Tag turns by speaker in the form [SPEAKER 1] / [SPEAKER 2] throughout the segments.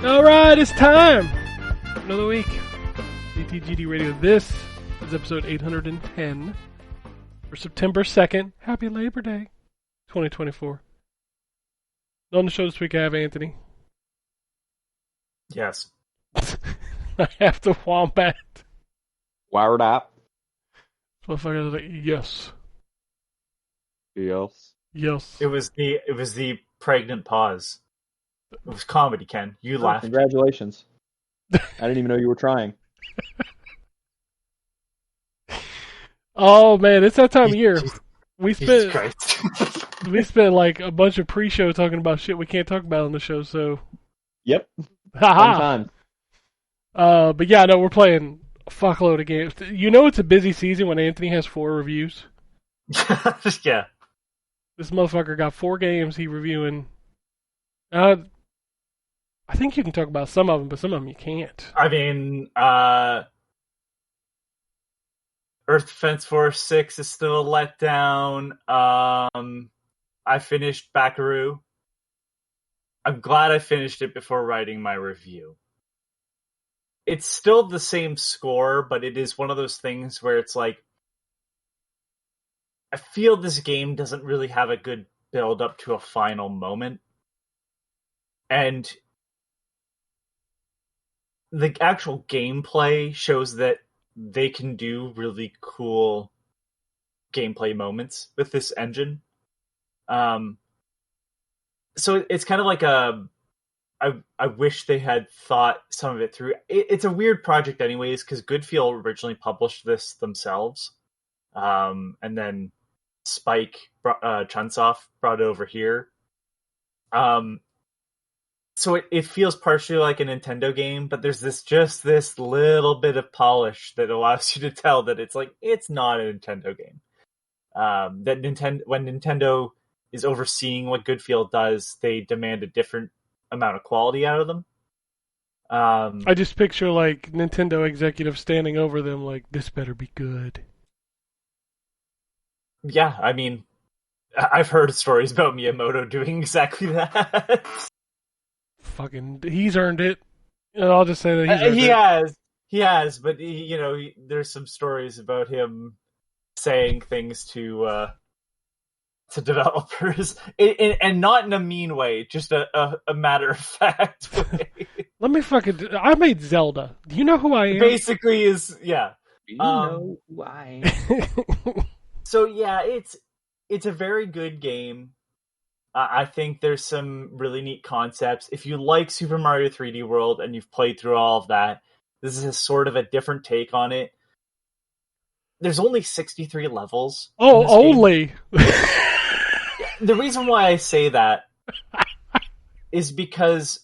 [SPEAKER 1] Alright, it's time! Another week. ZTGD Radio. This is episode 810 for September 2nd. Happy Labor Day, 2024. On the show this week I have Anthony.
[SPEAKER 2] Yes.
[SPEAKER 1] I have the Wombat.
[SPEAKER 3] Wired up.
[SPEAKER 1] Motherfucker was like, yes.
[SPEAKER 3] Yes.
[SPEAKER 1] Yes.
[SPEAKER 2] It was the pregnant pause. It was comedy, Ken. You laughed.
[SPEAKER 3] Congratulations. I didn't even know you were trying.
[SPEAKER 1] Oh man, it's that time of year. We
[SPEAKER 2] Jesus
[SPEAKER 1] spent
[SPEAKER 2] Christ.
[SPEAKER 1] we spent like a bunch of pre-show talking about shit we can't talk about on the show, so
[SPEAKER 3] Yep.
[SPEAKER 1] haha.
[SPEAKER 3] Fun
[SPEAKER 1] But yeah, no, we're playing a fuckload of games. You know it's a busy season when Anthony has 4 reviews.
[SPEAKER 2] Yeah.
[SPEAKER 1] This motherfucker got 4 games he reviewing. I think you can talk about some of them, but some of them you can't.
[SPEAKER 2] I mean, Earth Defense Force 6 is still a letdown. I finished Backaroo. I'm glad I finished it before writing my review. It's still the same score, but it is one of those things where it's like, I feel this game doesn't really have a good build up to a final moment. And the actual gameplay shows that they can do really cool gameplay moments with this engine. So it's kind of like I wish they had thought some of it through. It's a weird project anyways, because Goodfield originally published this themselves. And then Spike Chunsoft brought it over here. So it feels partially like a Nintendo game, but there's this little bit of polish that allows you to tell that it's like, it's not a Nintendo game. When Nintendo is overseeing what Goodfield does, they demand a different amount of quality out of them.
[SPEAKER 1] I just picture like Nintendo executives standing over them like, this better be good.
[SPEAKER 2] Yeah, I mean, I've heard stories about Miyamoto doing exactly that.
[SPEAKER 1] Fucking, he's earned it. And I'll just say that he's earned it.
[SPEAKER 2] He has, but there's some stories about him saying things to developers, and not in a mean way, just a matter of fact way.
[SPEAKER 1] I made Zelda. Do you know who I am?
[SPEAKER 2] Basically, yeah.
[SPEAKER 3] You know why?
[SPEAKER 2] So yeah, it's a very good game. I think there's some really neat concepts. If you like Super Mario 3D World and you've played through all of that, this is a sort of a different take on it. There's only 63 levels.
[SPEAKER 1] Oh, only!
[SPEAKER 2] The reason why I say that is because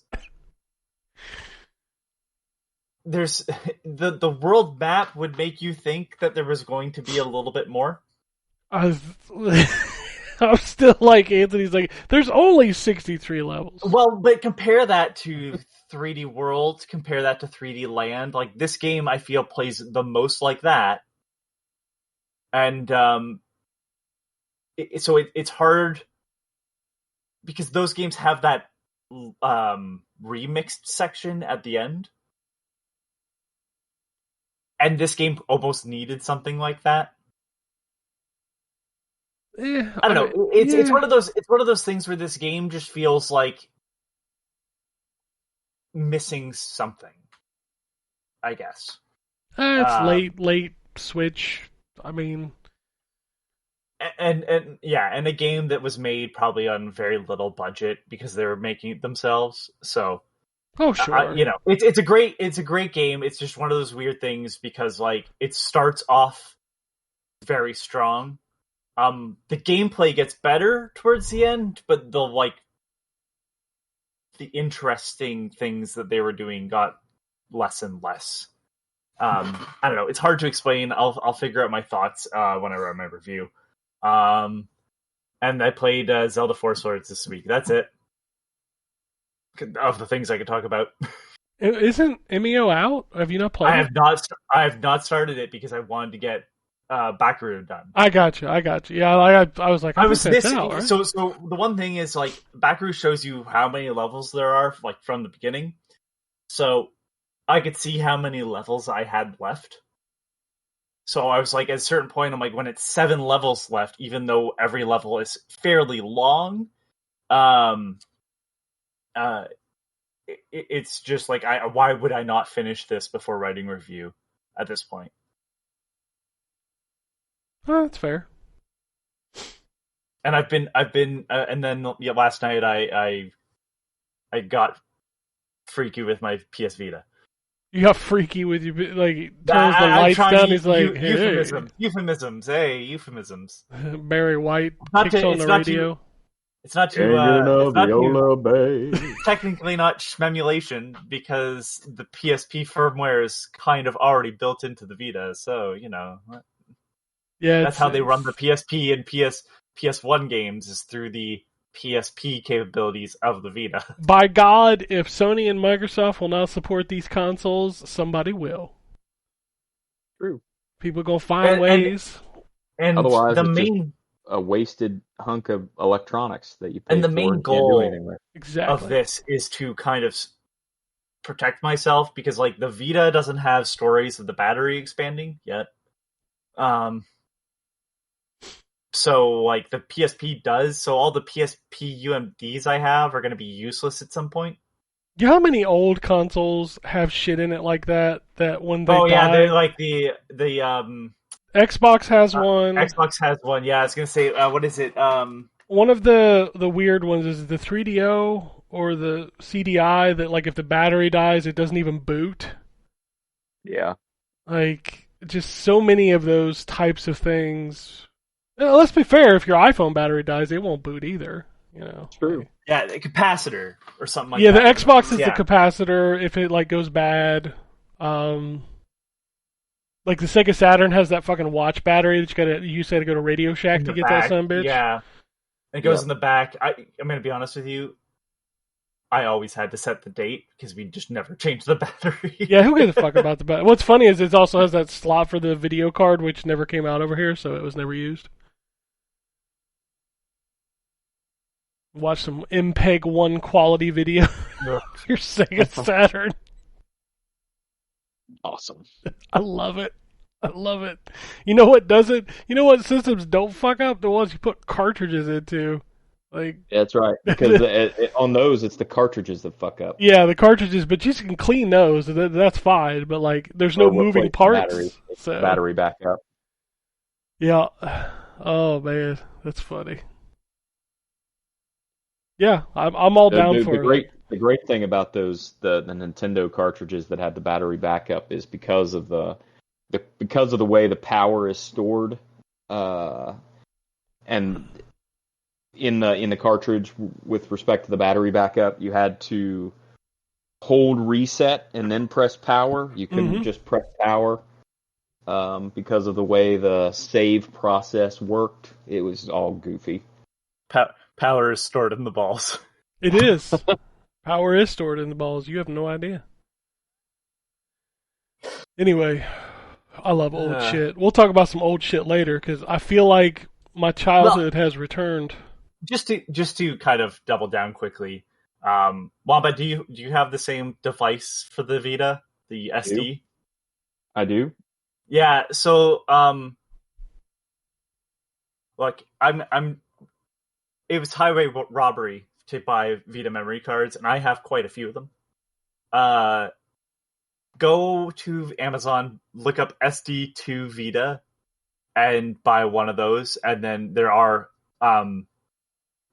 [SPEAKER 2] there's the world map would make you think that there was going to be a little bit more.
[SPEAKER 1] I'm still like, Anthony's like, there's only 63 levels.
[SPEAKER 2] Well, but compare that to 3D World, compare that to 3D Land. Like, this game, I feel, plays the most like that. And so it's hard, because those games have that remixed section at the end. And this game almost needed something like that.
[SPEAKER 1] Yeah,
[SPEAKER 2] I don't know. It's one of those things where this game just feels like missing something, I guess.
[SPEAKER 1] It's late Switch. I mean,
[SPEAKER 2] and a game that was made probably on very little budget because they were making it themselves. So,
[SPEAKER 1] oh sure,
[SPEAKER 2] it's a great game. It's just one of those weird things because like it starts off very strong. The gameplay gets better towards the end, but the interesting things that they were doing got less and less. I don't know. It's hard to explain. I'll figure out my thoughts when I write my review. And I played Zelda Force Lords this week. That's it. Of the things I could talk about.
[SPEAKER 1] Isn't MEO out? Have you not played it?
[SPEAKER 2] I have not started it because I wanted to get Backaroo done.
[SPEAKER 1] I got you. Yeah, I was like,
[SPEAKER 2] I was missing.
[SPEAKER 1] Out, right?
[SPEAKER 2] So the one thing is like Backaroo shows you how many levels there are, like from the beginning. So I could see how many levels I had left. So I was like, at a certain point, I'm like, when it's 7 levels left, even though every level is fairly long, it's just like, why would I not finish this before writing review at this point?
[SPEAKER 1] Well, that's fair.
[SPEAKER 2] And I've been, and then last night I got freaky with my PS Vita.
[SPEAKER 1] You got freaky with you, like turns the lights down. He's like, hey.
[SPEAKER 2] euphemisms, hey, euphemisms.
[SPEAKER 1] Barry White kicks on the radio.
[SPEAKER 2] It's not too, technically not shmemulation, because the PSP firmware is kind of already built into the Vita, so,
[SPEAKER 1] yeah,
[SPEAKER 2] that's how they run the PSP and PS1 games, is through the PSP capabilities of the Vita.
[SPEAKER 1] By God, if Sony and Microsoft will not support these consoles, somebody will.
[SPEAKER 3] True.
[SPEAKER 1] People gonna find ways.
[SPEAKER 3] And otherwise, the main a wasted hunk of electronics that you pay
[SPEAKER 2] and the
[SPEAKER 3] for
[SPEAKER 2] main
[SPEAKER 3] and
[SPEAKER 2] goal
[SPEAKER 3] can't do anything with.
[SPEAKER 2] Of this is to kind of protect myself, because like the Vita doesn't have stories of the battery expanding yet. So like the PSP does, so all the PSP UMDs I have are going to be useless at some point.
[SPEAKER 1] You know how many old consoles have shit in it like that? That when they die?
[SPEAKER 2] They're like the
[SPEAKER 1] Xbox has one.
[SPEAKER 2] Xbox has one. Yeah, I was gonna say, what is it?
[SPEAKER 1] One of the weird ones is the 3DO or the CDI that, like, if the battery dies, it doesn't even boot.
[SPEAKER 3] Yeah.
[SPEAKER 1] Like, just so many of those types of things. Let's be fair, if your iPhone battery dies, it won't boot either.
[SPEAKER 3] True.
[SPEAKER 2] Yeah, the capacitor or something like
[SPEAKER 1] that. Yeah, the Xbox is the capacitor if it, like, goes bad. Like the Sega Saturn has that fucking watch battery that you said to go to Radio Shack to get that son of a bitch.
[SPEAKER 2] Yeah, it goes in the back. I'm gonna be honest with you. I always had to set the date because we just never changed the battery.
[SPEAKER 1] Yeah, who gives a fuck about the battery? What's funny is it also has that slot for the video card, which never came out over here, so it was never used. Watch some MPEG 1 quality video. Your Sega Saturn.
[SPEAKER 3] Awesome.
[SPEAKER 1] I love it. You know what does it? You know what systems don't fuck up? The ones you put cartridges into. Like,
[SPEAKER 3] that's right. Because on those, it's the cartridges that fuck up.
[SPEAKER 1] Yeah, the cartridges, but you can clean those. That's fine. But like, there's no moving parts.
[SPEAKER 3] Battery backup.
[SPEAKER 1] Yeah. Oh man, that's funny. Yeah, I'm all down for it.
[SPEAKER 3] The great thing about those the Nintendo cartridges that have the battery backup is because of the way the power is stored, and in the cartridge with respect to the battery backup, you had to hold reset and then press power. You couldn't just press power because of the way the save process worked. It was all goofy.
[SPEAKER 2] Power is stored in the balls.
[SPEAKER 1] It is. Power is stored in the balls. You have no idea. Anyway, I love old shit. We'll talk about some old shit later because I feel like my childhood has returned.
[SPEAKER 2] Just to kind of double down quickly, Wamba, do you have the same device for the Vita, the SD?
[SPEAKER 3] I do.
[SPEAKER 2] Yeah. So, like it was highway robbery to buy Vita memory cards, and I have quite a few of them. Go to Amazon, look up SD2 Vita, and buy one of those. And then there are what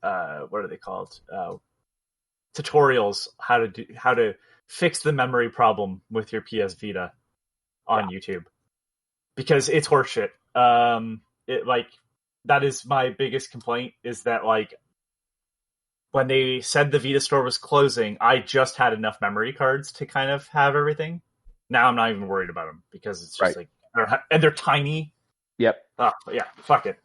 [SPEAKER 2] are they called? Tutorials how to fix the memory problem with your PS Vita on YouTube, because it's horseshit. That is my biggest complaint, is that like when they said the Vita store was closing, I just had enough memory cards to kind of have everything. Now I'm not even worried about them because it's just and they're tiny.
[SPEAKER 3] Yep.
[SPEAKER 2] Yeah, fuck it.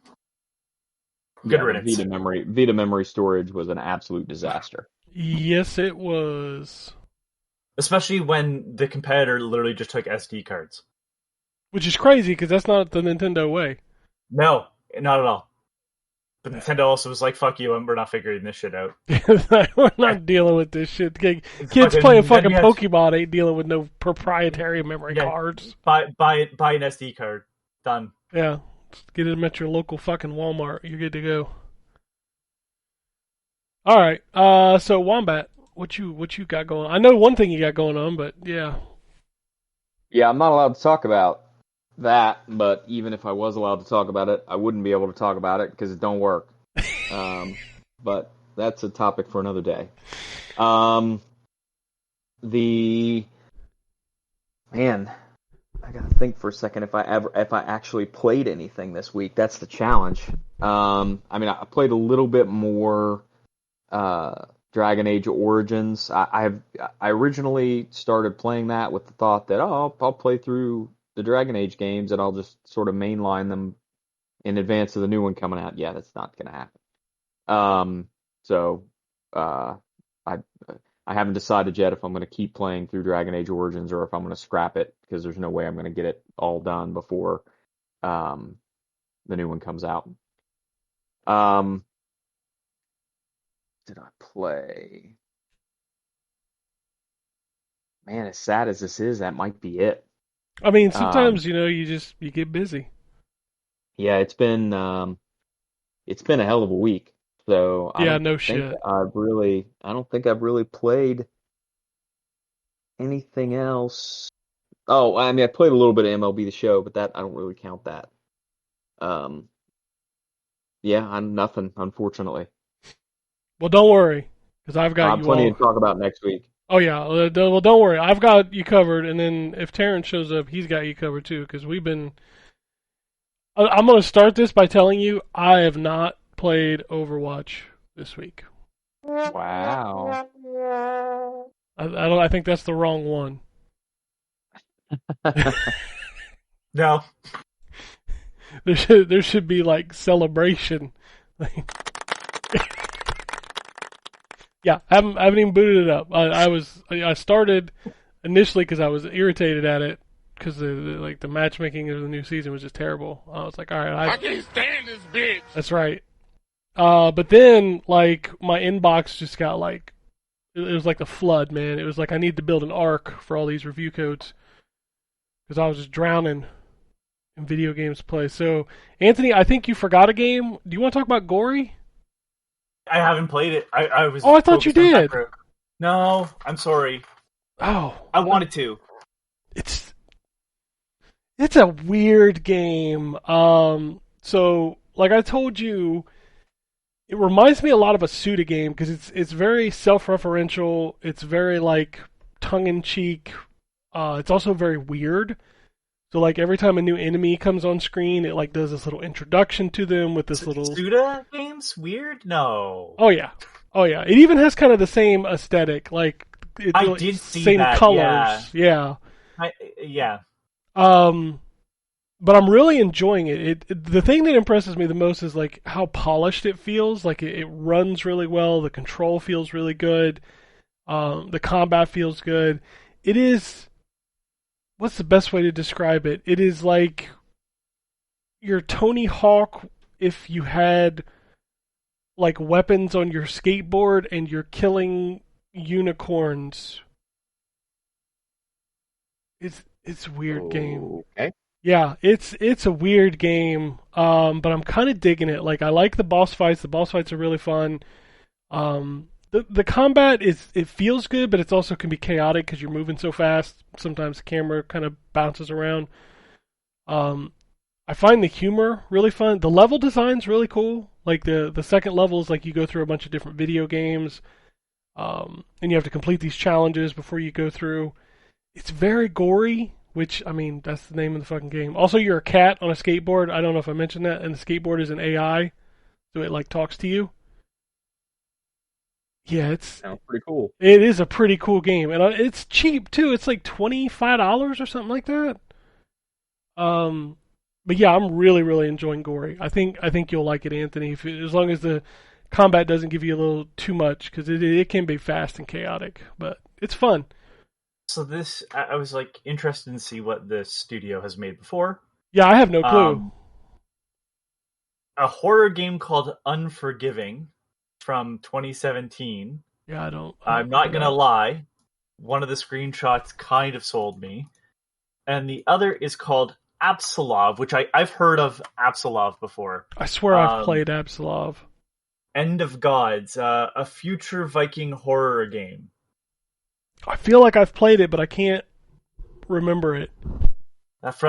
[SPEAKER 2] Good riddance.
[SPEAKER 3] Vita memory storage was an absolute disaster.
[SPEAKER 1] Yes, it was.
[SPEAKER 2] Especially when the competitor literally just took SD cards.
[SPEAKER 1] Which is crazy because that's not the Nintendo way.
[SPEAKER 2] No, not at all. But Nintendo also was like, "Fuck you, and we're not figuring this shit out."
[SPEAKER 1] We're not dealing with this shit. Kids
[SPEAKER 2] fucking-
[SPEAKER 1] playing fucking
[SPEAKER 2] then we have-
[SPEAKER 1] Pokemon ain't dealing with no proprietary memory
[SPEAKER 2] Yeah.
[SPEAKER 1] cards.
[SPEAKER 2] Buy an SD card. Done.
[SPEAKER 1] Yeah, just get them at your local fucking Walmart. You're good to go. All right. So Wombat, what you got going on? I know one thing you got going on, but yeah.
[SPEAKER 3] Yeah, I'm not allowed to talk about that, but even if I was allowed to talk about it, I wouldn't be able to talk about it because it don't work. But that's a topic for another day. I gotta think for a second if I actually played anything this week. That's the challenge. I played a little bit more Dragon Age Origins. I originally started playing that with the thought that I'll play through the Dragon Age games and I'll just sort of mainline them in advance of the new one coming out. Yeah, that's not going to happen. So I haven't decided yet if I'm going to keep playing through Dragon Age Origins or if I'm going to scrap it because there's no way I'm going to get it all done before the new one comes out. Did I play? Man, as sad as this is, that might be it.
[SPEAKER 1] I mean, sometimes you get busy.
[SPEAKER 3] Yeah, it's been a hell of a week. So
[SPEAKER 1] yeah, no shit.
[SPEAKER 3] I don't think I've really played anything else. Oh, I mean, I played a little bit of MLB The Show, but that I don't really count that. Yeah, I'm nothing, unfortunately.
[SPEAKER 1] Well, don't worry, because I've got you
[SPEAKER 3] plenty
[SPEAKER 1] all.
[SPEAKER 3] to talk about next week.
[SPEAKER 1] Oh yeah, well don't worry, I've got you covered, and then if Terrence shows up, he's got you covered too, because we've been... I'm going to start this by telling you, I have not played Overwatch this week.
[SPEAKER 3] Wow.
[SPEAKER 1] I think that's the wrong one.
[SPEAKER 2] No.
[SPEAKER 1] There should be like celebration. Yeah, I haven't even booted it up. I started initially because I was irritated at it because the matchmaking of the new season was just terrible. I was like, all right, I
[SPEAKER 4] can't stand this bitch.
[SPEAKER 1] That's right. But then like my inbox just got like it was like a flood, man. It was like I need to build an arc for all these review codes because I was just drowning in video games play. So Anthony, I think you forgot a game. Do you want to talk about Gory?
[SPEAKER 2] I haven't played it. I was.
[SPEAKER 1] Oh, I thought you did.
[SPEAKER 2] No, I'm sorry.
[SPEAKER 1] Oh,
[SPEAKER 2] I wanted to.
[SPEAKER 1] It's a weird game. So like I told you, it reminds me a lot of a Suda game because it's very self-referential. It's very like tongue-in-cheek. It's also very weird. So like every time a new enemy comes on screen, it like does this little introduction to them with this little
[SPEAKER 2] Suda games weird. No.
[SPEAKER 1] Oh yeah. It even has kind of the same aesthetic, like
[SPEAKER 2] I did see
[SPEAKER 1] same
[SPEAKER 2] that,
[SPEAKER 1] colors. Yeah.
[SPEAKER 2] Yeah.
[SPEAKER 1] But I'm really enjoying it. The thing that impresses me the most is like how polished it feels. Like it runs really well. The control feels really good. The combat feels good. It is. What's the best way to describe it? It is like your Tony Hawk if you had like weapons on your skateboard and you're killing unicorns. It's a weird game.
[SPEAKER 3] Okay.
[SPEAKER 1] Yeah, it's a weird game, but I'm kind of digging it. Like I like the boss fights. The boss fights are really fun. The combat it feels good, but it also can be chaotic because you're moving so fast. Sometimes the camera kind of bounces around. I find the humor really fun. The level design's really cool. Like the second level is like you go through a bunch of different video games, and you have to complete these challenges before you go through. It's very gory, which, I mean, that's the name of the fucking game. Also, you're a cat on a skateboard. I don't know if I mentioned that. And the skateboard is an AI, so it, like, talks to you. Yeah,
[SPEAKER 3] Sounds pretty cool.
[SPEAKER 1] It is a pretty cool game. And it's cheap, too. It's like $25 or something like that. But yeah, I'm really, really enjoying Gory. I think you'll like it, Anthony, as long as the combat doesn't give you a little too much, because it can be fast and chaotic. But it's fun.
[SPEAKER 2] So I was like interested to see what this studio has made before.
[SPEAKER 1] Yeah, I have no clue.
[SPEAKER 2] a horror game called Unforgiving from 2017.
[SPEAKER 1] Yeah, I don't
[SPEAKER 2] I'm not
[SPEAKER 1] remember
[SPEAKER 2] gonna
[SPEAKER 1] that.
[SPEAKER 2] lie, one of the screenshots kind of sold me, and the other is called Absolov, which I've heard of Absolov before.
[SPEAKER 1] I swear I've played Absolov.
[SPEAKER 2] End of Gods, a future Viking horror game.
[SPEAKER 1] I feel like I've played it, but I can't remember it.
[SPEAKER 2] That's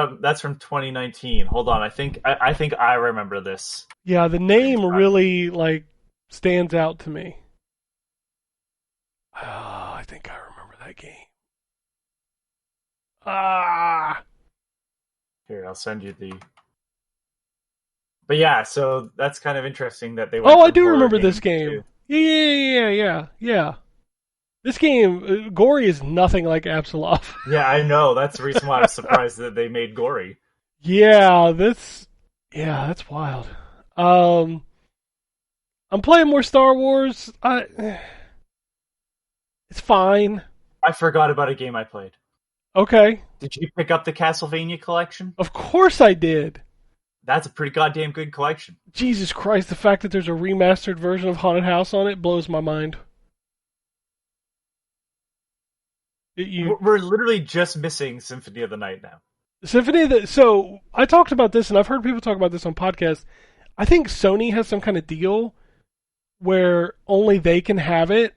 [SPEAKER 2] from 2019. Hold on, I think I remember this.
[SPEAKER 1] Yeah, the name really stands out to me. Oh, I think I remember that game.
[SPEAKER 2] Here, I'll send you the. But yeah, so that's kind of interesting that they.
[SPEAKER 1] Oh, I do remember this game. Yeah. This game, Gory, is nothing like Absolov.
[SPEAKER 2] Yeah, I know. That's the reason why I was surprised that they made Gory.
[SPEAKER 1] Yeah, that's wild. I'm playing more Star Wars. It's fine.
[SPEAKER 2] I forgot about a game I played.
[SPEAKER 1] Okay.
[SPEAKER 2] Did you pick up the Castlevania collection?
[SPEAKER 1] Of course I did.
[SPEAKER 2] That's a pretty goddamn good collection.
[SPEAKER 1] Jesus Christ, the fact that there's a remastered version of Haunted House on it blows my mind.
[SPEAKER 2] We're literally just missing Symphony of the Night now.
[SPEAKER 1] So I talked about this, and I've heard people talk about this on podcasts. I think Sony has some kind of deal where only they can have it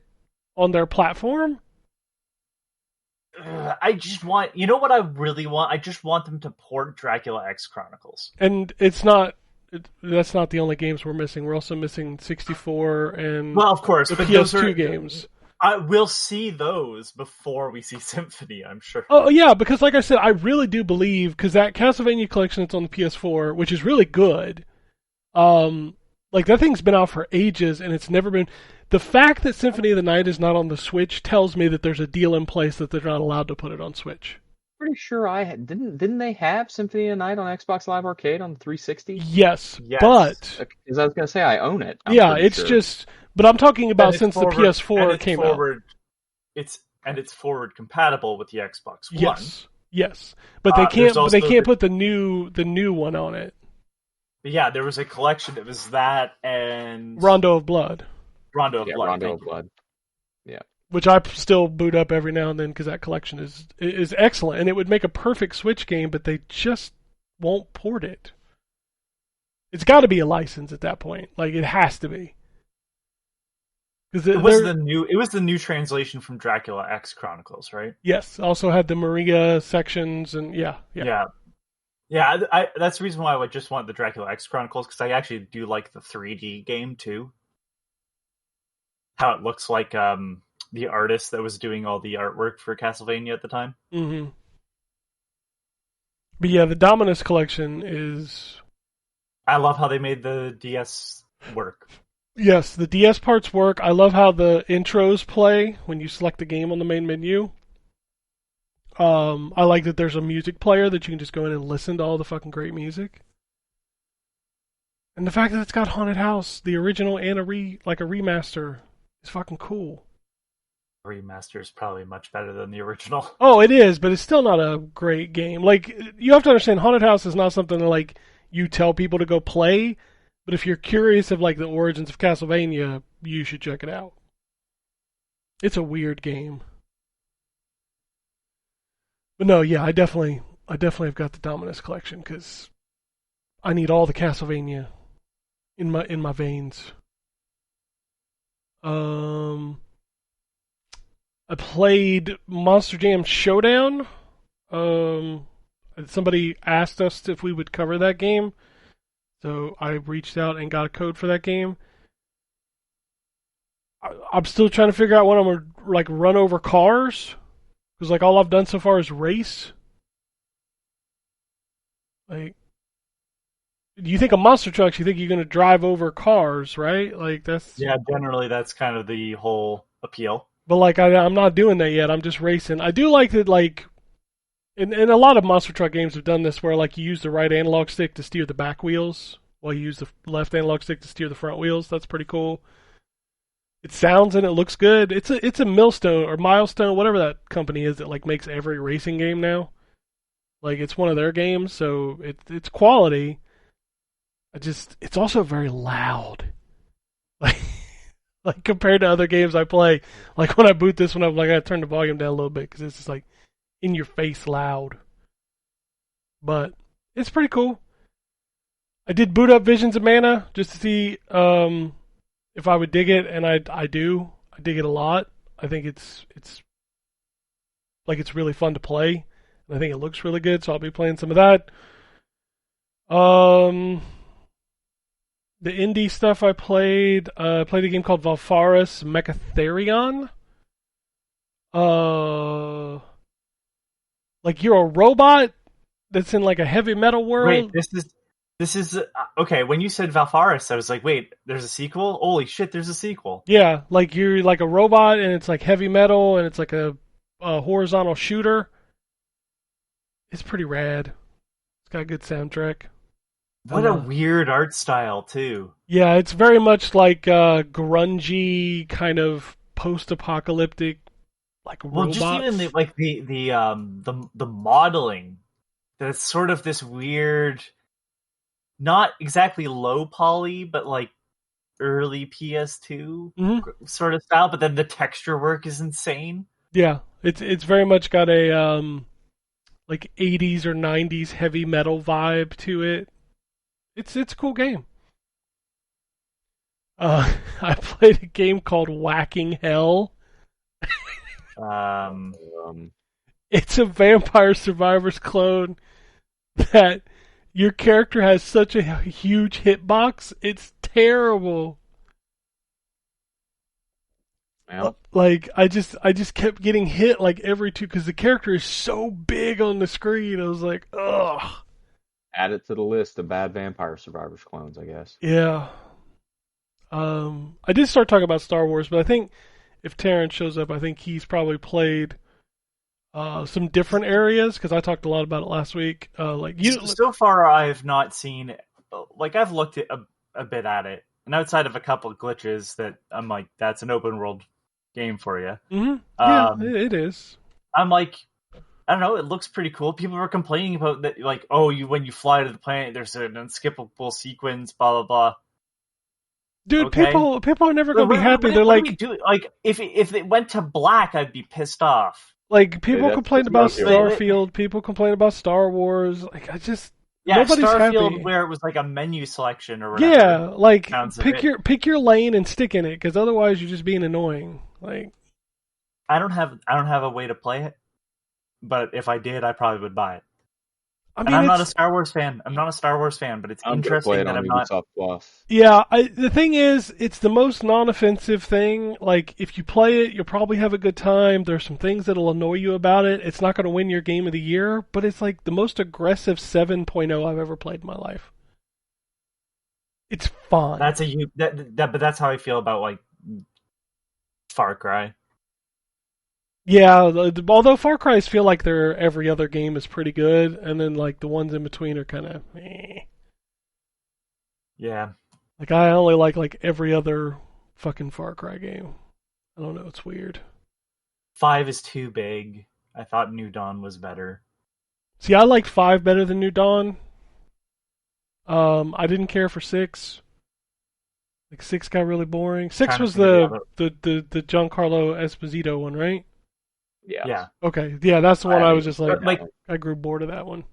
[SPEAKER 1] on their platform.
[SPEAKER 2] I just want, you know what I really want? I just want them to port Dracula X Chronicles.
[SPEAKER 1] And that's not the only games we're missing. We're also missing 64 and
[SPEAKER 2] well, of course,
[SPEAKER 1] the
[SPEAKER 2] but
[SPEAKER 1] PS2 games.
[SPEAKER 2] We'll see those before we see Symphony, I'm sure.
[SPEAKER 1] Oh, yeah, because like I said, I really do believe, because that Castlevania collection that's on the PS4, which is really good, that thing's been out for ages, and it's never been... The fact that Symphony of the Night is not on the Switch tells me that there's a deal in place that they're not allowed to put it on Switch.
[SPEAKER 3] Pretty sure didn't they have Symphony of the Night on Xbox Live Arcade on the 360?
[SPEAKER 1] Yes. But...
[SPEAKER 3] Because I was going to say, I own it.
[SPEAKER 1] It's just... But I'm talking about since the PS4 came out.
[SPEAKER 2] It's forward compatible with the Xbox One.
[SPEAKER 1] Yes. But they can't put the new one on it.
[SPEAKER 2] But yeah, there was a collection that was that and
[SPEAKER 1] Rondo of Blood.
[SPEAKER 3] Rondo of Blood. Yeah.
[SPEAKER 1] Which I still boot up every now and then because that collection is excellent, and it would make a perfect Switch game, but they just won't port it. It's got to be a license at that point. It has to be.
[SPEAKER 2] It was the new translation from Dracula X Chronicles, right?
[SPEAKER 1] Yes. Also had the Maria sections and yeah.
[SPEAKER 2] That's the reason why I would just want the Dracula X Chronicles, because I actually do like the 3D game too. How it looks like the artist that was doing all the artwork for Castlevania at the time.
[SPEAKER 1] Mm-hmm. But yeah, the Dominus collection is...
[SPEAKER 2] I love how they made the DS work.
[SPEAKER 1] Yes, the DS parts work. I love how the intros play when you select the game on the main menu. I like that there's a music player that you can just go in and listen to all the fucking great music. And the fact that it's got Haunted House, the original and a remaster, is fucking cool.
[SPEAKER 2] Remaster is probably much better than the original.
[SPEAKER 1] Oh, it is, but it's still not a great game. You have to understand, Haunted House is not something that, you tell people to go play, but if you're curious of, the origins of Castlevania, you should check it out. It's a weird game. But no, yeah, I definitely have got the Dominus collection, because I need all the Castlevania in my veins. I played Monster Jam Showdown. Somebody asked us if we would cover that game, so I reached out and got a code for that game. I'm still trying to figure out when I'm gonna run over cars, because all I've done so far is race. Do you think of monster trucks? You think you're gonna drive over cars, right?
[SPEAKER 2] Generally that's kind of the whole appeal.
[SPEAKER 1] But I'm not doing that yet. I'm just racing. I do like that. And a lot of monster truck games have done this, where you use the right analog stick to steer the back wheels, while you use the left analog stick to steer the front wheels. That's pretty cool. It sounds and it looks good. It's a Milestone or Milestone, whatever that company is that makes every racing game now. It's one of their games, so it's quality. it's also very loud. Like compared to other games I play, like when I boot this one up, like I gotta turn the volume down a little bit because it's just like in your face loud. But it's pretty cool. I did boot up Visions of Mana just to see if I would dig it, and I do. I dig it a lot. I think it's really fun to play, and I think it looks really good. So I'll be playing some of that. The indie stuff I played a game called Valfaris Mechatherion. Like you're a robot that's in like a heavy metal world.
[SPEAKER 2] Wait, this is okay. When you said Valfaris, I was like, wait, there's a sequel? Holy shit, there's a sequel.
[SPEAKER 1] Yeah, like you're like a robot and it's like heavy metal and it's like a horizontal shooter. It's pretty rad. It's got a good soundtrack.
[SPEAKER 2] What a weird art style, too.
[SPEAKER 1] Yeah, it's very much like grungy, kind of post-apocalyptic, like robots.
[SPEAKER 2] Well, just even the modeling. That's sort of this weird, not exactly low poly, but like early PS2 sort of style. But then the texture work is insane.
[SPEAKER 1] Yeah, it's very much got a like 80s or 90s heavy metal vibe to it. It's a cool game. I played a game called Whacking Hell. It's a Vampire Survivors clone that your character has such a huge hitbox. It's terrible.
[SPEAKER 3] Yeah.
[SPEAKER 1] Like I just kept getting hit like every two because the character is so big on the screen. I was like, ugh.
[SPEAKER 3] Add it to the list of bad Vampire Survivors clones, I guess.
[SPEAKER 1] Yeah. I did start talking about Star Wars, but I think if Terrence shows up, I think he's probably played some different areas because I talked a lot about it last week.
[SPEAKER 2] So far, I have not seen. Like I've looked at a bit at it, and outside of a couple of glitches that I'm like, that's an open world game for you.
[SPEAKER 1] Mm-hmm. Yeah, it is.
[SPEAKER 2] I'm like, I don't know. It looks pretty cool. People were complaining about that, like, when you fly to the planet, there's an unskippable sequence, blah blah blah.
[SPEAKER 1] Dude,
[SPEAKER 2] okay.
[SPEAKER 1] people are never gonna be happy. They're like,
[SPEAKER 2] if it went to black, I'd be pissed off.
[SPEAKER 1] Like people complain about Starfield, people complain about Star Wars. Like nobody's
[SPEAKER 2] Starfield
[SPEAKER 1] happy.
[SPEAKER 2] Where it was like a menu selection or whatever.
[SPEAKER 1] Yeah, like pick your lane and stick in it, because otherwise you're just being annoying. Like
[SPEAKER 2] I don't have a way to play it. But if I did, I probably would buy it. I mean, I'm not a Star Wars fan. But it's interesting that I'm not.
[SPEAKER 3] Plus.
[SPEAKER 1] Yeah, the thing is, it's the most non-offensive thing. Like, if you play it, you'll probably have a good time. There's some things that'll annoy you about it. It's not going to win your game of the year, but it's like the most aggressive 7.0 I've ever played in my life. It's fun.
[SPEAKER 2] But that's how I feel about like Far Cry.
[SPEAKER 1] Yeah, although Far Cry's feel like their every other game is pretty good, and then like the ones in between are kind of
[SPEAKER 2] Yeah.
[SPEAKER 1] Like I only like every other fucking Far Cry game. I don't know, it's weird.
[SPEAKER 2] 5 is too big. I thought New Dawn was better.
[SPEAKER 1] See, I liked 5 better than New Dawn. I didn't care for 6. Like 6 got really boring. 6 was the Giancarlo Esposito one, right?
[SPEAKER 2] Yeah.
[SPEAKER 1] Okay. Yeah, that's the one I was just like I grew bored of that one.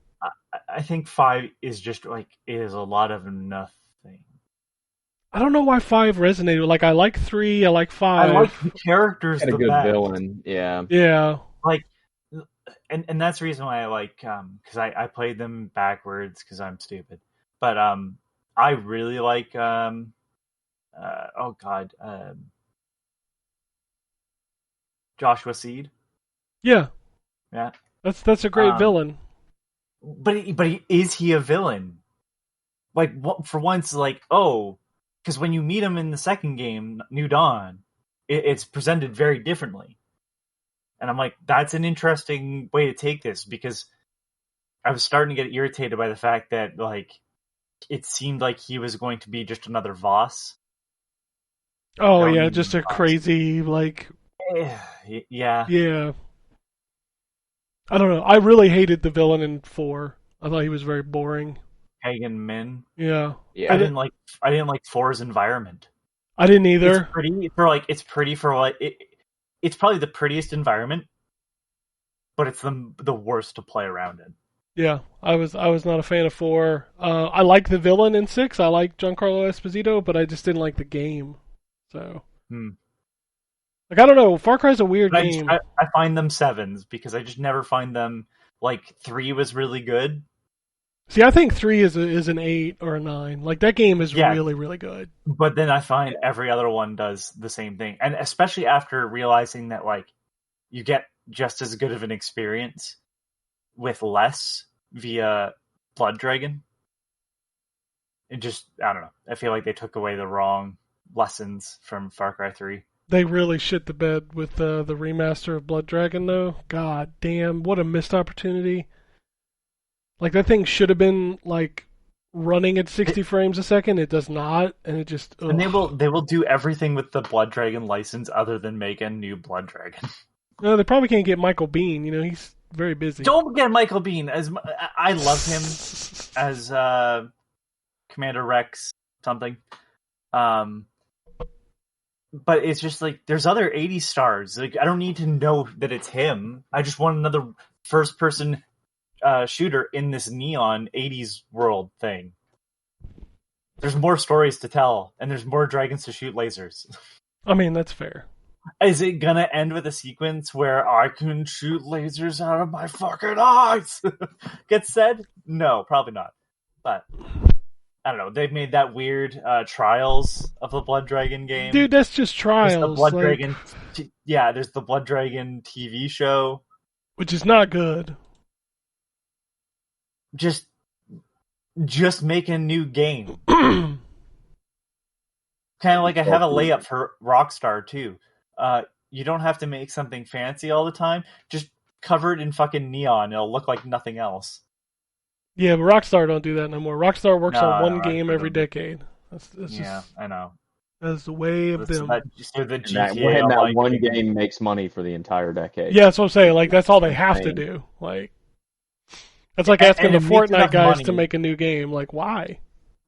[SPEAKER 2] I think 5 is just like is a lot of nothing.
[SPEAKER 1] I don't know why 5 resonated. Like I like 3, I like 5.
[SPEAKER 2] I like the characters.
[SPEAKER 3] Had a good villain. Yeah.
[SPEAKER 1] Yeah.
[SPEAKER 2] Like, and that's the reason why I like because I played them backwards because I'm stupid. But I really like Joshua Seed.
[SPEAKER 1] Yeah.
[SPEAKER 2] Yeah.
[SPEAKER 1] That's a great villain.
[SPEAKER 2] But is he a villain? Like for once, like because when you meet him in the second game, New Dawn, it's presented very differently, and I'm like, that's an interesting way to take this because I was starting to get irritated by the fact that like it seemed like he was going to be just another Voss.
[SPEAKER 1] Oh yeah, just a crazy like.
[SPEAKER 2] Yeah.
[SPEAKER 1] Yeah. I don't know. I really hated the villain in 4. I thought he was very boring.
[SPEAKER 2] Hagen Min.
[SPEAKER 1] Yeah.
[SPEAKER 3] Yeah.
[SPEAKER 2] I didn't like 4's environment.
[SPEAKER 1] I didn't either.
[SPEAKER 2] It's pretty for it's probably the prettiest environment, but it's the worst to play around in.
[SPEAKER 1] Yeah, I was not a fan of 4. I like the villain in 6. I like Giancarlo Esposito, but I just didn't like the game. So, like, I don't know. Far Cry's a weird game.
[SPEAKER 2] I find them 7s because I just never find them. Like 3 was really good.
[SPEAKER 1] See, I think 3 is an 8 or a 9. Like, that game is really, really good.
[SPEAKER 2] But then I find every other one does the same thing, and especially after realizing that like you get just as good of an experience with less via Blood Dragon. It just, I don't know. I feel like they took away the wrong lessons from Far Cry 3.
[SPEAKER 1] They really shit the bed with the remaster of Blood Dragon, though. God damn, what a missed opportunity. Like, that thing should have been, like, running at 60 frames a second. It does not, and it just... Ugh.
[SPEAKER 2] And they will do everything with the Blood Dragon license other than make a new Blood Dragon.
[SPEAKER 1] No, they probably can't get Michael Biehn. You know, he's very busy.
[SPEAKER 2] Don't get Michael Biehn. I love him as Commander Rex something. But it's just like there's other 80 stars. Like I don't need to know that it's him. I just want another first-person shooter in this neon 80s world thing. There's more stories to tell, and there's more dragons to shoot lasers.
[SPEAKER 1] I mean, that's fair.
[SPEAKER 2] Is it gonna end with a sequence where I can shoot lasers out of my fucking eyes? Get said? No, probably not. But I don't know. They've made that weird Trials of the Blood Dragon game.
[SPEAKER 1] Dude, that's just Trials.
[SPEAKER 2] There's the Blood Dragon. There's the Blood Dragon TV show,
[SPEAKER 1] which is not good.
[SPEAKER 2] Just make a new game. Kind of like I have a layup for Rockstar too. You don't have to make something fancy all the time. Just cover it in fucking neon. It'll look like nothing else.
[SPEAKER 1] Yeah, but Rockstar don't do that no more. Rockstar works on one game every decade. That's just,
[SPEAKER 2] I know.
[SPEAKER 1] That's the way of them.
[SPEAKER 3] That one game makes money for the entire decade.
[SPEAKER 1] Yeah, that's what I'm saying. Like, that's all they have to do. Like, that's like asking the Fortnite guys to make a new game. Like, why?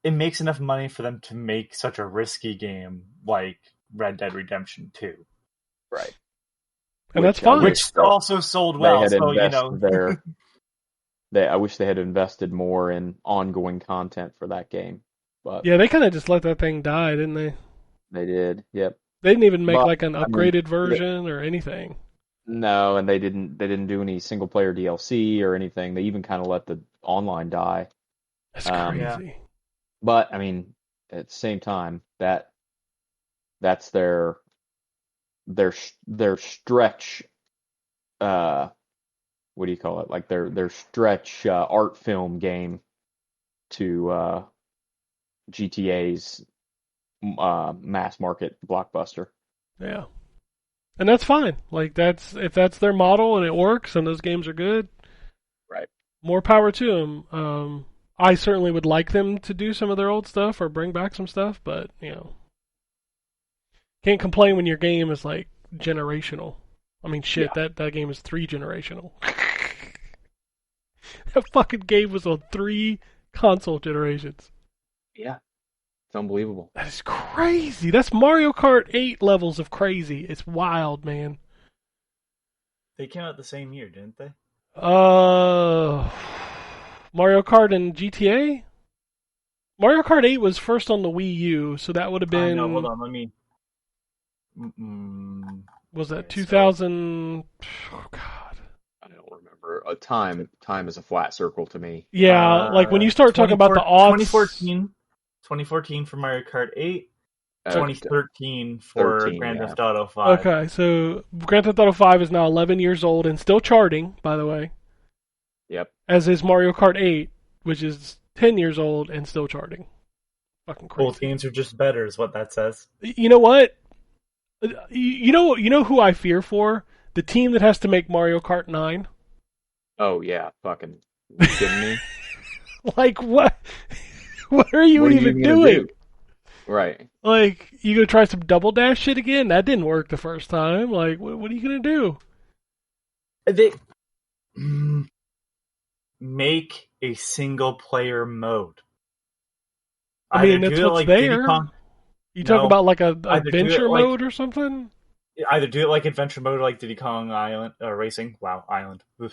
[SPEAKER 2] It makes enough money for them to make such a risky game like Red Dead Redemption 2.
[SPEAKER 3] Right.
[SPEAKER 1] And that's fine.
[SPEAKER 2] Which also sold well, so, you know.
[SPEAKER 3] I wish they had invested more in ongoing content for that game. But
[SPEAKER 1] yeah, they kind of just let that thing die, didn't they?
[SPEAKER 3] They did, yep.
[SPEAKER 1] They didn't even make like an upgraded version or anything.
[SPEAKER 3] No, and they didn't do any single player DLC or anything. They even kind of let the online die.
[SPEAKER 1] That's crazy.
[SPEAKER 2] Yeah.
[SPEAKER 3] But I mean, at the same time, that's their stretch. What do you call it? Like their stretch art film game to GTA's mass market blockbuster.
[SPEAKER 1] Yeah. And that's fine. Like if that's their model and it works and those games are good,
[SPEAKER 3] right?
[SPEAKER 1] More power to them. I certainly would like them to do some of their old stuff or bring back some stuff, but you know, can't complain when your game is like generational. I mean, shit, that game is 3 generational. That fucking game was on 3 console generations.
[SPEAKER 3] Yeah. It's unbelievable.
[SPEAKER 1] That is crazy. That's Mario Kart 8 levels of crazy. It's wild, man.
[SPEAKER 2] They came out the same year, didn't they?
[SPEAKER 1] Mario Kart and GTA? Mario Kart 8 was first on the Wii U, so that would have been...
[SPEAKER 2] No, hold on, let me...
[SPEAKER 1] Was that 2000... Oh, God.
[SPEAKER 3] I don't remember. Time is a flat circle to me.
[SPEAKER 1] Yeah, like when you start talking about the odds...
[SPEAKER 2] 2014 for Mario Kart 8, 2013 for Grand Theft Auto 5.
[SPEAKER 1] Okay, so Grand Theft Auto 5 is now 11 years old and still charting, by the way.
[SPEAKER 3] Yep.
[SPEAKER 1] As is Mario Kart 8, which is 10 years old and still charting. Fucking crazy.
[SPEAKER 2] Both games are just better, is what that says.
[SPEAKER 1] You know what? You know who I fear for? The team that has to make Mario Kart 9.
[SPEAKER 3] Oh yeah, fucking you kidding me?
[SPEAKER 1] Like what? What are you even doing?
[SPEAKER 3] Right.
[SPEAKER 1] Like, you gonna try some double dash shit again? That didn't work the first time. Like, what are you gonna do?
[SPEAKER 2] They make a single player mode.
[SPEAKER 1] I
[SPEAKER 2] Either
[SPEAKER 1] mean, that's
[SPEAKER 2] do it
[SPEAKER 1] what's
[SPEAKER 2] like Diddy
[SPEAKER 1] there.
[SPEAKER 2] Kong.
[SPEAKER 1] You talk
[SPEAKER 2] No.
[SPEAKER 1] about like a
[SPEAKER 2] Either do it
[SPEAKER 1] adventure
[SPEAKER 2] like
[SPEAKER 1] mode or something?
[SPEAKER 2] either do it like adventure mode, like Diddy Kong Island Racing. Wow, Island. Oof.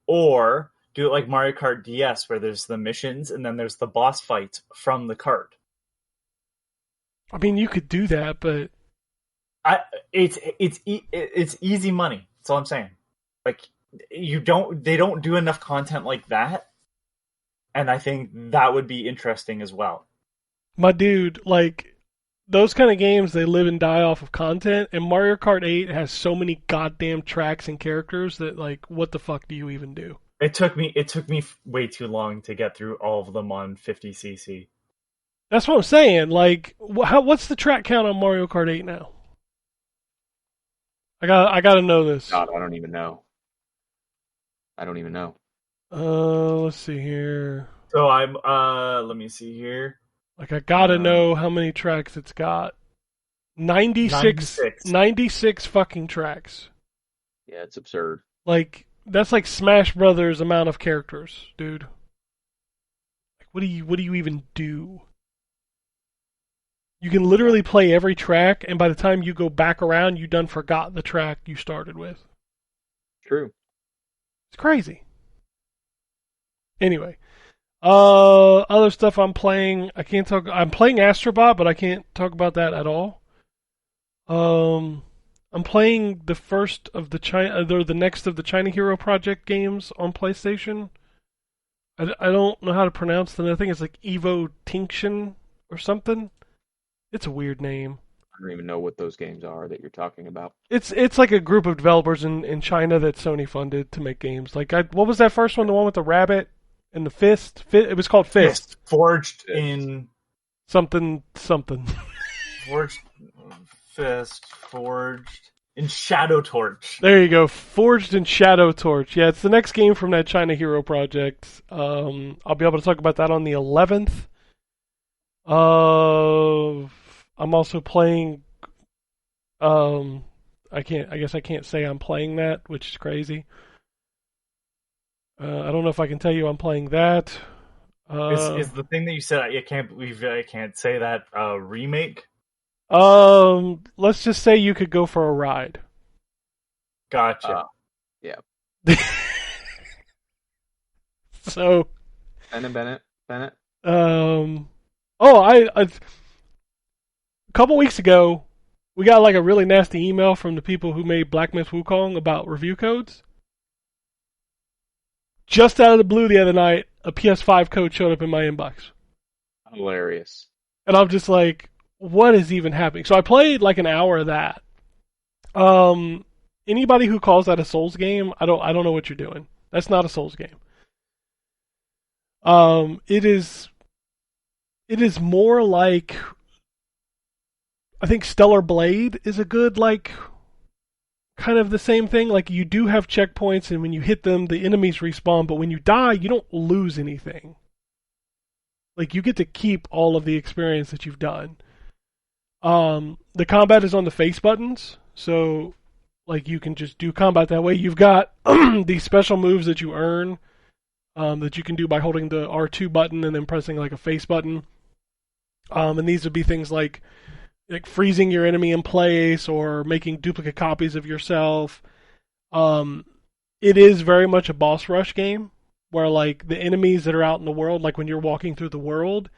[SPEAKER 2] Or do it like Mario Kart DS, where there's the missions and then there's the boss fight from the kart.
[SPEAKER 1] I mean, you could do that, but
[SPEAKER 2] It's easy money. That's all I'm saying. Like they don't do enough content like that, and I think that would be interesting as well.
[SPEAKER 1] my dude, like those kind of games, they live and die off of content. And Mario Kart 8 has so many goddamn tracks and characters that, like, what the fuck do you even do?
[SPEAKER 2] It took me way too long to get through all of them on 50cc.
[SPEAKER 1] That's what I'm saying. Like, what's the track count on Mario Kart 8 now? I gotta know this.
[SPEAKER 3] God, I don't even know.
[SPEAKER 1] Let's see here.
[SPEAKER 2] So I'm let me see here.
[SPEAKER 1] Like, I gotta know how many tracks it's got. 96 fucking tracks.
[SPEAKER 3] Yeah, it's absurd.
[SPEAKER 1] Like, that's like Smash Brothers amount of characters, dude. Like, what do you even do? You can literally play every track, and by the time you go back around, you done forgot the track you started with.
[SPEAKER 3] True.
[SPEAKER 1] It's crazy. Anyway, other stuff I'm playing. I'm playing Astrobot, but I can't talk about that at all. I'm playing the first of the next of the China Hero Project games on PlayStation. I don't know how to pronounce them. I think it's like Evo Tinction or something. It's a weird name.
[SPEAKER 3] I don't even know what those games are that you're talking about.
[SPEAKER 1] It's like a group of developers in China that Sony funded to make games. Like, what was that first one? The one with the rabbit and the fist? It was called Fist.
[SPEAKER 2] Forged in
[SPEAKER 1] something.
[SPEAKER 2] Forged in Shadow Torch.
[SPEAKER 1] There you go. Forged in Shadow Torch. Yeah, it's the next game from that China Hero Project. I'll be able to talk about that on the 11th. I'm also playing. I guess I can't say I'm playing that, which is crazy. I don't know if I can tell you I'm playing that.
[SPEAKER 2] Is the thing that you said I can't believe I can't say that remake?
[SPEAKER 1] Let's just say you could go for a ride.
[SPEAKER 2] Gotcha.
[SPEAKER 3] Yeah.
[SPEAKER 1] So.
[SPEAKER 3] Bennett.
[SPEAKER 1] A couple weeks ago, we got like a really nasty email from the people who made Black Myth Wukong about review codes. Just out of the blue the other night, a PS5 code showed up in my inbox.
[SPEAKER 3] Hilarious.
[SPEAKER 1] And I'm just like, what is even happening? So I played like an hour of that. Anybody who calls that a Souls game, I don't know what you're doing. That's not a Souls game. It is more like, I think Stellar Blade is a good, like, kind of the same thing. Like, you do have checkpoints, and when you hit them, the enemies respawn, but when you die, you don't lose anything. Like, you get to keep all of the experience that you've done. The combat is on the face buttons, so, like, you can just do combat that way. You've got these special moves that you earn, that you can do by holding the R2 button and then pressing, like, a face button. And these would be things like freezing your enemy in place or making duplicate copies of yourself. It is very much a boss rush game where, like, the enemies that are out in the world, like when you're walking through the world,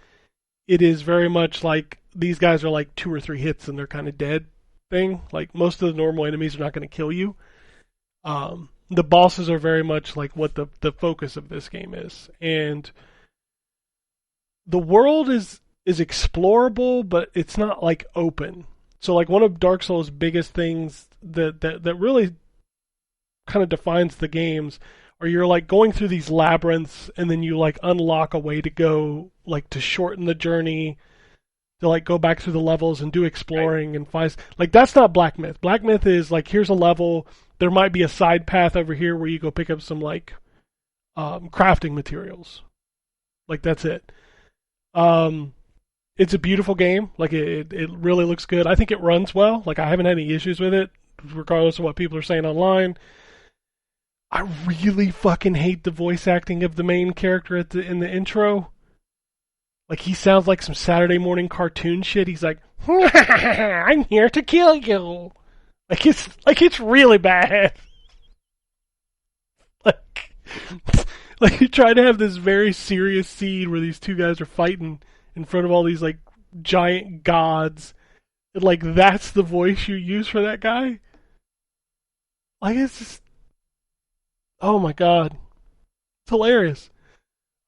[SPEAKER 1] it is very much like these guys are like 2 or 3 hits and they're kind of dead thing. Like, most of the normal enemies are not going to kill you. The bosses are very much like what the focus of this game is. And the world is explorable, but it's not like open. So like one of Dark Souls' biggest things that really kind of defines the games are you're like going through these labyrinths and then you like unlock a way to go, like, to shorten the journey, to like go back through the levels and do exploring and find, like, that's not Black Myth. Black Myth is like, here's a level, there might be a side path over here where you go pick up some like crafting materials. Like, that's it. It's a beautiful game. Like, it really looks good. I think it runs well. Like, I haven't had any issues with it, regardless of what people are saying online. I really fucking hate the voice acting of the main character in the intro. Like he sounds like some Saturday morning cartoon shit. He's like, "I'm here to kill you." Like it's really bad. Like you try to have this very serious scene where these two guys are fighting in front of all these like giant gods, and like that's the voice you use for that guy. Like it's just, oh my god, it's hilarious.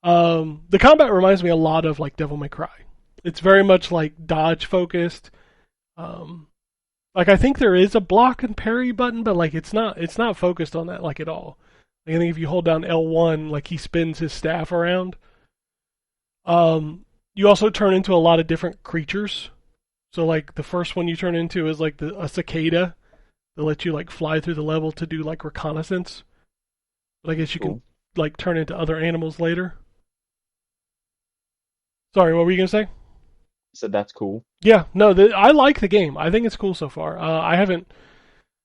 [SPEAKER 1] The combat reminds me a lot of like Devil May Cry. It's very much like dodge focused. Like I think there is a block and parry button, but like it's not focused on that like at all. Like, I think if you hold down L1, like he spins his staff around. You also turn into a lot of different creatures. So like the first one you turn into is like a cicada that lets you like fly through the level to do like reconnaissance. But I guess you can like turn into other animals later. Sorry, what were you gonna say?
[SPEAKER 3] So that's cool.
[SPEAKER 1] Yeah, no, I like the game. I think it's cool so far. I haven't,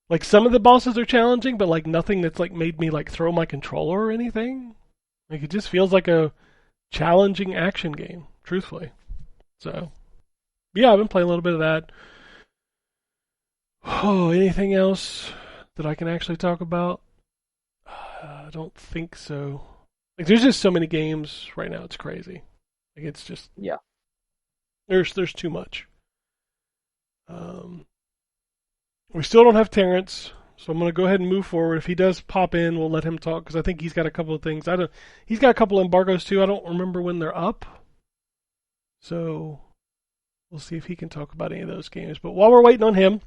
[SPEAKER 1] like, some of the bosses are challenging, but like nothing that's like made me like throw my controller or anything. Like it just feels like a challenging action game, truthfully. So, yeah, I've been playing a little bit of that. Oh, anything else that I can actually talk about? I don't think so. Like, there's just so many games right now. It's crazy. Like, it's just There's too much. We still don't have Terrence, so I'm gonna go ahead and move forward. If he does pop in, we'll let him talk because I think he's got a couple of things. He's got a couple of embargoes too. I don't remember when they're up, so we'll see if he can talk about any of those games. But while we're waiting on him,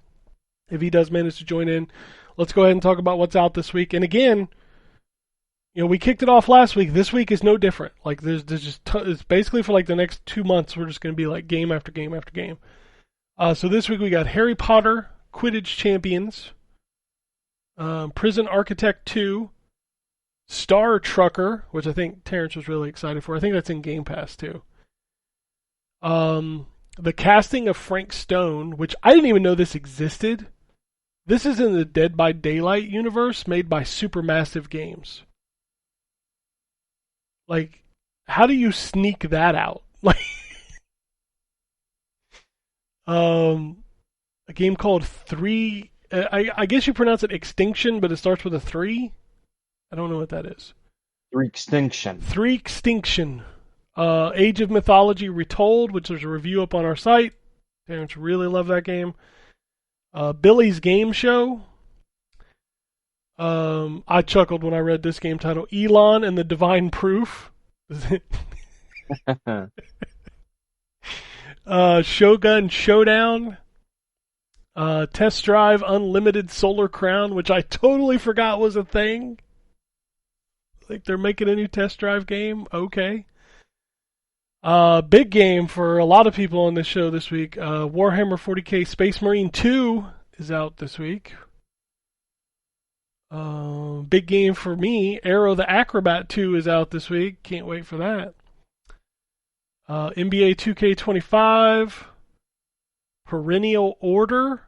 [SPEAKER 1] if he does manage to join in, let's go ahead and talk about what's out this week. And again, we kicked it off last week. This week is no different. Like there's just it's basically for like the next 2 months we're just going to be like game after game after game. So this week we got Harry Potter Quidditch Champions, Prison Architect 2, Star Trucker, which I think Terrence was really excited for. I think that's in Game Pass too. The Casting of Frank Stone, which I didn't even know this existed. This is in the Dead by Daylight universe made by Supermassive Games. Like, how do you sneak that out? Like, a game called Three. I guess you pronounce it Extinction, but it starts with a 3. I don't know what that is.
[SPEAKER 3] Three Extinction.
[SPEAKER 1] Age of Mythology Retold, which there's a review up on our site. Parents really love that game. Billy's Game Show. I chuckled when I read this game title. Elon and the Divine Proof. Shogun Showdown. Test Drive Unlimited Solar Crown, which I totally forgot was a thing. Like they're making a new Test Drive game. Okay. Big game for a lot of people on this show this week. Warhammer 40k Space Marine 2 is out this week. Big game for me. Arrow the Acrobat 2 is out this week. Can't wait for that. NBA 2K25. Perennial Order.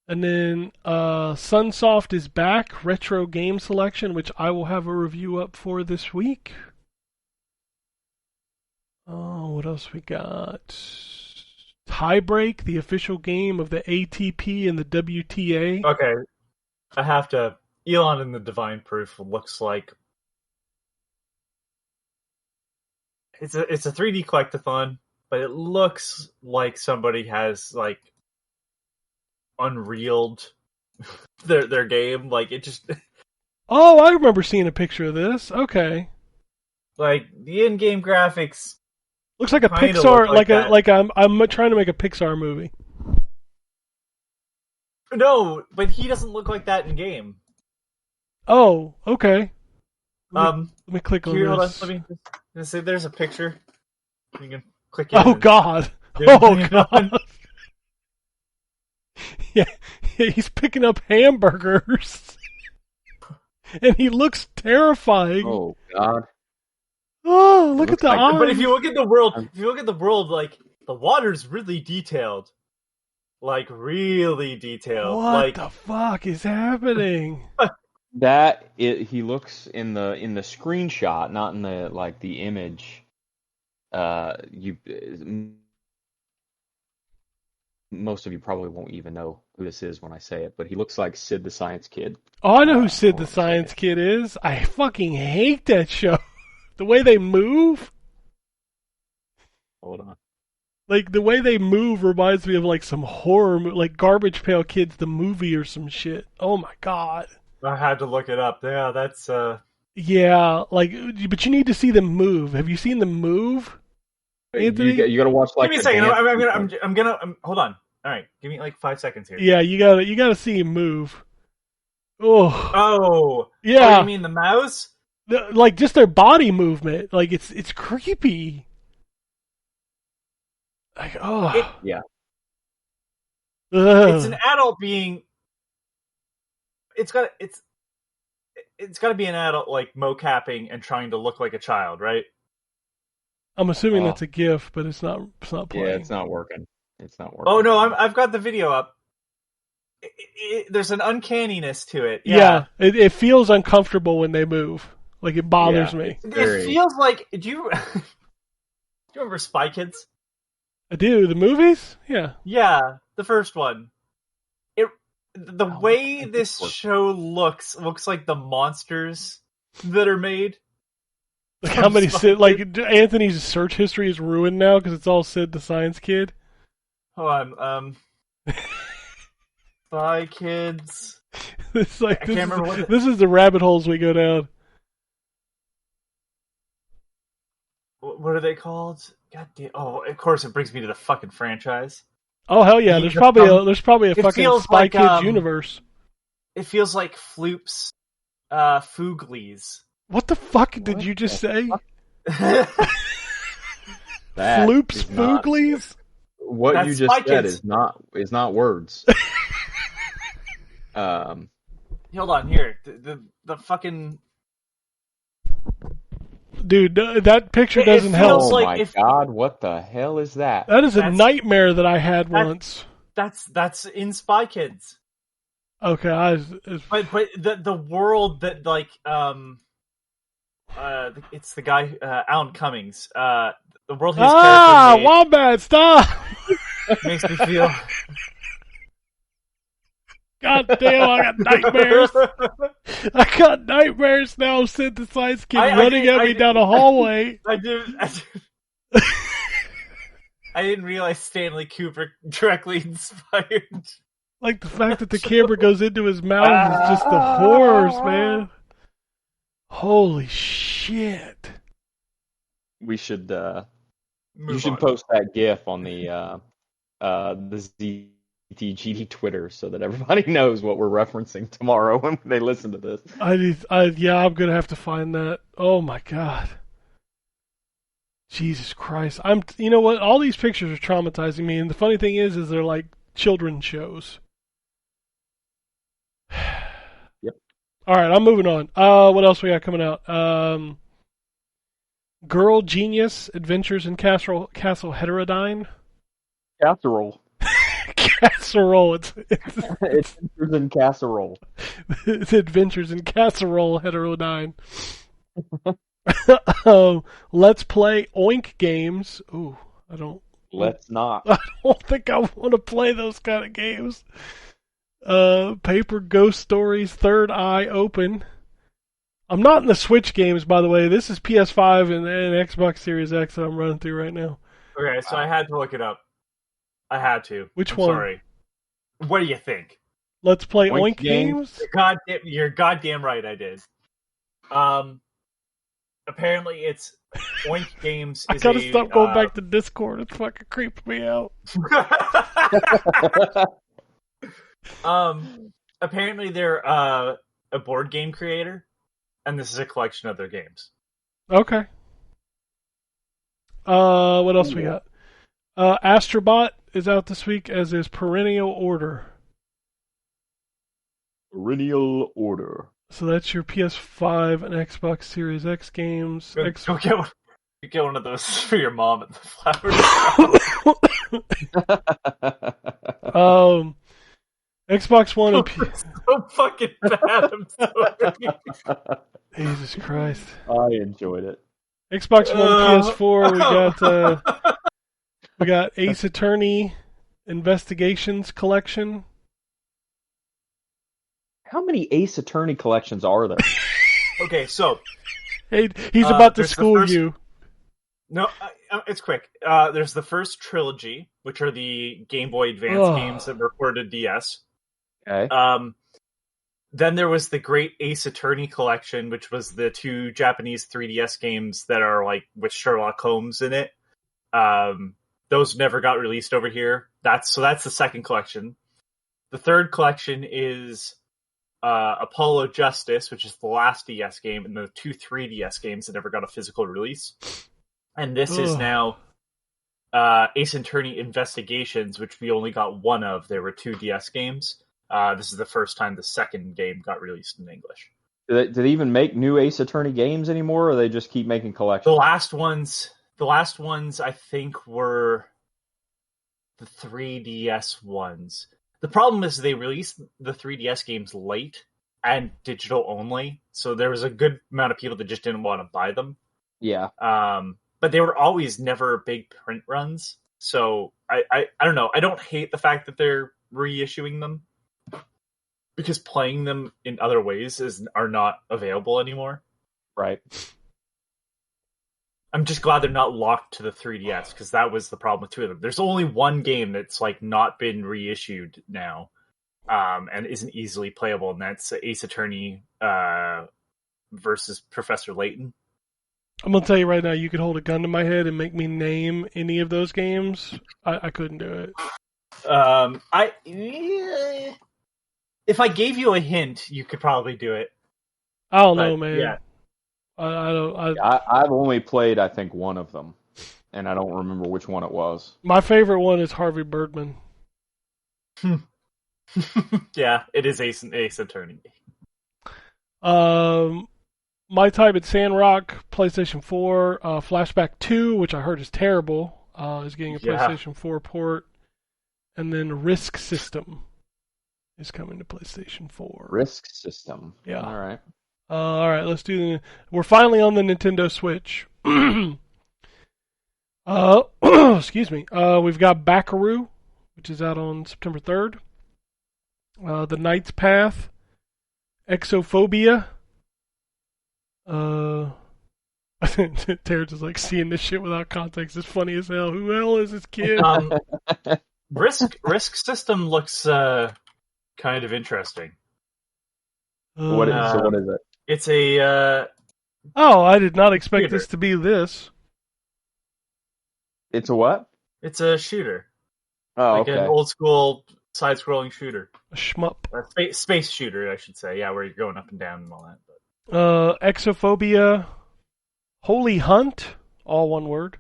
[SPEAKER 1] And then Sunsoft is back. Retro Game Selection, which I will have a review up for this week. Oh, what else we got? Tiebreak, the official game of the ATP and the WTA.
[SPEAKER 2] Okay. I have to. Elon and the Divine Proof looks like it's a 3D collectathon, but it looks like somebody has like unreeled their game. Like it just.
[SPEAKER 1] Oh, I remember seeing a picture of this. Okay.
[SPEAKER 2] Like the in-game graphics
[SPEAKER 1] looks like a Pixar, like I'm trying to make a Pixar movie.
[SPEAKER 2] No, but he doesn't look like that in game.
[SPEAKER 1] Oh, okay. Let me click on
[SPEAKER 2] here,
[SPEAKER 1] this.
[SPEAKER 2] Hold on, let me see. There's a picture. You can click.
[SPEAKER 1] Oh God! Oh God! Yeah, he's picking up hamburgers, and he looks terrifying.
[SPEAKER 3] Oh God!
[SPEAKER 1] Oh, look at the eyes.
[SPEAKER 2] But if you look at the world, like the water's really detailed. Like really detailed.
[SPEAKER 1] What the fuck is happening?
[SPEAKER 3] He looks in the screenshot, not in the image. Most of you probably won't even know who this is when I say it, but he looks like Sid the Science Kid.
[SPEAKER 1] Oh, I know who Sid the Science Kid is. I fucking hate that show. The way they move.
[SPEAKER 3] Hold on.
[SPEAKER 1] Like, the way they move reminds me of, like, some horror, like Garbage Pail Kids, the movie or some shit. Oh, my God.
[SPEAKER 2] I had to look it up. Yeah, that's...
[SPEAKER 1] Yeah, like, but you need to see them move. Have you seen them move, Anthony?
[SPEAKER 3] You gotta watch, like,
[SPEAKER 2] give me a second. I'm gonna hold on. All right, give me, like, 5 seconds here.
[SPEAKER 1] Yeah, you gotta see him move.
[SPEAKER 2] Oh.
[SPEAKER 1] Yeah.
[SPEAKER 2] Oh, you mean the mouse?
[SPEAKER 1] Like, just their body movement. Like, it's creepy. Like,
[SPEAKER 3] yeah.
[SPEAKER 2] It's an adult being. It's got to be an adult, like, mocapping and trying to look like a child, right?
[SPEAKER 1] I'm assuming that's a GIF, but it's not playing.
[SPEAKER 3] Yeah, it's not working.
[SPEAKER 2] Oh no, I've got the video up. There's an uncanniness to it.
[SPEAKER 1] Yeah, it feels uncomfortable when they move. Like, it bothers me.
[SPEAKER 2] It feels like. Do you remember Spy Kids?
[SPEAKER 1] I do. The movies? Yeah.
[SPEAKER 2] Yeah, the first one. The way this show looks like the monsters that are made.
[SPEAKER 1] Like, how many Sid? Like, Anthony's search history is ruined now because it's all Sid the Science Kid.
[SPEAKER 2] Hold on. Spy Kids.
[SPEAKER 1] It's like, this is the rabbit holes we go down.
[SPEAKER 2] What are they called? God damn! Oh, of course it brings me to the fucking franchise.
[SPEAKER 1] Oh hell yeah! There's probably a fucking Spy Kids universe.
[SPEAKER 2] It feels like Floop's Fooglies.
[SPEAKER 1] What the fuck did you just say?
[SPEAKER 3] Floop's
[SPEAKER 1] Fooglies?
[SPEAKER 3] What you just said is not words.
[SPEAKER 2] Hold on, here. The fucking
[SPEAKER 1] dude, that picture doesn't help.
[SPEAKER 3] Oh my god, what the hell is that?
[SPEAKER 1] That is a nightmare that I had once.
[SPEAKER 2] That's in Spy Kids.
[SPEAKER 1] Okay,
[SPEAKER 2] but the world that, like, it's the guy Alan Cummings. The world his character made,
[SPEAKER 1] Wombat, stop!
[SPEAKER 2] Makes me feel.
[SPEAKER 1] God damn, I got nightmares. I got nightmares now. Sid the Science Kid running at me down a hallway.
[SPEAKER 2] I didn't realize Stanley Kubrick directly inspired.
[SPEAKER 1] Like, the fact that the camera goes into his mouth is just the horrors, man. Holy shit.
[SPEAKER 3] We should you should post that GIF on the ZTGD Twitter so that everybody knows what we're referencing tomorrow when they listen to this.
[SPEAKER 1] I'm gonna have to find that. Oh my god. Jesus Christ. You know what? All these pictures are traumatizing me, and the funny thing is they're like children's shows.
[SPEAKER 3] Yep.
[SPEAKER 1] Alright, I'm moving on. What else we got coming out? Girl Genius Adventures in Castle Heterodyne.
[SPEAKER 3] Casserole.
[SPEAKER 1] Casserole. It's
[SPEAKER 3] Adventures in Casserole.
[SPEAKER 1] It's Adventures in Casserole Heterodyne. Let's play Oink games. Ooh,
[SPEAKER 3] Let's not.
[SPEAKER 1] I don't think I want to play those kind of games. Paper Ghost Stories, Third Eye Open. I'm not in the Switch games, by the way. This is PS5 and Xbox Series X that I'm running through right now.
[SPEAKER 2] Okay, so I had to look it up. I had to.
[SPEAKER 1] Which one?
[SPEAKER 2] Sorry. What do you think?
[SPEAKER 1] Let's play Oink games?
[SPEAKER 2] You're goddamn right, I did. Apparently it's Oink Games.
[SPEAKER 1] I gotta stop going back to Discord. It fucking creeps me out.
[SPEAKER 2] Apparently they're a board game creator, and this is a collection of their games.
[SPEAKER 1] Okay. What else we got? Astrobot is out this week, as is Perennial Order.
[SPEAKER 3] Perennial Order.
[SPEAKER 1] So that's your PS5 and Xbox Series X games.
[SPEAKER 2] Go get one of those for your mom at the flower.
[SPEAKER 1] Xbox One and
[SPEAKER 2] so fucking bad. I'm sorry.
[SPEAKER 1] Jesus Christ.
[SPEAKER 3] I enjoyed it.
[SPEAKER 1] Xbox One, PS4. We got Ace Attorney Investigations Collection.
[SPEAKER 3] How many Ace Attorney collections are there?
[SPEAKER 2] Okay, so
[SPEAKER 1] Hey, he's about to
[SPEAKER 2] there's the
[SPEAKER 1] school
[SPEAKER 2] first-
[SPEAKER 1] you.
[SPEAKER 2] No, it's quick. There's the first trilogy, which are the Game Boy Advance games that were ported to DS.
[SPEAKER 3] Okay.
[SPEAKER 2] Then there was the Great Ace Attorney Collection, which was the 2 Japanese 3DS games that are like with Sherlock Holmes in it. Those never got released over here. That's the second collection. The third collection is Apollo Justice, which is the last DS game, and the 2 3DS games that never got a physical release. And this is now Ace Attorney Investigations, which we only got one of. There were 2 DS games. This is the first time the second game got released in English.
[SPEAKER 3] Do they even make new Ace Attorney games anymore, or they just keep making collections?
[SPEAKER 2] The last ones, I think, were the 3DS ones. The problem is they released the 3DS games late and digital only, so there was a good amount of people that just didn't want to buy them.
[SPEAKER 3] Yeah.
[SPEAKER 2] But they were always never big print runs, so I don't know. I don't hate the fact that they're reissuing them, because playing them in other ways are not available anymore.
[SPEAKER 3] Right.
[SPEAKER 2] I'm just glad they're not locked to the 3DS, because that was the problem with 2 of them. There's only one game that's like not been reissued now, and isn't easily playable, and that's Ace Attorney versus Professor Layton.
[SPEAKER 1] I'm gonna tell you right now, you could hold a gun to my head and make me name any of those games. I couldn't do it.
[SPEAKER 2] If I gave you a hint, you could probably do it.
[SPEAKER 1] I don't know, man.
[SPEAKER 2] Yeah.
[SPEAKER 3] I've only played, I think, one of them, and I don't remember which one it was.
[SPEAKER 1] My favorite one is Harvey Birdman.
[SPEAKER 2] Yeah, it is Ace Attorney.
[SPEAKER 1] My Time at Sandrock, PlayStation 4, Flashback 2, which I heard is terrible, is getting a PlayStation 4 port, and then Risk System is coming to PlayStation 4.
[SPEAKER 3] Risk System.
[SPEAKER 1] Yeah.
[SPEAKER 3] All right.
[SPEAKER 1] All right, let's do we're finally on the Nintendo Switch. Excuse me. We've got Backaroo, which is out on September 3rd. The Knight's Path, Exophobia. Terrence is like, seeing this shit without context is funny as hell. Who the hell is this kid?
[SPEAKER 2] Risk System looks kind of interesting.
[SPEAKER 3] What is it?
[SPEAKER 2] It's a
[SPEAKER 1] I did not expect
[SPEAKER 2] shooter.
[SPEAKER 1] this to be this.
[SPEAKER 3] It's a what?
[SPEAKER 2] It's a shooter.
[SPEAKER 3] Oh,
[SPEAKER 2] like
[SPEAKER 3] okay.
[SPEAKER 2] an old school side-scrolling shooter.
[SPEAKER 1] A shmup.
[SPEAKER 2] Or space shooter, I should say. Yeah, where you're going up and down and all that. But...
[SPEAKER 1] Exophobia, Holy Hunt, all one word.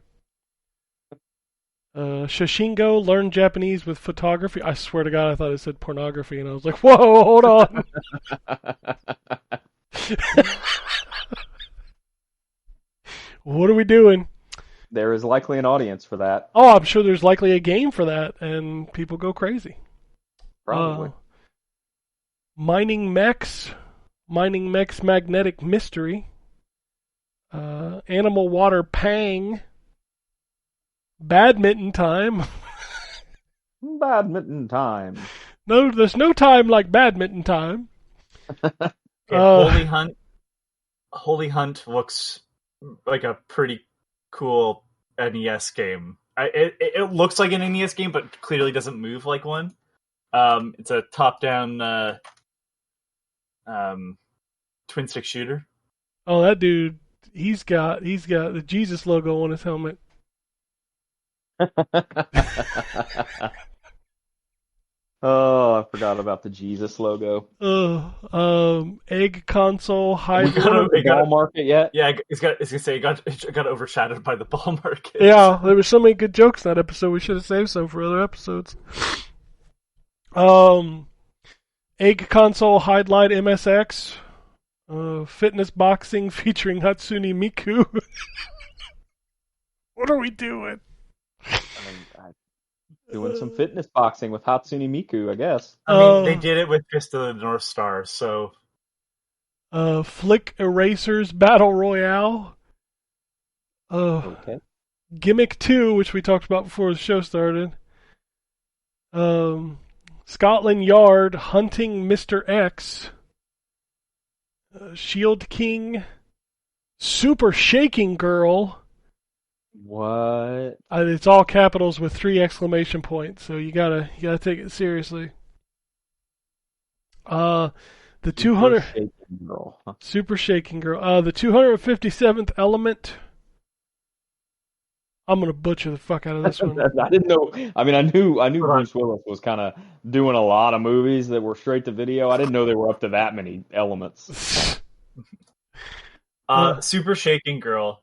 [SPEAKER 1] Shoshingo, learn Japanese with photography. I swear to God, I thought it said pornography, and I was like, whoa, hold on. What are we doing?
[SPEAKER 3] There is likely an audience for that.
[SPEAKER 1] Oh, I'm sure there's likely a game for that, and people go crazy.
[SPEAKER 3] Probably.
[SPEAKER 1] Mining Mechs Magnetic Mystery, Animal Water Pang, Badminton Time.
[SPEAKER 3] Badminton Time.
[SPEAKER 1] No, there's no time like badminton time.
[SPEAKER 2] Holy Hunt looks like a pretty cool NES game. It looks like an NES game, but clearly doesn't move like one. It's a top-down twin stick shooter.
[SPEAKER 1] Oh, that dude, he's got the Jesus logo on his helmet.
[SPEAKER 3] Oh, I forgot about the Jesus logo.
[SPEAKER 1] Egg console hybrid.
[SPEAKER 3] The ball market yet?
[SPEAKER 2] Yeah, it got overshadowed by the ball market.
[SPEAKER 1] Yeah, there were so many good jokes in that episode. We should have saved some for other episodes. Egg console Highlight MSX. Fitness boxing featuring Hatsune Miku. What are we doing?
[SPEAKER 3] Doing some fitness boxing with Hatsune Miku, I guess.
[SPEAKER 2] I mean, they did it with Fist of the North Star, so...
[SPEAKER 1] Flick Erasers Battle Royale.
[SPEAKER 3] Okay.
[SPEAKER 1] Gimmick 2, which we talked about before the show started. Scotland Yard Hunting Mr. X. Shield King. Super Shaking Girl.
[SPEAKER 3] What?
[SPEAKER 1] It's all capitals with 3 exclamation points, so you gotta take it seriously. The 200
[SPEAKER 3] Super Shaking Girl. Huh.
[SPEAKER 1] Super Shaking Girl. The 257th Element. I'm gonna butcher the fuck out of this one.
[SPEAKER 3] I didn't know. I mean, I knew Bruce Willis was kind of doing a lot of movies that were straight to video. I didn't know they were up to that many elements.
[SPEAKER 2] Super Shaking Girl.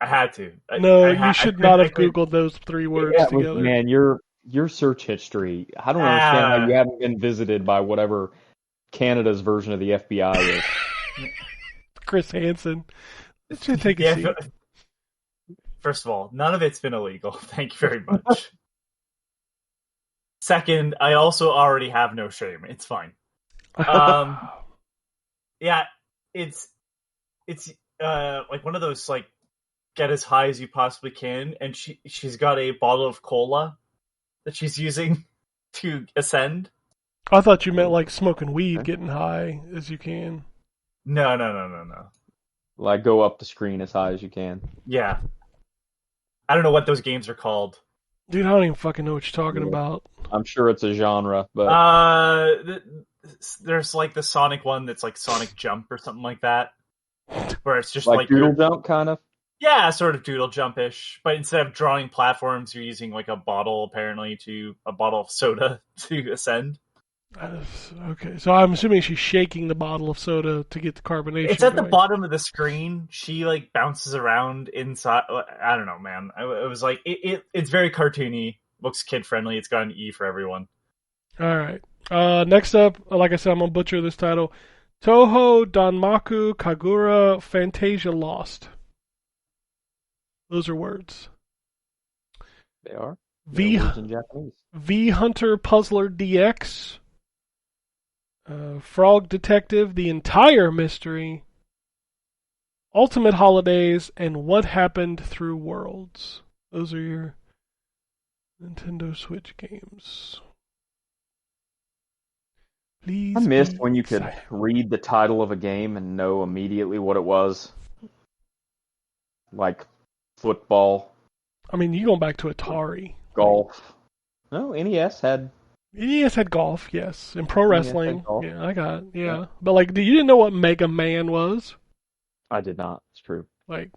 [SPEAKER 2] I had to.
[SPEAKER 1] You should not have Googled those 3 words together.
[SPEAKER 3] Man, your search history. I don't understand how you haven't been visited by whatever Canada's version of the FBI is.
[SPEAKER 1] Chris Hansen. Let's just take a seat.
[SPEAKER 2] First of all, none of it's been illegal. Thank you very much. Second, I also already have no shame. It's fine. Yeah, it's like one of those like get as high as you possibly can, and she's got a bottle of cola that she's using to ascend.
[SPEAKER 1] I thought you meant like smoking weed, getting high as you can.
[SPEAKER 2] No.
[SPEAKER 3] Like go up the screen as high as you can.
[SPEAKER 2] Yeah. I don't know what those games are called.
[SPEAKER 1] Dude, I don't even fucking know what you're talking about.
[SPEAKER 3] I'm sure it's a genre, but
[SPEAKER 2] there's like the Sonic one that's like Sonic Jump or something like that, where it's just
[SPEAKER 3] like Doodle Jump, kind of.
[SPEAKER 2] Yeah, sort of Doodle Jump-ish, but instead of drawing platforms, you're using like a bottle of soda to ascend.
[SPEAKER 1] Okay, so I'm assuming she's shaking the bottle of soda to get the carbonation.
[SPEAKER 2] It's at the bottom of the screen. She like bounces around inside. I don't know, man. It was like it's very cartoony. Looks kid friendly. It's got an E for everyone.
[SPEAKER 1] All right. Next up, like I said, I'm gonna butcher this title. Toho Danmaku Kagura Fantasia Lost. Those are words.
[SPEAKER 3] They are.
[SPEAKER 1] Words in Japanese. V Hunter Puzzler DX. Frog Detective, The Entire Mystery, Ultimate Holidays, and What Happened Through Worlds. Those are your Nintendo Switch games. Please.
[SPEAKER 3] I missed when you could read the title of a game and know immediately what it was. Like football.
[SPEAKER 1] I mean, you're going back to Atari.
[SPEAKER 3] Golf. No, NES had
[SPEAKER 1] golf, yes. And pro wrestling. Yeah, I got it. Yeah. But like, you didn't know what Mega Man was?
[SPEAKER 3] I did not. It's true.
[SPEAKER 1] Like,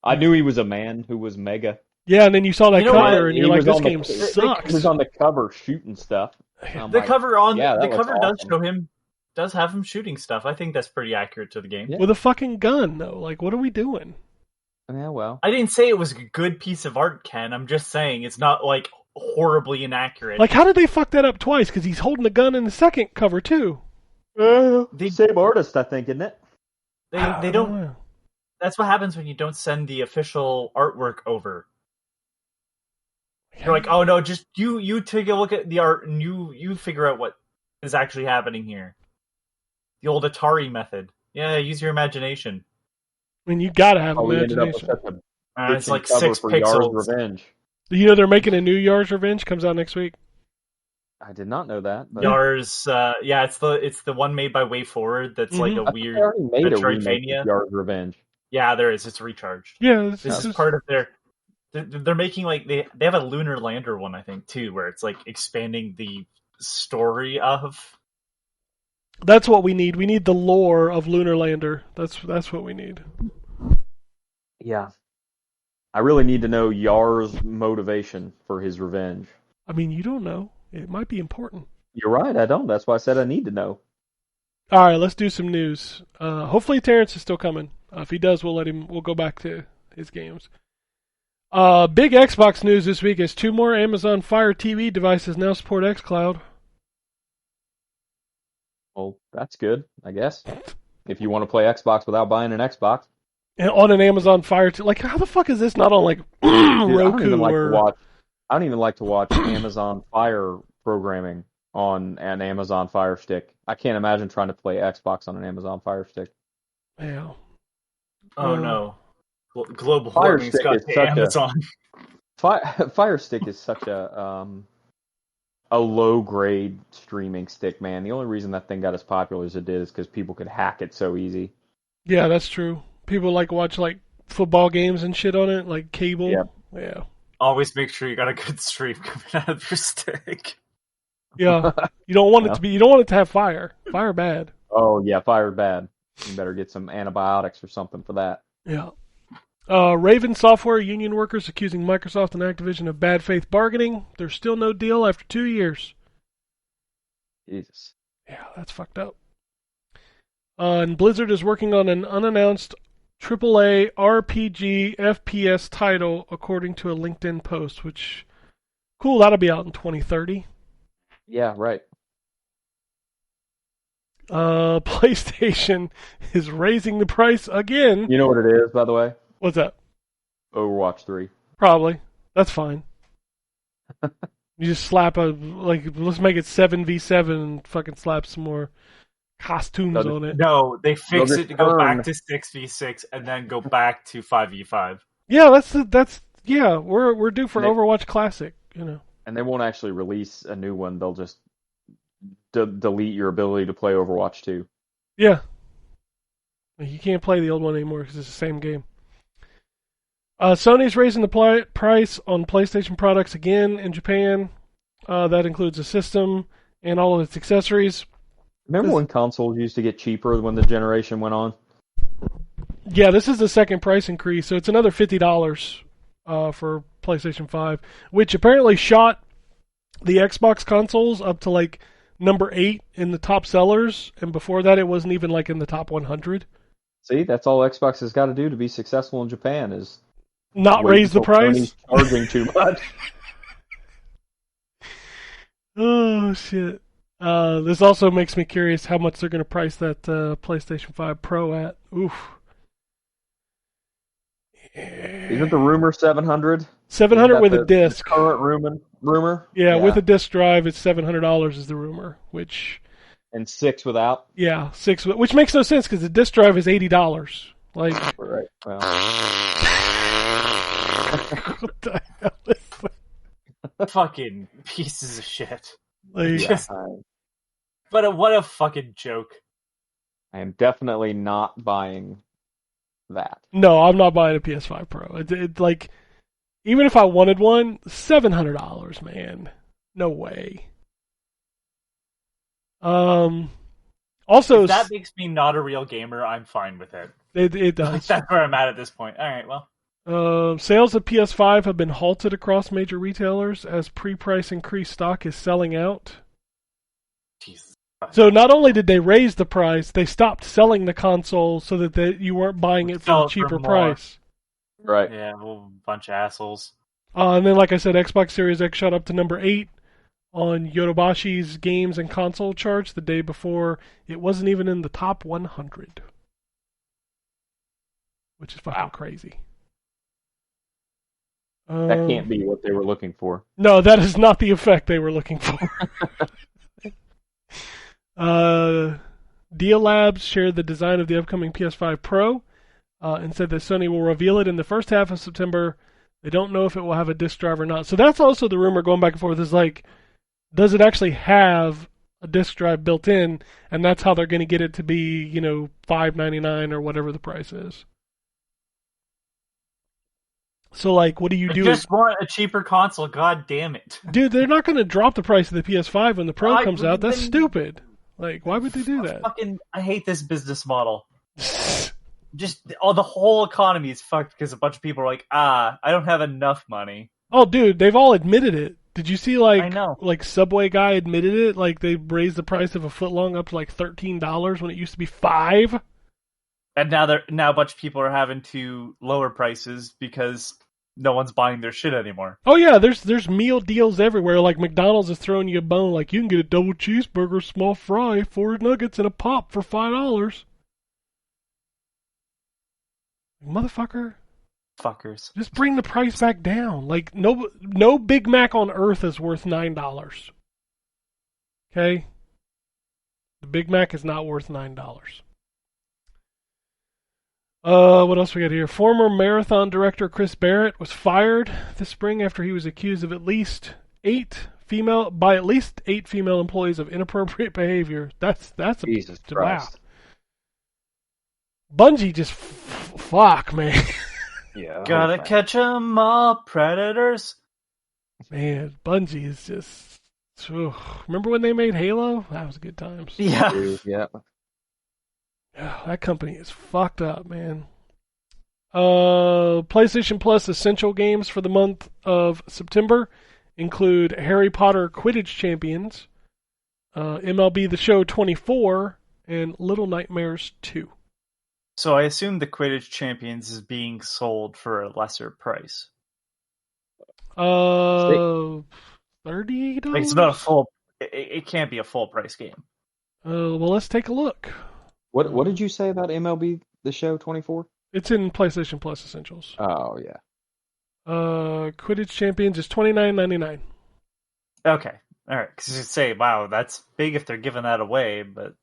[SPEAKER 3] I knew he was a man who was mega.
[SPEAKER 1] Yeah, and then you saw that cover and you're like, this game sucks.
[SPEAKER 3] He was on the cover shooting stuff.
[SPEAKER 2] The cover awesome. does have him shooting stuff. I think that's pretty accurate to the game.
[SPEAKER 1] Yeah. With a fucking gun, though. Like, what are we doing?
[SPEAKER 3] Yeah, well.
[SPEAKER 2] I didn't say it was a good piece of art, Ken. I'm just saying it's not like horribly inaccurate.
[SPEAKER 1] Like, how did they fuck that up twice? Because he's holding a gun in the second cover too.
[SPEAKER 3] The same artist, I think, isn't it?
[SPEAKER 2] They don't. That's what happens when you don't send the official artwork over. You're like, oh no, just you take a look at the art and you figure out what is actually happening here. The old Atari method. Yeah, use your imagination.
[SPEAKER 1] I mean, you gotta have imagination.
[SPEAKER 2] It's like 6 pixels.
[SPEAKER 3] Yar's Revenge.
[SPEAKER 1] You know they're making a new Yar's Revenge. Comes out next week.
[SPEAKER 3] I did not know that. But...
[SPEAKER 2] Yar's, it's the one made by Way Forward. That's like a weird
[SPEAKER 3] Metroidvania. Yar's Revenge.
[SPEAKER 2] Yeah, there is. It's recharged.
[SPEAKER 1] Yeah,
[SPEAKER 2] this is part of their. They're making like they have a Lunar Lander one, I think, too, where it's like expanding the story of.
[SPEAKER 1] That's what we need. We need the lore of Lunar Lander. That's what we need.
[SPEAKER 3] Yeah. I really need to know Yar's motivation for his revenge.
[SPEAKER 1] I mean, you don't know. It might be important.
[SPEAKER 3] You're right, I don't. That's why I said I need to know.
[SPEAKER 1] All right, let's do some news. Hopefully Terrence is still coming. If he does, we'll go back to his games. Big Xbox news this week is 2 more Amazon Fire TV devices now support xCloud.
[SPEAKER 3] Well, that's good, I guess. If you want to play Xbox without buying an Xbox.
[SPEAKER 1] And on an Amazon Fire TV. Like, how the fuck is this not on, like, Roku
[SPEAKER 3] I don't even like to watch Amazon Fire programming on an Amazon Fire Stick. I can't imagine trying to play Xbox on an Amazon Fire Stick.
[SPEAKER 1] Yeah.
[SPEAKER 2] Oh, no. Global
[SPEAKER 3] Fire
[SPEAKER 2] warming's
[SPEAKER 3] Stick
[SPEAKER 2] got
[SPEAKER 3] is
[SPEAKER 2] to
[SPEAKER 3] such
[SPEAKER 2] Amazon.
[SPEAKER 3] Fire Stick is such a low grade streaming stick, man. The only reason that thing got as popular as it did is because people could hack it so easy.
[SPEAKER 1] Yeah, that's true. People watch football games and shit on it, like cable.
[SPEAKER 3] Yeah.
[SPEAKER 1] Yeah.
[SPEAKER 2] Always make sure you got a good stream coming out of your stick.
[SPEAKER 1] Yeah. You don't want it to be. You don't want it to have fire. Fire bad.
[SPEAKER 3] Oh yeah, fire bad. You better get some antibiotics or something for that.
[SPEAKER 1] Yeah. Raven Software union workers accusing Microsoft and Activision of bad faith bargaining. There's still no deal after 2 years.
[SPEAKER 3] Jesus.
[SPEAKER 1] Yeah, that's fucked up. And Blizzard is working on an unannounced AAA RPG FPS title, according to a LinkedIn post, which, cool, that'll be out in 2030.
[SPEAKER 3] Yeah, right.
[SPEAKER 1] PlayStation is raising the price again.
[SPEAKER 3] You know what it is, by the way?
[SPEAKER 1] What's that?
[SPEAKER 3] Overwatch 3.
[SPEAKER 1] Probably. That's fine. You just slap let's make it 7v7 and fucking slap some more costumes on it.
[SPEAKER 2] No, they fix
[SPEAKER 3] They'll
[SPEAKER 2] it to go back to 6v6 and then go back to 5v5.
[SPEAKER 1] Yeah, we're due for Overwatch Classic, you know.
[SPEAKER 3] And they won't actually release a new one. They'll just delete your ability to play Overwatch 2.
[SPEAKER 1] Yeah. You can't play the old one anymore because it's the same game. Sony's raising the price on PlayStation products again in Japan. That includes the system and all of its accessories.
[SPEAKER 3] Remember when consoles used to get cheaper when the generation went on?
[SPEAKER 1] Yeah, this is the second price increase, so it's another $50 for PlayStation 5, which apparently shot the Xbox consoles up to number 8 in the top sellers, and before that it wasn't even in the top 100.
[SPEAKER 3] See, that's all Xbox has got to do to be successful in Japan is
[SPEAKER 1] not raise the price.
[SPEAKER 3] Sony's charging too much.
[SPEAKER 1] Oh shit! This also makes me curious how much they're going to price that PlayStation 5 Pro at. Oof.
[SPEAKER 3] Isn't the rumor 700?
[SPEAKER 1] 700 with a disc.
[SPEAKER 3] Current rumor.
[SPEAKER 1] Yeah, with a disc drive, it's $700 is the rumor, which.
[SPEAKER 3] And 6 without.
[SPEAKER 1] Yeah, 6, which makes no sense because the disc drive is $80.
[SPEAKER 3] Right. Well.
[SPEAKER 1] What the hell is
[SPEAKER 2] that? Fucking pieces of shit. But what a fucking joke.
[SPEAKER 3] I am definitely not buying that.
[SPEAKER 1] No, I'm not buying a PS5 Pro. It's even if I wanted one, $700, man. No way. Also,
[SPEAKER 2] if that makes me not a real gamer, I'm fine with it.
[SPEAKER 1] It does.
[SPEAKER 2] That's where I'm at this point. All right, well.
[SPEAKER 1] Sales of PS5 have been halted across major retailers as pre-price increased stock is selling out.
[SPEAKER 2] Jesus.
[SPEAKER 1] So not only did they raise the price, they stopped selling the console so that you weren't buying it for a cheaper price.
[SPEAKER 3] Right.
[SPEAKER 2] Yeah, a bunch of assholes.
[SPEAKER 1] And then, like I said, Xbox Series X shot up to number 8 on Yotobashi's games and console charts the day before. It wasn't even in the top 100. Which is fucking crazy.
[SPEAKER 3] That can't be what they were looking for.
[SPEAKER 1] No, that is not the effect they were looking for. Deal Labs shared the design of the upcoming PS5 Pro and said that Sony will reveal it in the first half of September. They don't know if it will have a disc drive or not. So that's also the rumor going back and forth is does it actually have a disc drive built in? And that's how they're going to get it to be, $5.99 or whatever the price is. So, what do you do?
[SPEAKER 2] I just want a cheaper console, god damn it.
[SPEAKER 1] Dude, they're not going to drop the price of the PS5 when the Pro comes out. That's stupid. Why would they do that?
[SPEAKER 2] I hate this business model. Just, the whole economy is fucked because a bunch of people are like, I don't have enough money.
[SPEAKER 1] Oh, dude, they've all admitted it. Did you see,
[SPEAKER 2] I know.
[SPEAKER 1] Subway guy admitted it? They raised the price of a footlong up to, $13 when it used to be $5?
[SPEAKER 2] And now a bunch of people are having to lower prices because no one's buying their shit anymore.
[SPEAKER 1] Oh yeah, there's meal deals everywhere. McDonald's is throwing you a bone. You can get a double cheeseburger, small fry, 4 nuggets, and a pop for $5. Motherfucker.
[SPEAKER 2] Fuckers.
[SPEAKER 1] Just bring the price back down. No Big Mac on earth is worth $9. Okay? The Big Mac is not worth $9. What else we got here? Former marathon director Chris Barrett was fired this spring after he was accused of at least 8 female employees of inappropriate behavior. That's a
[SPEAKER 3] Jesus
[SPEAKER 1] wow.
[SPEAKER 3] Christ.
[SPEAKER 1] Bungie just fuck, man.
[SPEAKER 3] Yeah.
[SPEAKER 2] Gotta catch 'em all, predators.
[SPEAKER 1] Man, Bungie is just. Remember when they made Halo? That was good times.
[SPEAKER 2] Yeah.
[SPEAKER 3] Yeah.
[SPEAKER 1] That company is fucked up, man. PlayStation Plus essential games for the month of September include Harry Potter Quidditch Champions, MLB The Show 24, and Little Nightmares 2.
[SPEAKER 2] So I assume the Quidditch Champions is being sold for a lesser price.
[SPEAKER 1] $38?
[SPEAKER 2] Like it's not a full. It can't be a full price game.
[SPEAKER 1] Well, let's take a look.
[SPEAKER 3] What did you say about MLB The Show 24?
[SPEAKER 1] It's in PlayStation Plus Essentials.
[SPEAKER 3] Oh yeah.
[SPEAKER 1] Quidditch Champions is $29.99.
[SPEAKER 2] Okay, all right. Because you say, wow, that's big if they're giving that away, but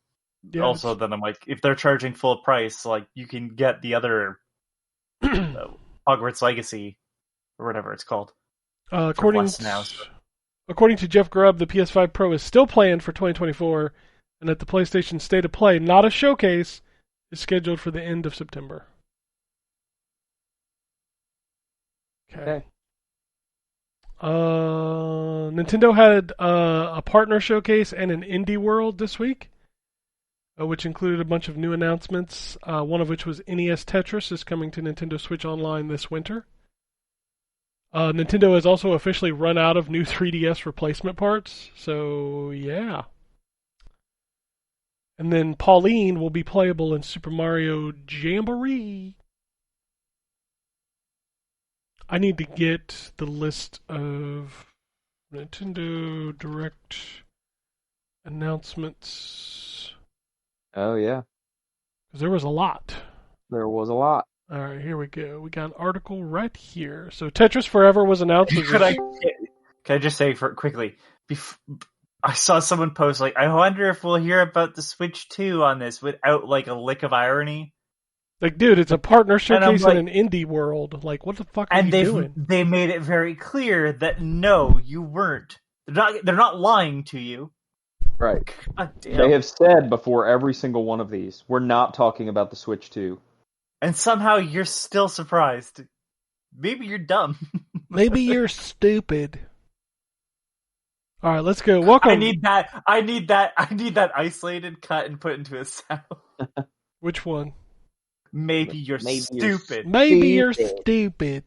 [SPEAKER 1] Yeah,
[SPEAKER 2] also then I'm like, if they're charging full price, like you can get the other Hogwarts Legacy or whatever it's called.
[SPEAKER 1] According to Jeff Grubb, the PS5 Pro is still planned for 2024, and that the PlayStation State of Play, not a showcase, is scheduled for the end of September. Okay. Nintendo had a partner showcase and an indie world this week, which included a bunch of new announcements, one of which was NES Tetris is coming to Nintendo Switch Online this winter. Nintendo has also officially run out of new 3DS replacement parts, so yeah. And then Pauline will be playable in Super Mario Jamboree. I need to get the list of Nintendo Direct announcements.
[SPEAKER 3] Oh yeah.
[SPEAKER 1] Because there was a lot.
[SPEAKER 3] There was a lot.
[SPEAKER 1] All right, here we go. We got an article right here. So Tetris Forever was announced.
[SPEAKER 2] Can I just say quickly? I saw someone post like, I wonder if we'll hear about the Switch 2 on this without like a lick of irony.
[SPEAKER 1] Like, dude, it's a partner showcase in an indie world. Like, what the fuck are you doing?
[SPEAKER 2] They made it very clear that no, you weren't. They're not lying to you.
[SPEAKER 3] Right.
[SPEAKER 2] God damn.
[SPEAKER 3] They have said before every single one of these, we're not talking about the Switch 2.
[SPEAKER 2] And somehow you're still surprised. Maybe you're dumb.
[SPEAKER 1] Maybe you're stupid. All right, let's go. Welcome.
[SPEAKER 2] I need that isolated cut and put into a sound.
[SPEAKER 1] Which one?
[SPEAKER 2] Maybe you're stupid.
[SPEAKER 1] Maybe you're stupid.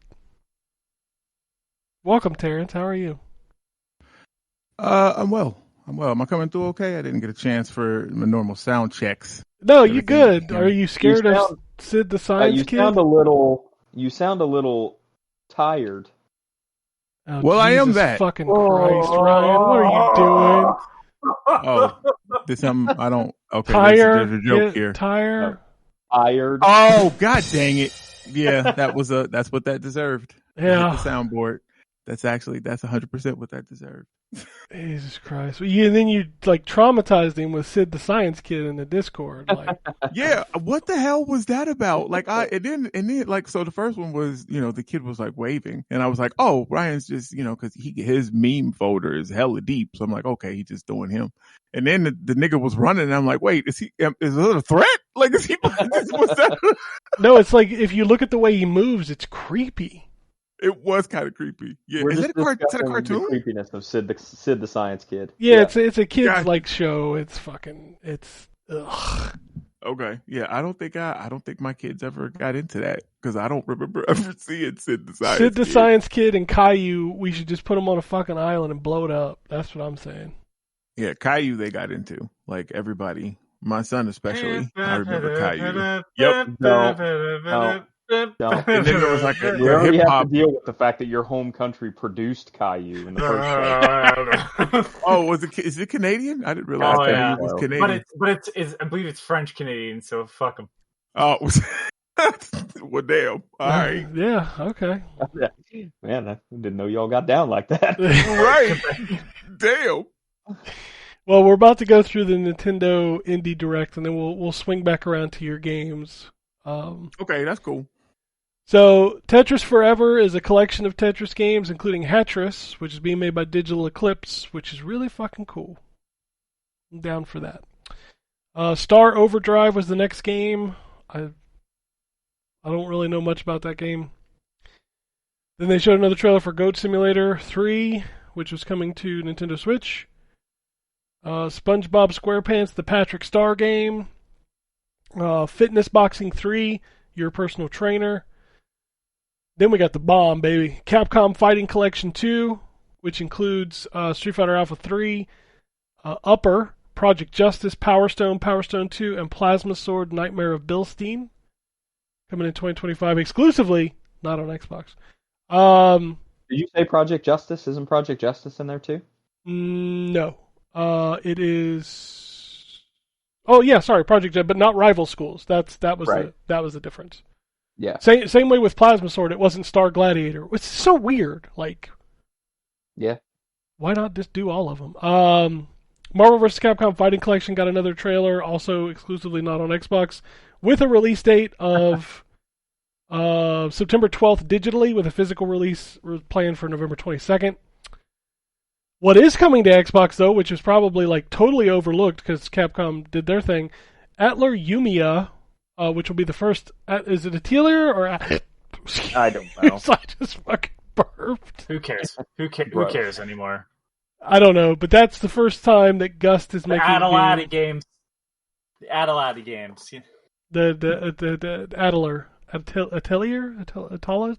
[SPEAKER 1] Welcome, Terrence. How are you?
[SPEAKER 4] I'm well. Am I coming through okay? I didn't get a chance for my normal sound checks.
[SPEAKER 1] No, you good. Are you scared of Sid the Science Kid?
[SPEAKER 3] You sound a little tired.
[SPEAKER 1] Oh,
[SPEAKER 4] well,
[SPEAKER 1] Jesus
[SPEAKER 4] I am that.
[SPEAKER 1] Fucking Christ, Ryan. What are you doing?
[SPEAKER 4] Oh, there's something I don't. Okay,
[SPEAKER 1] Tired.
[SPEAKER 4] there's a joke here.
[SPEAKER 1] Tired.
[SPEAKER 3] Tired.
[SPEAKER 4] Oh, god dang it! Yeah, that's what that deserved.
[SPEAKER 1] Yeah.
[SPEAKER 4] Hit the soundboard. That's 100% what that deserved.
[SPEAKER 1] Jesus Christ! And then you like traumatized him with Sid the Science Kid in the Discord. Like,
[SPEAKER 4] yeah, what the hell was that about? Like, and then like, so the first one was, the kid was like waving, and I was like, oh, Ryan's just, because his meme folder is hella deep, so I'm like, okay, he's just doing him. And then the nigga was running, and I'm like, wait, is it a threat? Like, is he? What's that?
[SPEAKER 1] No, it's like if you look at the way he moves, it's creepy.
[SPEAKER 4] It was kind of creepy. Yeah,
[SPEAKER 3] We're
[SPEAKER 4] is it a cartoon?
[SPEAKER 3] The creepiness of Sid the Science Kid.
[SPEAKER 1] Yeah, it's a kids like show. It's ugh.
[SPEAKER 4] Okay, yeah, I don't think my kids ever got into that because I don't remember ever seeing Sid the Science Kid.
[SPEAKER 1] Sid the Science Kid and Caillou, we should just put them on a fucking island and blow it up. That's what I'm saying.
[SPEAKER 4] Yeah, Caillou they got into, like everybody. My son especially. I remember Caillou. Yep.
[SPEAKER 3] No.
[SPEAKER 4] And then there was like
[SPEAKER 3] you already have to deal with the fact that your home country produced Caillou in the first place.
[SPEAKER 4] Oh, is it Canadian? I didn't realize Caillou was Canadian.
[SPEAKER 2] But it's I believe it's French Canadian, so fuck them.
[SPEAKER 4] Oh, well, damn. All right.
[SPEAKER 1] Yeah. Okay.
[SPEAKER 3] Man, I didn't know y'all got down like that.
[SPEAKER 4] Right. Damn.
[SPEAKER 1] Well, we're about to go through the Nintendo Indie Direct, and then we'll swing back around to your games.
[SPEAKER 4] Okay, that's cool.
[SPEAKER 1] So, Tetris Forever is a collection of Tetris games, including Hatris, which is being made by Digital Eclipse, which is really fucking cool. I'm down for that. Star Overdrive was the next game. I don't really know much about that game. Then they showed another trailer for Goat Simulator 3, which was coming to Nintendo Switch. SpongeBob SquarePants, the Patrick Star game. Fitness Boxing 3, Your Personal Trainer. Then we got the bomb, baby. Capcom Fighting Collection 2, which includes Street Fighter Alpha 3, Upper, Project Justice, Power Stone, Power Stone 2, and Plasma Sword Nightmare of Bilstein. Coming in 2025 exclusively, not on Xbox.
[SPEAKER 3] Did you say Project Justice? Isn't Project Justice in there too?
[SPEAKER 1] No. It is... Oh, yeah, sorry, Project Justice, but not Rival Schools. That was
[SPEAKER 3] Right.
[SPEAKER 1] the difference.
[SPEAKER 3] Yeah.
[SPEAKER 1] Same way with Plasma Sword, it wasn't Star Gladiator. It's so weird. Like,
[SPEAKER 3] Yeah.
[SPEAKER 1] why not just do all of them? Marvel vs. Capcom Fighting Collection got another trailer, also exclusively not on Xbox, with a release date of September 12th digitally, with a physical release planned for November 22nd. What is coming to Xbox, though, which is probably like totally overlooked because Capcom did their thing, Atelier Yumiya, which will be the first. Is it Atelier or?
[SPEAKER 3] I don't know.
[SPEAKER 1] I just fucking burped.
[SPEAKER 2] Who cares? Who cares anymore?
[SPEAKER 1] I don't know, but that's the first time that Gust is making
[SPEAKER 2] Adelati games. The Adelati games.
[SPEAKER 1] The Atelier. Atala?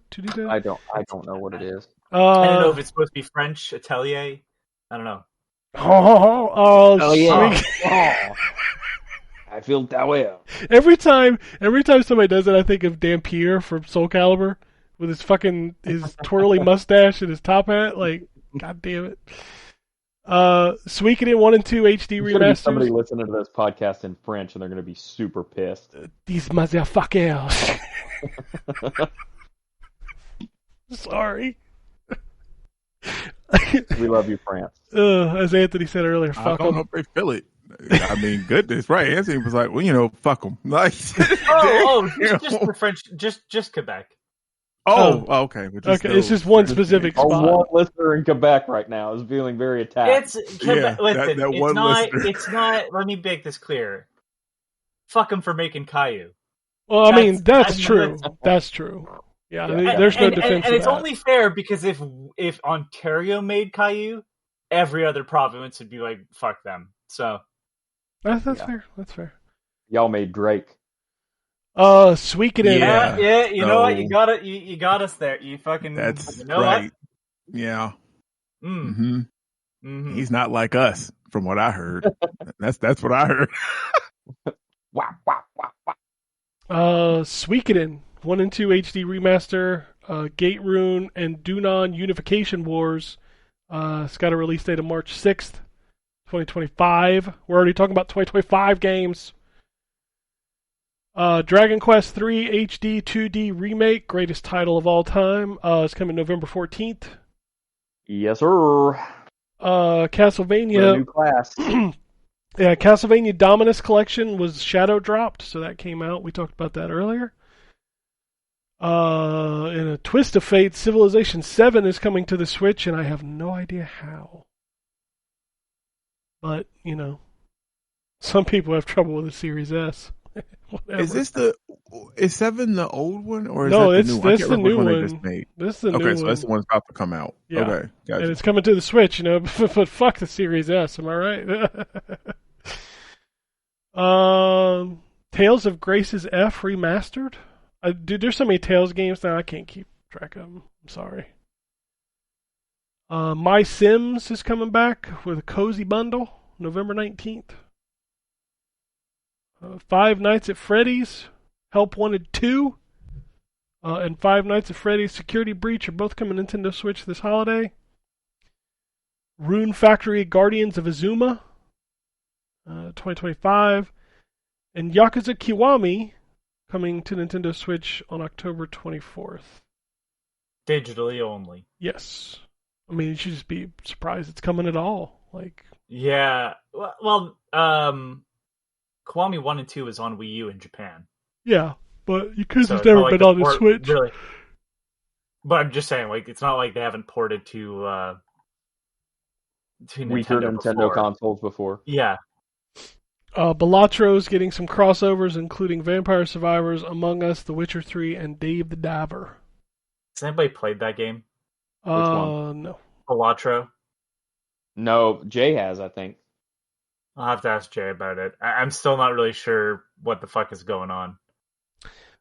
[SPEAKER 3] I don't know what it is.
[SPEAKER 2] I don't know if it's supposed to be French, Atelier. I don't know.
[SPEAKER 3] Oh yeah. I feel that way.
[SPEAKER 1] Every time somebody does it, I think of Dampier from Soul Calibur with his twirly mustache and his top hat. Like, god damn it. Suikoden 1 and 2 HD remasters.
[SPEAKER 3] Somebody listening to this podcast in French and they're going to be super pissed.
[SPEAKER 1] These motherfuckers. Sorry.
[SPEAKER 3] We love you, France.
[SPEAKER 1] As Anthony said earlier,
[SPEAKER 4] I
[SPEAKER 1] fuck
[SPEAKER 4] don't know
[SPEAKER 1] them.
[SPEAKER 4] if they feel it. I mean, goodness, right? Anthony was like, well, fuck them. Like,
[SPEAKER 2] just the French, just Quebec.
[SPEAKER 4] Okay.
[SPEAKER 1] Okay, it's just one specific
[SPEAKER 3] Our
[SPEAKER 1] spot.
[SPEAKER 3] one listener in Quebec right now is feeling very attacked.
[SPEAKER 2] It's Quebec. Listen,
[SPEAKER 4] that
[SPEAKER 2] it's
[SPEAKER 4] one
[SPEAKER 2] not.
[SPEAKER 4] listener.
[SPEAKER 2] It's not. Let me make this clear. Fuck them for making Caillou.
[SPEAKER 1] Well, I mean, that's
[SPEAKER 2] that's-
[SPEAKER 1] true. That's true. Yeah,
[SPEAKER 3] Yeah.
[SPEAKER 1] there's no defense
[SPEAKER 2] And
[SPEAKER 1] to
[SPEAKER 2] it's
[SPEAKER 1] that.
[SPEAKER 2] only fair because if Ontario made Caillou, every other province would be like, fuck them. So
[SPEAKER 1] That's
[SPEAKER 3] Yeah.
[SPEAKER 1] fair. That's fair.
[SPEAKER 3] Y'all made Drake.
[SPEAKER 1] Suikoden.
[SPEAKER 2] yeah, you know what?
[SPEAKER 4] No.
[SPEAKER 2] You got us there. You fucking.
[SPEAKER 4] That's
[SPEAKER 2] you know
[SPEAKER 4] right. Yeah.
[SPEAKER 2] What?
[SPEAKER 4] hmm
[SPEAKER 2] Mhm.
[SPEAKER 4] He's not like us, from what I heard. That's what I heard.
[SPEAKER 3] Wah, wah, wah, wah.
[SPEAKER 1] Suikoden 1 and 2 HD remaster, Gate Rune and Dunon Unification Wars. It's got a release date of March 6th, 2025. We're already talking about 2025 games. Dragon Quest III HD 2D Remake, greatest title of all time. It's coming November 14th.
[SPEAKER 3] Yes, sir.
[SPEAKER 1] Castlevania.
[SPEAKER 3] A new class.
[SPEAKER 1] Yeah, Castlevania Dominus Collection was shadow dropped, so that came out. We talked about that earlier. In a twist of fate, Civilization 7 is coming to the Switch, and I have no idea how. But, some people have trouble with the Series S. Whatever.
[SPEAKER 4] Is 7 the old one, or is
[SPEAKER 1] No,
[SPEAKER 4] that
[SPEAKER 1] it's
[SPEAKER 4] the new one? I
[SPEAKER 1] this
[SPEAKER 4] can't
[SPEAKER 1] the
[SPEAKER 4] remember
[SPEAKER 1] new
[SPEAKER 4] which
[SPEAKER 1] one.
[SPEAKER 4] they just made.
[SPEAKER 1] This is the new
[SPEAKER 4] Okay, so
[SPEAKER 1] one.
[SPEAKER 4] that's the one that's about to come out.
[SPEAKER 1] Yeah.
[SPEAKER 4] Okay, gotcha.
[SPEAKER 1] And it's coming to the Switch, but fuck the Series S, am I right? Tales of Grace's F remastered? Dude, there's so many Tales games now, I can't keep track of them. I'm sorry. My Sims is coming back with a cozy bundle, November 19th. Five Nights at Freddy's, Help Wanted 2, and Five Nights at Freddy's Security Breach are both coming to Nintendo Switch this holiday. Rune Factory Guardians of Azuma, 2025. And Yakuza Kiwami coming to Nintendo Switch on October 24th.
[SPEAKER 2] Digitally only.
[SPEAKER 1] Yes. I mean, you should just be surprised it's coming at all.
[SPEAKER 2] Yeah. Well, Kiwami 1 and 2 is on Wii U in Japan.
[SPEAKER 1] Yeah. but because
[SPEAKER 2] So
[SPEAKER 1] it's
[SPEAKER 2] it's not
[SPEAKER 1] never
[SPEAKER 2] like
[SPEAKER 1] been
[SPEAKER 2] the
[SPEAKER 1] on the
[SPEAKER 2] port
[SPEAKER 1] Switch.
[SPEAKER 2] really. But I'm just saying, like, it's not like they haven't ported to
[SPEAKER 3] Weaker
[SPEAKER 2] Nintendo
[SPEAKER 3] Nintendo
[SPEAKER 2] before.
[SPEAKER 3] consoles before.
[SPEAKER 2] Yeah.
[SPEAKER 1] Balattro's getting some crossovers, including Vampire Survivors, Among Us, The Witcher 3, and Dave the Diver.
[SPEAKER 2] Has anybody played that game?
[SPEAKER 3] Which one?
[SPEAKER 1] No.
[SPEAKER 2] Balatro?
[SPEAKER 3] No, Jay has, I think.
[SPEAKER 2] I'll have to ask Jay about it. I'm still not really sure what the fuck is going on.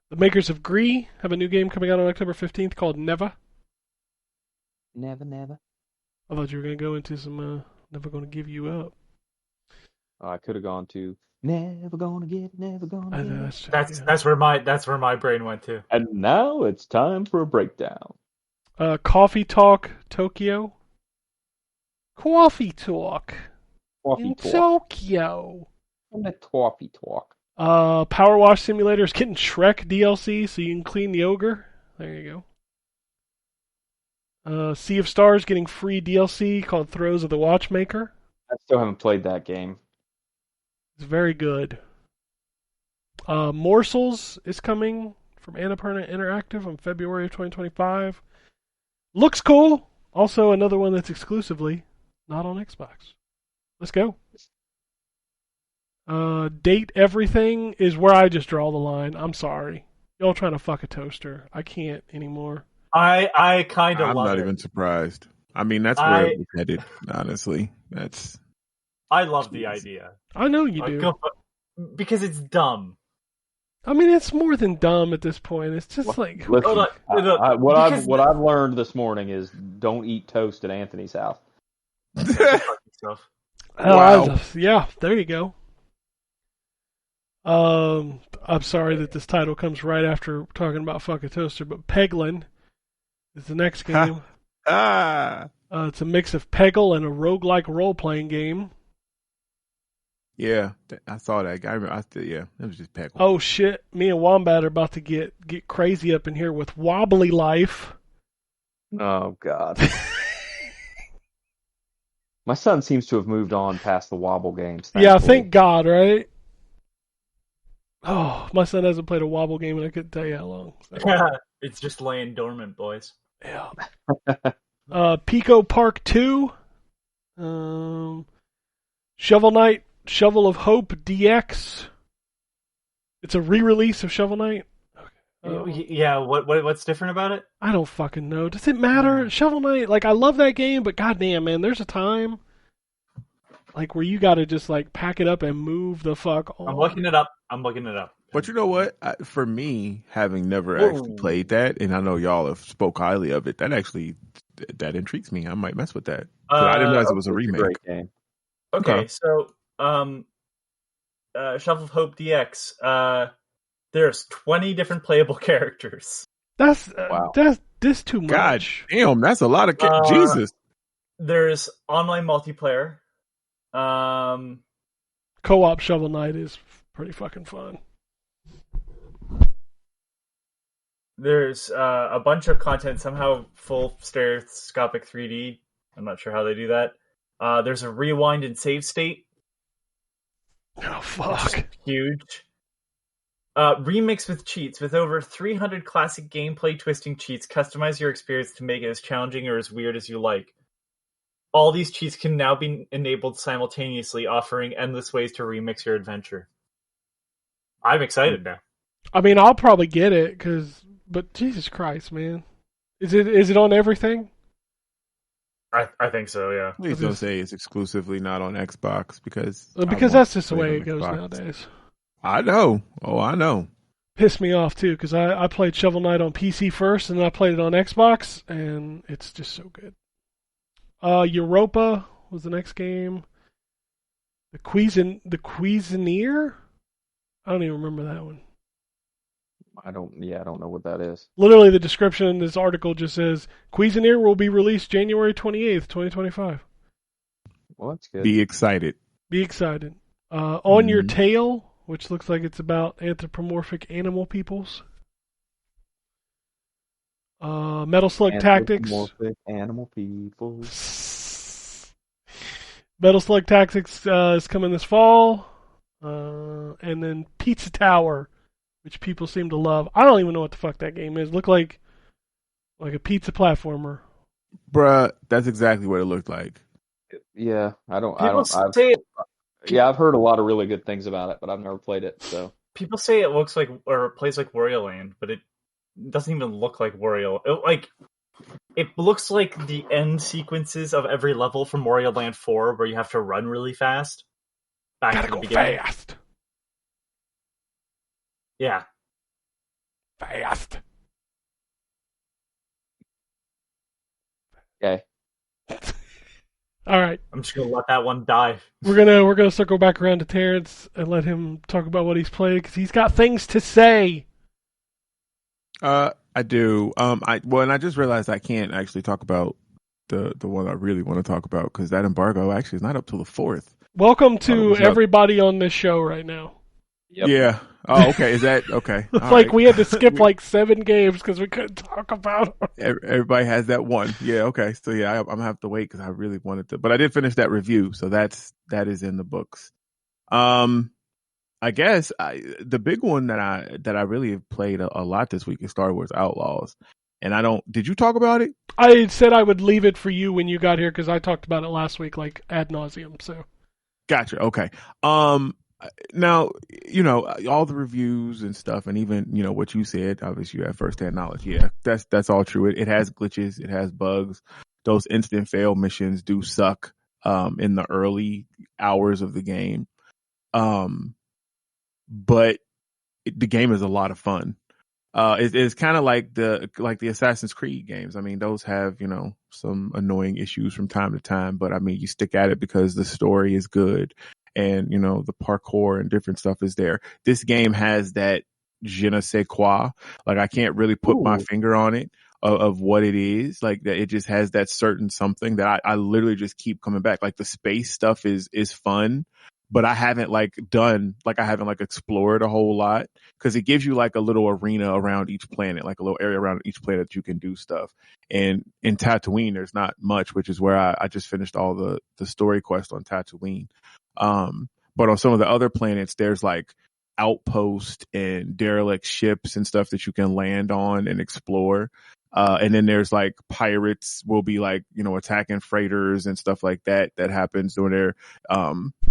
[SPEAKER 1] The makers of Gree have a new game coming out on October 15th called Never.
[SPEAKER 3] Never.
[SPEAKER 1] I thought you were going to go into some Never Gonna Give You Up.
[SPEAKER 3] Oh, I could have gone to never gonna get.
[SPEAKER 2] That's where my brain went to.
[SPEAKER 3] And now it's time for a breakdown.
[SPEAKER 1] Coffee Talk Tokyo. Coffee Talk
[SPEAKER 3] Coffee
[SPEAKER 1] in
[SPEAKER 3] talk.
[SPEAKER 1] Tokyo.
[SPEAKER 3] And the coffee talk.
[SPEAKER 1] Power Wash Simulator is getting Shrek DLC, so you can clean the ogre. There you go. Sea of Stars getting free DLC called Throes of the Watchmaker.
[SPEAKER 3] I still haven't played that game.
[SPEAKER 1] It's very good. Morsels is coming from Annapurna Interactive on February of 2025. Looks cool. Also another one that's exclusively not on Xbox. Let's go. Date Everything is where I just draw the line. I'm sorry. Y'all trying to fuck a toaster. I can't anymore.
[SPEAKER 2] I kind of
[SPEAKER 4] I'm
[SPEAKER 2] love
[SPEAKER 4] not
[SPEAKER 2] it.
[SPEAKER 4] even surprised. I mean, that's where it was headed, honestly.
[SPEAKER 2] I love the idea.
[SPEAKER 1] I know you do.
[SPEAKER 2] Because it's dumb.
[SPEAKER 1] I mean, it's more than dumb at this point. It's just like...
[SPEAKER 3] Listen, what I've learned this morning is don't eat toast at Anthony's house.
[SPEAKER 4] Wow.
[SPEAKER 1] Yeah, there you go. I'm sorry that this title comes right after talking about fuck a toaster, but Peglin is the next game. It's a mix of Peggle and a roguelike role-playing game.
[SPEAKER 4] Yeah, I saw that guy. It was just Peggle.
[SPEAKER 1] Oh shit! Me and Wombat are about to get crazy up in here with Wobbly Life.
[SPEAKER 3] Oh God. My son seems to have moved on past the wobble games. Thankfully.
[SPEAKER 1] Yeah, thank God, right? Oh, my son hasn't played a wobble game, and I couldn't tell you how long. So.
[SPEAKER 2] It's just laying dormant, boys.
[SPEAKER 1] Yeah. Pico Park 2. Shovel Knight, Shovel of Hope DX. It's a re-release of Shovel Knight.
[SPEAKER 2] Yeah, what's different about it?
[SPEAKER 1] I don't fucking know. Does it matter? Shovel Knight, like, I love that game, but goddamn, man, there's a time like where you gotta just like pack it up and move the fuck on.
[SPEAKER 2] I'm looking it up.
[SPEAKER 4] But you know what? For me, having never actually played that, and I know y'all have spoke highly of it, that intrigues me. I might mess with that. I didn't realize it was a remake.
[SPEAKER 3] Great game.
[SPEAKER 2] Okay, so Shovel of Hope DX. There's 20 different playable characters.
[SPEAKER 1] That's
[SPEAKER 3] wow.
[SPEAKER 1] This too much.
[SPEAKER 4] God damn, that's a lot of Jesus.
[SPEAKER 2] There's online multiplayer.
[SPEAKER 1] Co-op Shovel Knight is pretty fucking fun.
[SPEAKER 2] There's a bunch of content, somehow full stereoscopic 3D. I'm not sure how they do that. There's a rewind and save state.
[SPEAKER 1] Oh, fuck.
[SPEAKER 2] Huge. Remix with cheats. With over 300 classic gameplay twisting cheats, customize your experience to make it as challenging or as weird as you like. All these cheats can now be enabled simultaneously, offering endless ways to remix your adventure. I'm excited now.
[SPEAKER 1] I mean, I'll probably get it, but Jesus Christ, man. Is it on everything?
[SPEAKER 2] I think so, yeah.
[SPEAKER 4] Please don't say it's exclusively not on Xbox because
[SPEAKER 1] that's just the way it goes nowadays.
[SPEAKER 4] I know. Oh, I know.
[SPEAKER 1] Pissed me off too because I played Shovel Knight on PC first and then I played it on Xbox and it's just so good. Europa was the next game. The Cuisinier? I don't even remember that one.
[SPEAKER 3] I don't know what that is.
[SPEAKER 1] Literally, the description in this article just says, Cuisinier will be released January 28th, 2025.
[SPEAKER 3] Well, that's good.
[SPEAKER 4] Be excited.
[SPEAKER 1] On Your Tail, which looks like it's about anthropomorphic animal peoples. Metal Slug Tactics.
[SPEAKER 3] Animal peoples.
[SPEAKER 1] Metal Slug Tactics is coming this fall. And then Pizza Tower which people seem to love. I don't even know what the fuck that game is. Look like a pizza platformer.
[SPEAKER 4] Bruh, that's exactly what it looked like.
[SPEAKER 3] Yeah,
[SPEAKER 2] Say
[SPEAKER 3] I've heard a lot of really good things about it, but I've never played it. So
[SPEAKER 2] people say it looks like or plays like Wario Land, but it doesn't even look like Wario. It looks like the end sequences of every level from Wario Land 4, where you have to run really fast.
[SPEAKER 1] Gotta go fast.
[SPEAKER 2] Yeah.
[SPEAKER 1] Fast.
[SPEAKER 3] okay.
[SPEAKER 1] All right.
[SPEAKER 2] I'm just gonna let that one die.
[SPEAKER 1] We're gonna circle back around to Terrence and let him talk about what he's played because he's got things to say.
[SPEAKER 4] I do. And I just realized I can't actually talk about the one I really want to talk about because that embargo actually is not up till the 4th.
[SPEAKER 1] Welcome to everybody on this show right now.
[SPEAKER 3] Yep.
[SPEAKER 4] Yeah. Oh, okay. Is that okay?
[SPEAKER 1] It's like we had to skip like 7 games because we couldn't talk about them.
[SPEAKER 4] Everybody has that one. Yeah. Okay. So yeah, I'm gonna have to wait because I really wanted to, but I did finish that review, so that is in the books. I guess the big one that I really have played a lot this week is Star Wars Outlaws, and did you talk about it?
[SPEAKER 1] I said I would leave it for you when you got here because I talked about it last week like ad nauseum. So.
[SPEAKER 4] Gotcha. Okay. Now, all the reviews and stuff, and even, what you said, obviously you have firsthand knowledge. Yeah, that's all true. It has glitches. It has bugs. Those instant fail missions do suck, in the early hours of the game. But the game is a lot of fun. It's kind of like the Assassin's Creed games. I mean, those have, some annoying issues from time to time, but I mean, you stick at it because the story is good and, the parkour and different stuff is there. This game has that je ne sais quoi. Like, I can't really put my finger on it of what it is. Like, that it just has that certain something that I literally just keep coming back. Like, the space stuff is fun. But I haven't explored a whole lot because it gives you like a little arena around each planet, like a little area around each planet that you can do stuff. And in Tatooine, there's not much, which is where I just finished all the story quest on Tatooine. But on some of the other planets, there's like outposts and derelict ships and stuff that you can land on and explore. And then there's like pirates will be like, attacking freighters and stuff like that happens during there.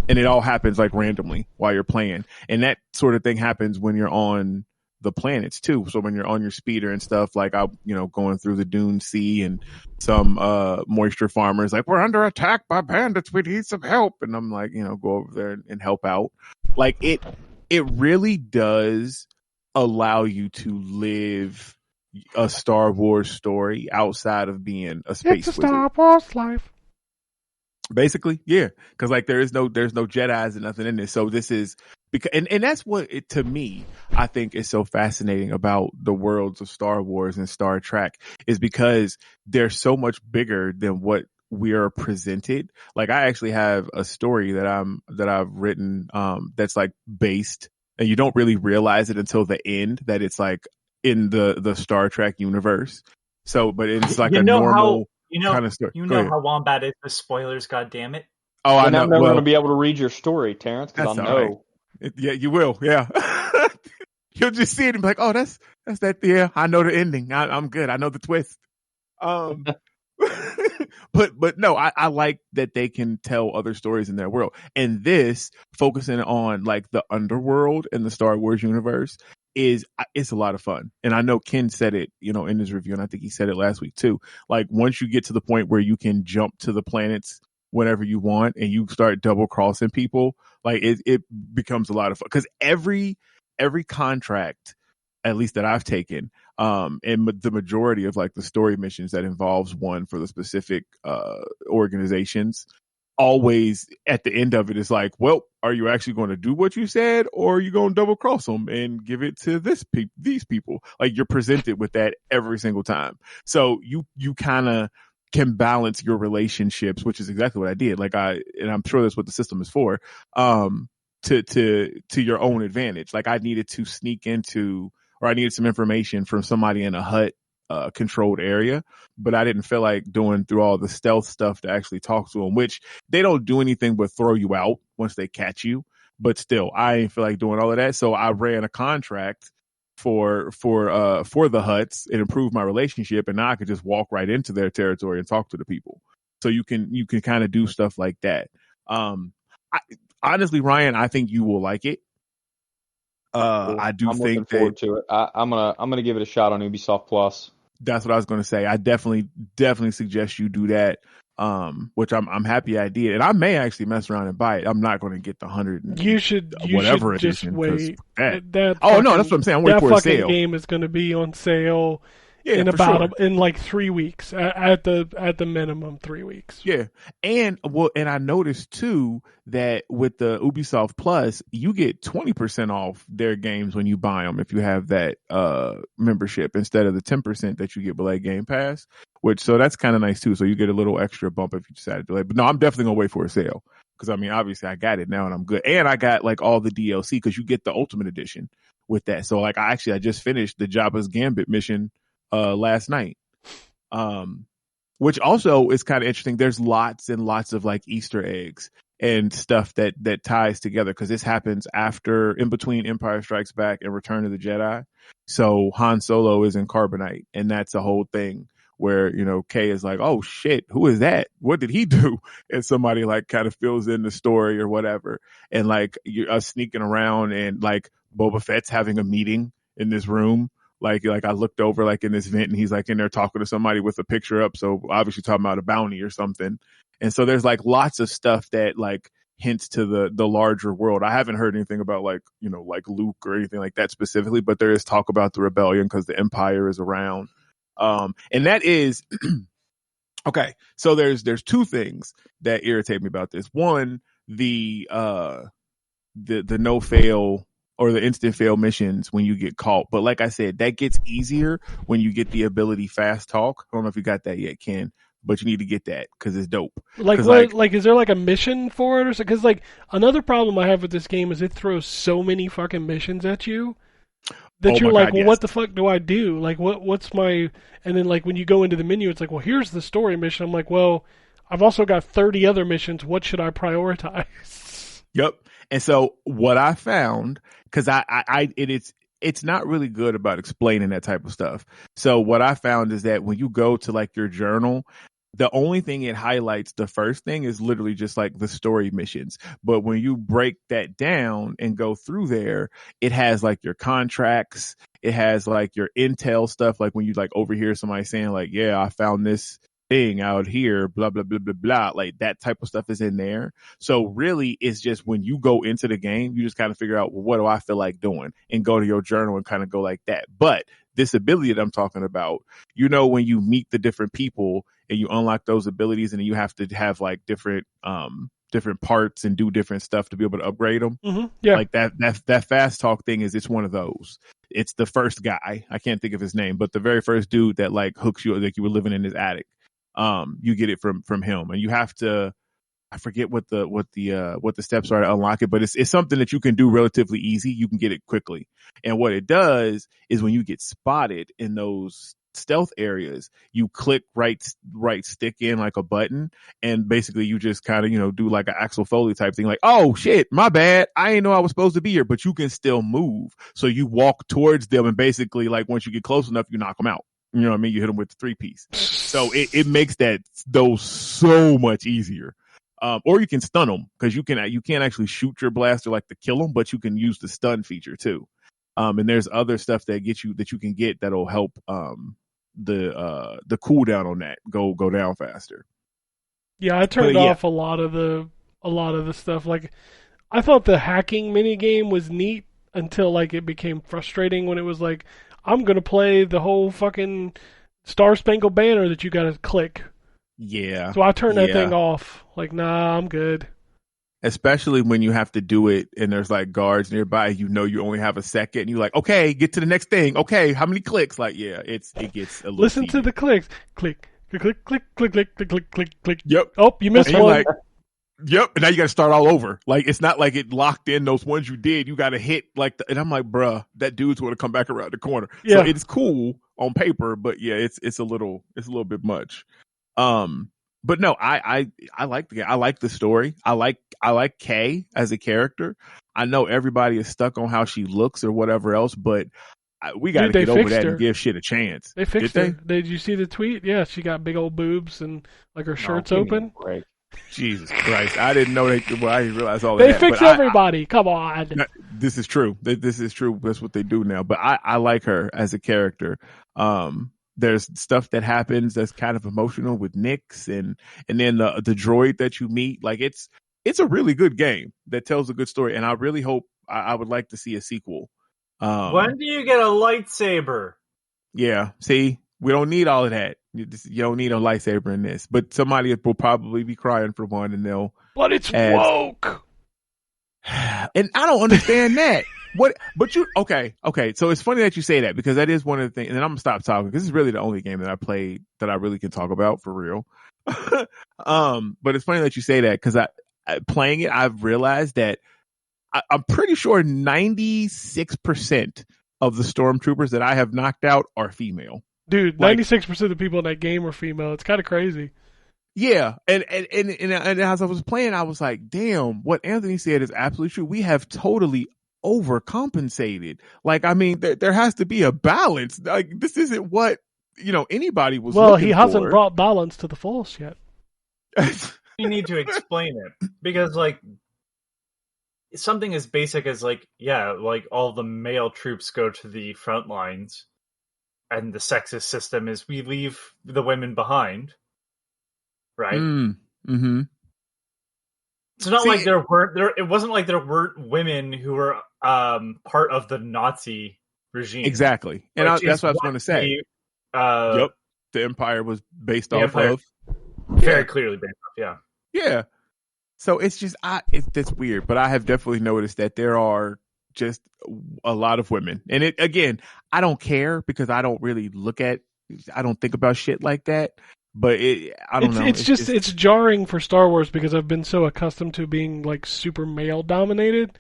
[SPEAKER 4] And it all happens like randomly while you're playing. And that sort of thing happens when you're on the planets too. So when you're on your speeder and stuff, like going through the Dune Sea and some moisture farmers like, we're under attack by bandits, we need some help. And I'm like, go over there and help out. Like it really does allow you to live a Star Wars story outside of being a space
[SPEAKER 1] wizard. It's a Star Wars life.
[SPEAKER 4] Basically, yeah, because like there's no Jedis and nothing in this. So this is because and that's what to me I think is so fascinating about the worlds of Star Wars and Star Trek is because they're so much bigger than what we are presented. Like I actually have a story that I've written that's like based, and you don't really realize it until the end that it's like in the Star Trek universe. So, but it's like normal. Kind of story.
[SPEAKER 2] How Wombat is with spoilers, goddammit.
[SPEAKER 3] Oh, I know. I'm never going to be able to read your story, Terrence, because I know.
[SPEAKER 4] Right. Yeah, you will. Yeah. You'll just see it and be like, oh, that's that. Yeah, I know the ending. I'm good. I know the twist. But no, I like that they can tell other stories in their world. And this, focusing on like the underworld in the Star Wars universe, it's a lot of fun. And I know Ken said it, in his review, and I think he said it last week too. Like once you get to the point where you can jump to the planets whenever you want and you start double crossing people, like it becomes a lot of fun. Because every contract, at least that I've taken, and the majority of like the story missions that involves one for the specific organizations, always at the end of it is like, well, are you actually going to do what you said, or are you going to double cross them and give it to these people? Like you're presented with that every single time. So you kind of can balance your relationships, which is exactly what I did. Like and I'm sure that's what the system is for, to your own advantage. Like I needed to sneak into, or I needed some information from somebody in a hut controlled area, but I didn't feel like doing through all the stealth stuff to actually talk to them, which they don't do anything but throw you out once they catch you. But still, I didn't feel like doing all of that. So I ran a contract for the Hutts and improve my relationship, and now I could just walk right into their territory and talk to the people. So you can kind of do stuff like that. Honestly, Ryan, I think you will like it.
[SPEAKER 3] Cool.
[SPEAKER 4] I do
[SPEAKER 3] I'm
[SPEAKER 4] think
[SPEAKER 3] looking forward to it. I'm gonna give it a shot on Ubisoft Plus.
[SPEAKER 4] That's what I was going to say. I definitely suggest you do that. Which I'm happy I did, and I may actually mess around and buy it. I'm not going to get the 100.
[SPEAKER 1] You should
[SPEAKER 4] whatever
[SPEAKER 1] just
[SPEAKER 4] edition.
[SPEAKER 1] wait.
[SPEAKER 4] That's what I'm saying. I'm waiting for a sale.
[SPEAKER 1] That fucking game is going to be on sale in like 3 weeks at the minimum 3 weeks.
[SPEAKER 4] Yeah, and I noticed too that with the Ubisoft Plus, you get 20% off their games when you buy them if you have that membership instead of the 10% that you get with like Game Pass. So that's kind of nice too. So you get a little extra bump if you decide to do it. But no, I'm definitely gonna wait for a sale because I mean, obviously, I got it now and I'm good, and I got like all the DLC because you get the Ultimate Edition with that. So like, I just finished the Jabba's Gambit mission last night, which also is kind of interesting. There's lots and lots of like Easter eggs and stuff that ties together because this happens in between Empire Strikes Back and Return of the Jedi. So Han Solo is in Carbonite, and that's a whole thing where, Kay is like, oh shit, who is that? What did he do? And somebody like kind of fills in the story or whatever. And like you're sneaking around and like Boba Fett's having a meeting in this room. Like I looked over like in this vent and he's like in there talking to somebody with a picture up. So obviously talking about a bounty or something. And so there's like lots of stuff that like hints to the larger world. I haven't heard anything about like Luke or anything like that specifically, but there is talk about the rebellion because the Empire is around. And that is okay. So there's two things that irritate me about this. One, the no fail or the instant fail missions when you get caught. But like I said, that gets easier when you get the ability fast talk. I don't know if you got that yet, Ken, but you need to get that because it's dope.
[SPEAKER 1] Like what? Like, is there like a mission for it or something? Because like another problem I have with this game is it throws so many fucking missions at you that you're like, well, what the fuck do I do? Like, what's my? And then like when you go into the menu, it's like, well, here's the story mission. I'm like, well, I've also got 30 other missions. What should I prioritize?
[SPEAKER 4] Yep. And so what I found, because it's not really good about explaining that type of stuff. So what I found is that when you go to like your journal, the only thing it highlights, the first thing is literally just like the story missions. But when you break that down and go through there, it has like your contracts. It has like your intel stuff. Like when you like overhear somebody saying like, yeah, I found this thing out here, blah, blah, blah, blah, blah. Like that type of stuff is in there. So really it's just when you go into the game, you just kind of figure out, well, what do I feel like doing? And go to your journal and kind of go like that. But this ability that I'm talking about, when you meet the different people and you unlock those abilities and you have to have like different parts and do different stuff to be able to upgrade them.
[SPEAKER 1] Mm-hmm. Yeah.
[SPEAKER 4] Like that fast talk thing it's one of those. It's the first guy. I can't think of his name, but the very first dude that like hooks you, like you were living in his attic. You get it from him, and you have to. I forget what the steps are to unlock it, but it's something that you can do relatively easy. You can get it quickly, and what it does is when you get spotted in those stealth areas, you click right stick in like a button, and basically you just kind of do like an Axel Foley type thing, like, oh shit, my bad, I didn't know I was supposed to be here, but you can still move, so you walk towards them, and basically like once you get close enough, you knock them out. You know what I mean? You hit them with the 3-piece. So it makes those so much easier. Or you can stun them because you can't actually shoot your blaster like to kill them, but you can use the stun feature too. And there's other stuff that you can get that'll help the cooldown on that go down faster.
[SPEAKER 1] Yeah, I turned off a lot of the stuff. Like I thought the hacking minigame was neat until like it became frustrating when it was like, I'm going to play the whole fucking Star Spangled Banner that you got to click.
[SPEAKER 4] Yeah.
[SPEAKER 1] So I turned that thing off. Like, nah, I'm good.
[SPEAKER 4] Especially when you have to do it and there's like guards nearby, you only have a second and you're like, okay, get to the next thing. Okay, how many clicks? Like, yeah, it gets a little
[SPEAKER 1] Listen to the clicks. Click, click, click, click, click, click, click, click, click.
[SPEAKER 4] Yep.
[SPEAKER 1] Oh, you missed one.
[SPEAKER 4] Like, yep, and now you got to start all over. Like it's not like it locked in those ones you did. You got to hit like, and I'm like, bruh, that dude's going to come back around the corner. Yeah. So it's cool on paper, but yeah, it's a little bit much. But no, I like the game. I like the story. I like Kay as a character. I know everybody is stuck on how she looks or whatever else, but we got to
[SPEAKER 1] Dude, they
[SPEAKER 4] get over
[SPEAKER 1] fixed
[SPEAKER 4] that
[SPEAKER 1] her.
[SPEAKER 4] and give shit a chance.
[SPEAKER 1] They fixed
[SPEAKER 4] Did
[SPEAKER 1] her. Did you see the tweet? Yeah, she got big old boobs and like her shirt's
[SPEAKER 3] give me a
[SPEAKER 1] open.
[SPEAKER 3] break.
[SPEAKER 4] Jesus Christ! I didn't know they. Well, I didn't realize all
[SPEAKER 1] They
[SPEAKER 4] that.
[SPEAKER 1] fix
[SPEAKER 4] but
[SPEAKER 1] everybody. Come on.
[SPEAKER 4] This is true. This is true. That's what they do now. But I like her as a character. There's stuff that happens that's kind of emotional with Nyx and then the droid that you meet. Like it's a really good game that tells a good story. And I really hope I would like to see a sequel.
[SPEAKER 2] When do you get a lightsaber?
[SPEAKER 4] Yeah. See, we don't need all of that. You don't need a lightsaber in this. But somebody will probably be crying for one, and they'll.
[SPEAKER 1] But it's woke.
[SPEAKER 4] And I don't understand that. What? But you okay? So it's funny that you say that because that is one of the things. And then I'm gonna stop talking because this is really the only game that I played that I really can talk about for real. But it's funny that you say that because I playing it, I've realized that I'm pretty sure 96% of the stormtroopers that I have knocked out are female.
[SPEAKER 1] Dude, 96% of the people in that game are female. It's kind of crazy.
[SPEAKER 4] Yeah, and as I was playing, I was like, "Damn!" What Anthony said is absolutely true. We have totally overcompensated. Like, I mean, there has to be a balance. Like, this isn't what anybody was.
[SPEAKER 1] Well,
[SPEAKER 4] looking
[SPEAKER 1] he hasn't
[SPEAKER 4] for.
[SPEAKER 1] brought balance to the Force yet.
[SPEAKER 2] You need to explain it because, like, something as basic as like all the male troops go to the front lines, and the sexist system is we leave the women behind. Right.
[SPEAKER 4] Mm-hmm.
[SPEAKER 2] It's not like there weren't there. It wasn't like there weren't women who were part of the Nazi regime.
[SPEAKER 4] Exactly, and that's what I was going to say. Yep, the Empire was based off of.
[SPEAKER 2] Very clearly based off. Yeah.
[SPEAKER 4] Yeah. So it's just it's weird, but I have definitely noticed that there are just a lot of women, and I don't care because I don't really I don't think about shit like that. But I don't know.
[SPEAKER 1] It's jarring for Star Wars because I've been so accustomed to being like super male dominated.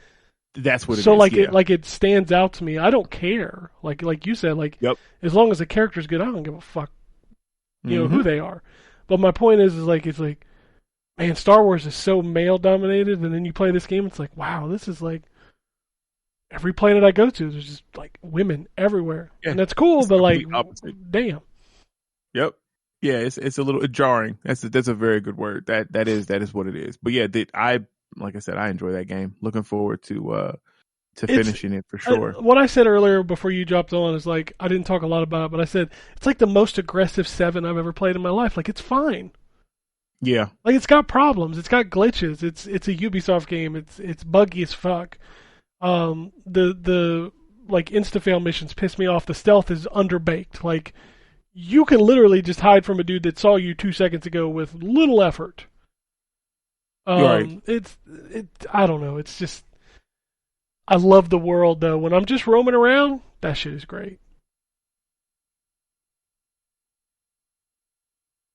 [SPEAKER 4] That's what it is.
[SPEAKER 1] So it stands out to me. I don't care. Like you said, as long as the character's good, I don't give a fuck. You know who they are. But my point is it's like, man, Star Wars is so male dominated, and then you play this game, it's like, wow, this is like every planet I go to, there's just like women everywhere, and that's cool. But like, damn.
[SPEAKER 4] Yep. Yeah, it's a little jarring. That's a very good word. That is what it is. But yeah, like I said, I enjoy that game. Looking forward to finishing it for sure.
[SPEAKER 1] What I said earlier before you dropped on is like I didn't talk a lot about it, but I said it's like the most aggressive 7 I've ever played in my life. Like it's fine.
[SPEAKER 4] Yeah.
[SPEAKER 1] Like it's got problems. It's got glitches. It's a Ubisoft game. It's buggy as fuck. The like insta-fail missions piss me off. The stealth is underbaked. Like you can literally just hide from a dude that saw you 2 seconds ago with little effort.
[SPEAKER 4] Right.
[SPEAKER 1] I don't know. It's just, I love the world though. When I'm just roaming around, that shit is great.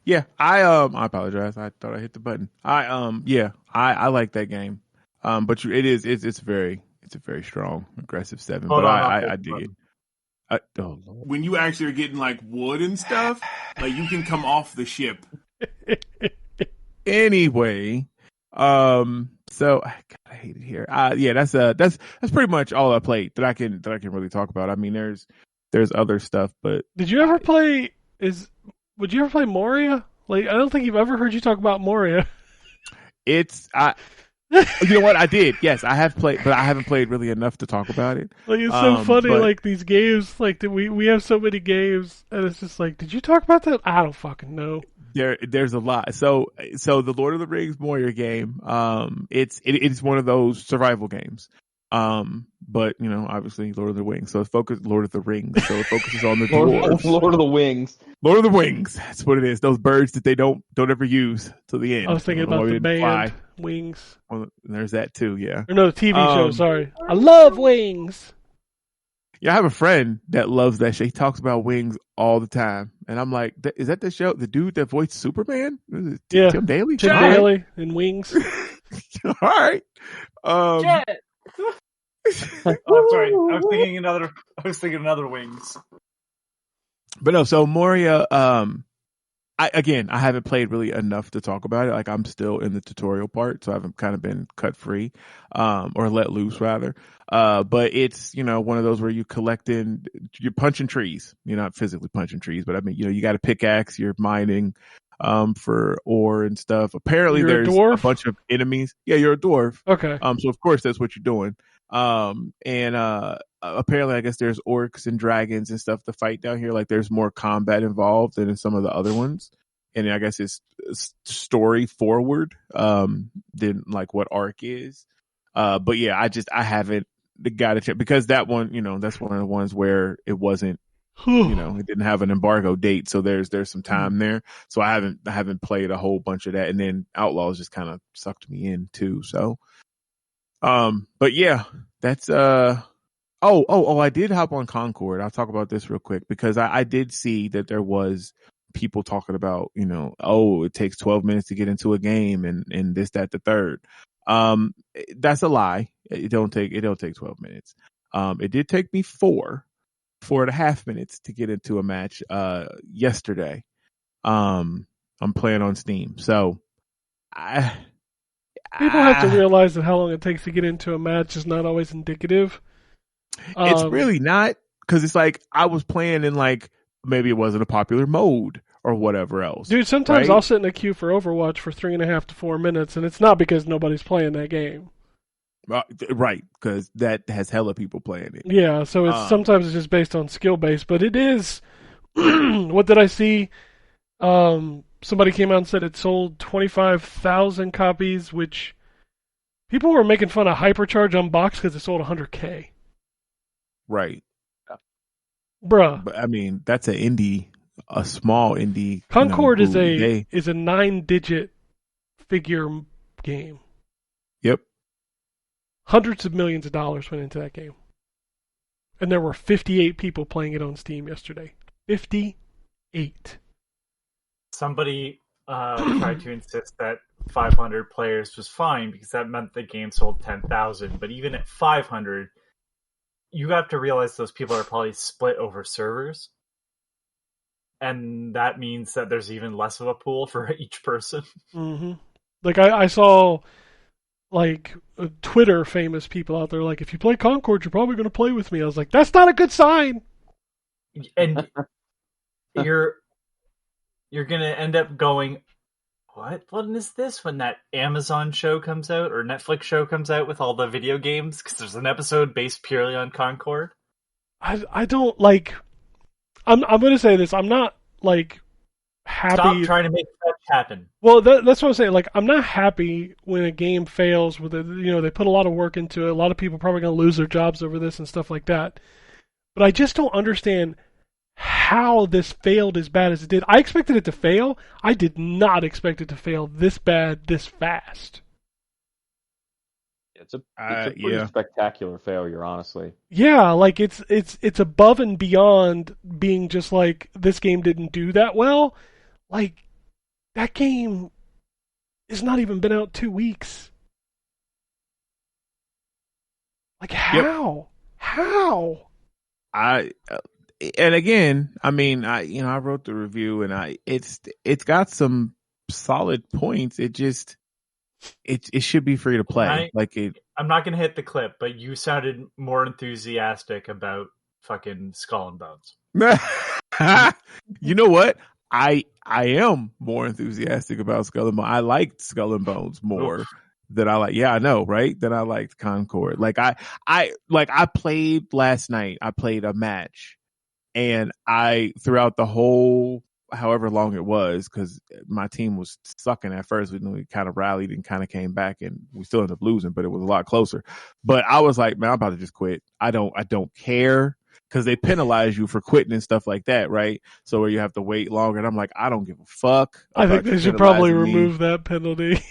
[SPEAKER 4] Yeah, I apologize. I thought I hit the button. I like that game. But it's a very strong, aggressive 7. But I dig it.
[SPEAKER 5] When you actually are getting like wood and stuff, like you can come off the ship.
[SPEAKER 4] Anyway, so God, I hate it here. Yeah, that's pretty much all I played that I can really talk about. I mean, there's other stuff, but
[SPEAKER 1] would you ever play Moria? Like, I don't think you've ever heard you talk about Moria.
[SPEAKER 4] You know what? I did. Yes, I have played, but I haven't played really enough to talk about it.
[SPEAKER 1] Like, it's so funny. Like these games, like we have so many games, and it's just like, did you talk about that? I don't fucking know.
[SPEAKER 4] There's a lot. So the Lord of the Rings Moria game, it's one of those survival games. But obviously Lord of the Wings. So Lord of the Rings. So it focuses on the dwarves.
[SPEAKER 3] Lord of the Wings.
[SPEAKER 4] Lord of the Wings. That's what it is. Those birds that they don't ever use till the end.
[SPEAKER 1] I was thinking about the band Wings.
[SPEAKER 4] Well, there's that too. Yeah.
[SPEAKER 1] Or no, the TV show. Sorry, I love Wings.
[SPEAKER 4] Yeah, I have a friend that loves that show. He talks about Wings all the time, and I'm like, is that the show? The dude that voiced Superman?
[SPEAKER 1] Yeah,
[SPEAKER 4] Tim Daly.
[SPEAKER 1] Tim Daly in Wings.
[SPEAKER 4] All right.
[SPEAKER 2] Jet. Oh, sorry. I was thinking another Wings.
[SPEAKER 4] But no, so Moria, I haven't played really enough to talk about it. Like, I'm still in the tutorial part, so I haven't kind of been cut free, or let loose rather. But it's, one of those where you're punching trees. You're not physically punching trees, but I mean, you got a pickaxe, you're mining, for ore and stuff. Apparently
[SPEAKER 1] You're a
[SPEAKER 4] there's
[SPEAKER 1] dwarf?
[SPEAKER 4] a bunch of enemies. Yeah, you're a dwarf.
[SPEAKER 1] Okay.
[SPEAKER 4] So of course that's what you're doing. Apparently I guess there's orcs and dragons and stuff to fight down here. Like, there's more combat involved than in some of the other ones. And I guess it's story forward, than like what Ark is. But yeah, I haven't got a chance because that one, that's one of the ones where it wasn't, it didn't have an embargo date. So there's some time there. So I haven't played a whole bunch of that. And then Outlaws just kind of sucked me in too. So, but yeah, that's, I did hop on Concord. I'll talk about this real quick because I did see that there was people talking about, it takes 12 minutes to get into a game and this, that, the third. That's a lie. It don't take 12 minutes. It did take me 4.5 minutes to get into a match, yesterday. I'm playing on Steam. So
[SPEAKER 1] people have to realize that how long it takes to get into a match is not always indicative.
[SPEAKER 4] It's really not, because it's like I was playing in like maybe it wasn't a popular mode or whatever else.
[SPEAKER 1] Dude, sometimes
[SPEAKER 4] right?
[SPEAKER 1] I'll sit in a queue for Overwatch for 3.5 to 4 minutes, and it's not because nobody's playing that game.
[SPEAKER 4] Right, because that has hella people playing it.
[SPEAKER 1] Yeah, so it's sometimes it's just based on skill base, but it is. What did I see? Somebody came out and said it sold 25,000 copies, which people were making fun of Hypercharge Unboxed because it sold 100K.
[SPEAKER 4] Right.
[SPEAKER 1] Bruh.
[SPEAKER 4] But I mean, that's a small indie.
[SPEAKER 1] Concord is a 9-digit figure game.
[SPEAKER 4] Yep.
[SPEAKER 1] Hundreds of millions of dollars went into that game. And there were 58 people playing it on Steam yesterday. 58.
[SPEAKER 2] Somebody tried to insist that 500 players was fine because that meant the game sold 10,000. But even at 500, you have to realize those people are probably split over servers. And that means that there's even less of a pool for each person.
[SPEAKER 1] Mm-hmm. Like, I saw, like, Twitter famous people out there, like, if you play Concord, you're probably going to play with me. I was like, that's not a good sign.
[SPEAKER 2] And you're going to end up going, what is this when that Amazon show comes out or Netflix show comes out with all the video games? Because there's an episode based purely on Concord.
[SPEAKER 1] I don't, like... I'm going to say this. I'm not, like, happy...
[SPEAKER 2] Stop trying to make that happen.
[SPEAKER 1] Well, that's what I'm saying. Like, I'm not happy when a game fails with it. They put a lot of work into it. A lot of people are probably going to lose their jobs over this and stuff like that. But I just don't understand how this failed as bad as it did. I expected it to fail. I did not expect it to fail this bad, this fast.
[SPEAKER 3] It's a pretty spectacular failure, honestly.
[SPEAKER 1] Yeah, like it's above and beyond being just like this game didn't do that well. Like that game has not even been out 2 weeks. Like how? Yep. How?
[SPEAKER 4] And again, I mean, I wrote the review and it's got some solid points. It should be free to play.
[SPEAKER 2] I'm not going to hit the clip, but you sounded more enthusiastic about fucking Skull and Bones.
[SPEAKER 4] You know what? I am more enthusiastic about Skull and Bones. I liked Skull and Bones more than I like. Yeah, I know, right? Than I liked Concord. Like I played last night. I played a match, and throughout the whole, however long it was, because my team was sucking at first. We kind of rallied and kind of came back, and we still ended up losing, but it was a lot closer. But I was like, man, I'm about to just quit. I don't care, because they penalize you for quitting and stuff like that, right? So where you have to wait longer. And I'm like, I don't give a fuck.
[SPEAKER 1] I think they should probably remove that penalty.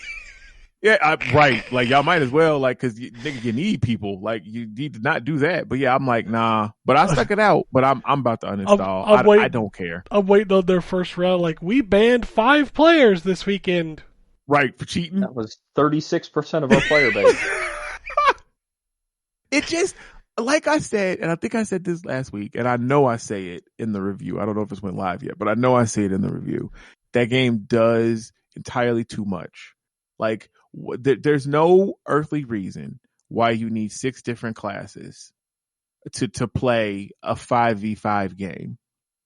[SPEAKER 4] Yeah, right. Like, y'all might as well, like, because nigga, you need people. Like, you need to not do that. But yeah, I'm like, nah. But I stuck it out. But I'm about to uninstall. I don't care.
[SPEAKER 1] I'm waiting on their first round. Like, we banned 5 players this weekend.
[SPEAKER 4] Right, for cheating.
[SPEAKER 3] That was 36% of our player base.
[SPEAKER 4] It just, like I said, and I think I said this last week, and I know I say it in the review. I don't know if it's went live yet, but I know I say it in the review. that game does entirely too much. Like, there's no earthly reason why you need 6 different classes to play a 5v5 game.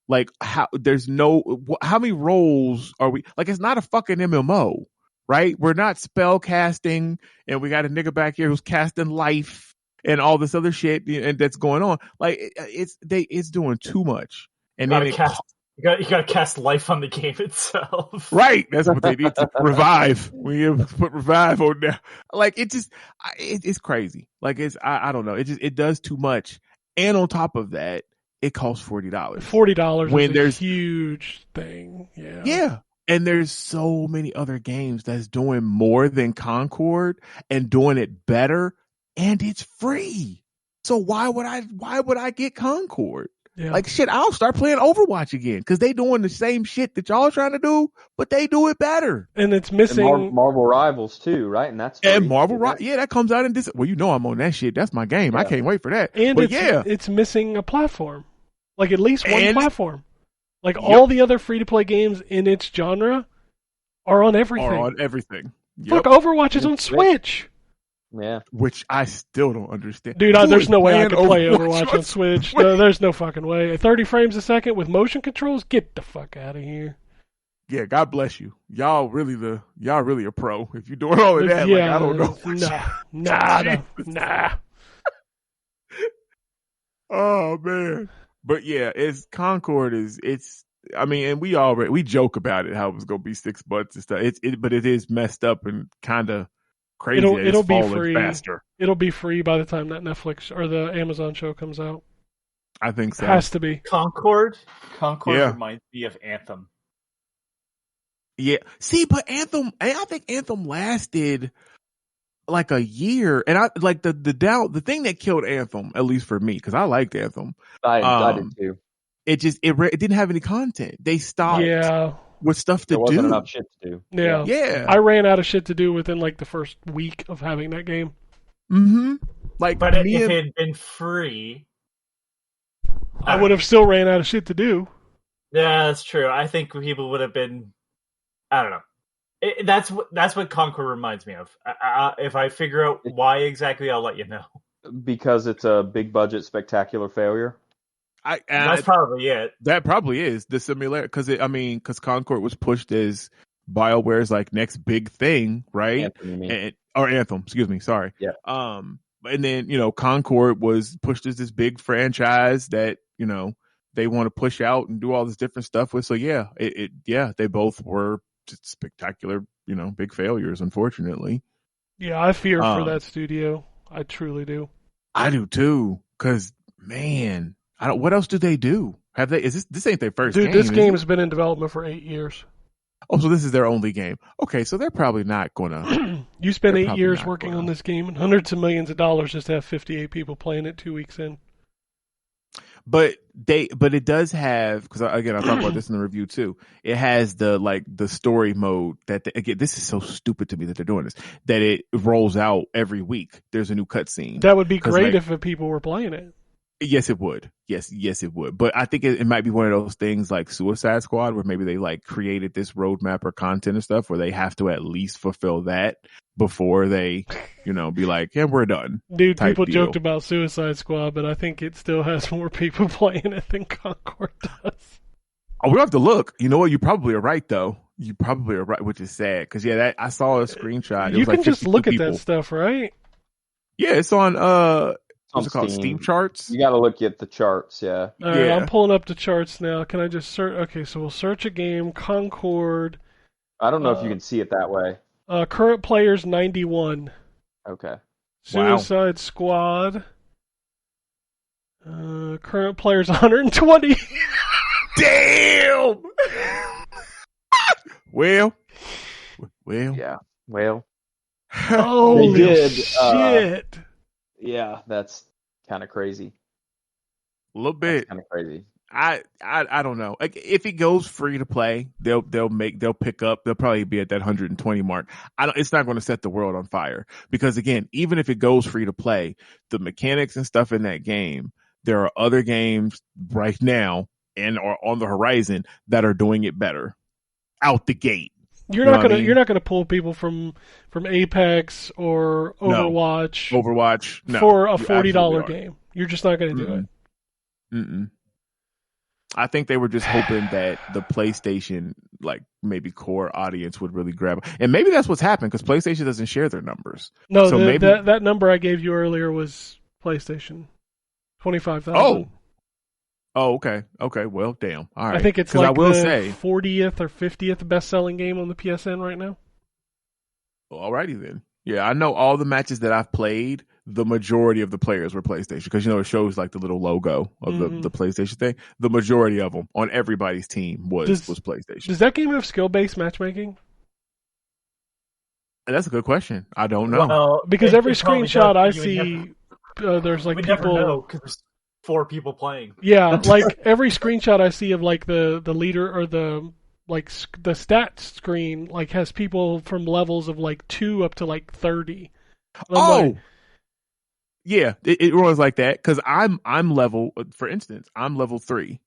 [SPEAKER 4] Like, how many roles are we? Like, it's not a fucking MMO, right? We're not spell casting, and we got a nigga back here who's casting life and all this other shit and that's going on. Like, it's doing too much. And then
[SPEAKER 2] you gotta cast life on the game itself.
[SPEAKER 4] Right. That's what they need to revive. We put revive on there. Like, it's crazy. Like, I don't know. It does too much. And on top of that, it costs $40.
[SPEAKER 1] $40
[SPEAKER 4] when
[SPEAKER 1] is a huge thing. Yeah.
[SPEAKER 4] Yeah. And there's so many other games that's doing more than Concord and doing it better, and it's free. So why would I get Concord?
[SPEAKER 1] Yeah.
[SPEAKER 4] Like, shit, I'll start playing Overwatch again because they doing the same shit that y'all trying to do, but they do it better.
[SPEAKER 1] And it's missing
[SPEAKER 3] and Marvel Rivals too, right? And that's free.
[SPEAKER 4] And Marvel Rivals, yeah, that comes out in this. Well, you know I'm on that shit. That's my game. I can't wait for that.
[SPEAKER 1] And
[SPEAKER 4] but
[SPEAKER 1] it's missing a platform, like at least one platform. Like all the other free to play games in its genre are on everything.
[SPEAKER 4] Yep.
[SPEAKER 1] Fuck, Overwatch is on Switch.
[SPEAKER 3] Yeah,
[SPEAKER 4] which I still don't understand.
[SPEAKER 1] Dude, there's no way I could play Overwatch on Switch. No, there's no fucking way. 30 frames a second with motion controls? Get the fuck out of here.
[SPEAKER 4] Yeah, God bless you. Y'all really a pro. If you're doing all of that,
[SPEAKER 1] yeah,
[SPEAKER 4] like, I don't know.
[SPEAKER 1] Nah.
[SPEAKER 4] Oh man. But yeah, Concord I mean, and we joke about it, how it was gonna be 6 months and stuff. But it is messed up and kinda crazy.
[SPEAKER 1] It'll be free
[SPEAKER 4] faster.
[SPEAKER 1] It'll be free by the time that Netflix or the Amazon show comes out.
[SPEAKER 4] I think so.
[SPEAKER 1] It has to be.
[SPEAKER 2] Concord reminds me of Anthem.
[SPEAKER 4] Yeah. See, but I think Anthem lasted like a year, and I like the thing that killed Anthem, at least for me, because I liked Anthem.
[SPEAKER 3] I did too.
[SPEAKER 4] It didn't have any content. They stopped.
[SPEAKER 1] Yeah.
[SPEAKER 4] With stuff to
[SPEAKER 3] there wasn't
[SPEAKER 4] do.
[SPEAKER 3] enough shit to do.
[SPEAKER 1] Yeah. I ran out of shit to do within like the first week of having that game.
[SPEAKER 4] Mm-hmm. Like,
[SPEAKER 2] but if it had been free,
[SPEAKER 1] I would have still ran out of shit to do.
[SPEAKER 2] Yeah, that's true. I think people would have been. I don't know. That's what Concord reminds me of. If I figure out why exactly, I'll let you know.
[SPEAKER 3] Because it's a big budget, spectacular failure.
[SPEAKER 2] That's probably it.
[SPEAKER 4] That probably is the similarity, because Concord was pushed as BioWare's like next big thing, right? Anthem, excuse me, sorry.
[SPEAKER 3] Yeah.
[SPEAKER 4] And then Concord was pushed as this big franchise that they want to push out and do all this different stuff with. So yeah, they both were just spectacular, big failures, unfortunately.
[SPEAKER 1] Yeah, I fear for that studio. I truly do.
[SPEAKER 4] I do too, because man. What else do they do? Have they? This ain't their first game?
[SPEAKER 1] Dude, this game has been in development for 8 years.
[SPEAKER 4] Oh, so this is their only game. Okay, so they're probably not gonna.
[SPEAKER 1] You spent 8 years working on this game and hundreds of millions of dollars just to have 58 people playing it 2 weeks in.
[SPEAKER 4] But it does have, because again, I talked about this in the review too. It has the story mode that again, this is so stupid to me that they're doing this. That it rolls out every week. There's a new cutscene.
[SPEAKER 1] That would be great if people were playing it.
[SPEAKER 4] Yes, it would. Yes, it would. But I think it might be one of those things like Suicide Squad, where maybe they like created this roadmap or content and stuff where they have to at least fulfill that before they, be like, yeah, we're done.
[SPEAKER 1] Dude, people joked about Suicide Squad, but I think it still has more people playing it than Concord does.
[SPEAKER 4] Oh, we have to look. You know what? You probably are right, though. You probably are right, which is sad. Because, yeah, I saw a screenshot.
[SPEAKER 1] You can just look at that stuff, right?
[SPEAKER 4] Yeah, it's on... what's it called? Steam charts?
[SPEAKER 3] You gotta look at the charts, yeah.
[SPEAKER 1] All right, I'm pulling up the charts now. Can I just search? Okay, so we'll search a game. Concord.
[SPEAKER 3] I don't know if you can see it that way.
[SPEAKER 1] Current players 91.
[SPEAKER 3] Okay.
[SPEAKER 1] Suicide Squad. Current players 120.
[SPEAKER 4] Damn. Well.
[SPEAKER 3] Yeah. Well.
[SPEAKER 1] Holy shit.
[SPEAKER 3] Yeah, that's kind of crazy.
[SPEAKER 4] A little bit.
[SPEAKER 3] Kind of crazy.
[SPEAKER 4] I don't know. Like, if it goes free to play, they'll pick up. They'll probably be at that 120 mark. It's not going to set the world on fire because again, even if it goes free to play, the mechanics and stuff in that game, there are other games right now and are on the horizon that are doing it better. out the gate.
[SPEAKER 1] You're not gonna pull people from Apex or Overwatch for a $40 game. You're just not gonna do it.
[SPEAKER 4] Mm-mm. I think they were just hoping that the PlayStation, like maybe core audience, would really grab, and maybe that's what's happened because PlayStation doesn't share their numbers.
[SPEAKER 1] No, so maybe that number I gave you earlier was PlayStation, 25,000.
[SPEAKER 4] Oh, okay. Well, damn. All right.
[SPEAKER 1] I think it's like I will say 40th or 50th best-selling game on the PSN right now.
[SPEAKER 4] Alrighty then. Yeah, I know all the matches that I've played. The majority of the players were PlayStation because it shows like the little logo of the PlayStation thing. The majority of them on everybody's team was PlayStation.
[SPEAKER 1] Does that game have skill-based matchmaking?
[SPEAKER 4] That's a good question. I don't know.
[SPEAKER 2] Well,
[SPEAKER 1] because every screenshot I see, there's like people.
[SPEAKER 2] Never know because there's 4 people playing.
[SPEAKER 1] Yeah, like every screenshot I see of like the leader or the stat screen like has people from levels of like 2 up to like 30.
[SPEAKER 4] Yeah, it runs like that because I'm level. For instance, I'm level 3.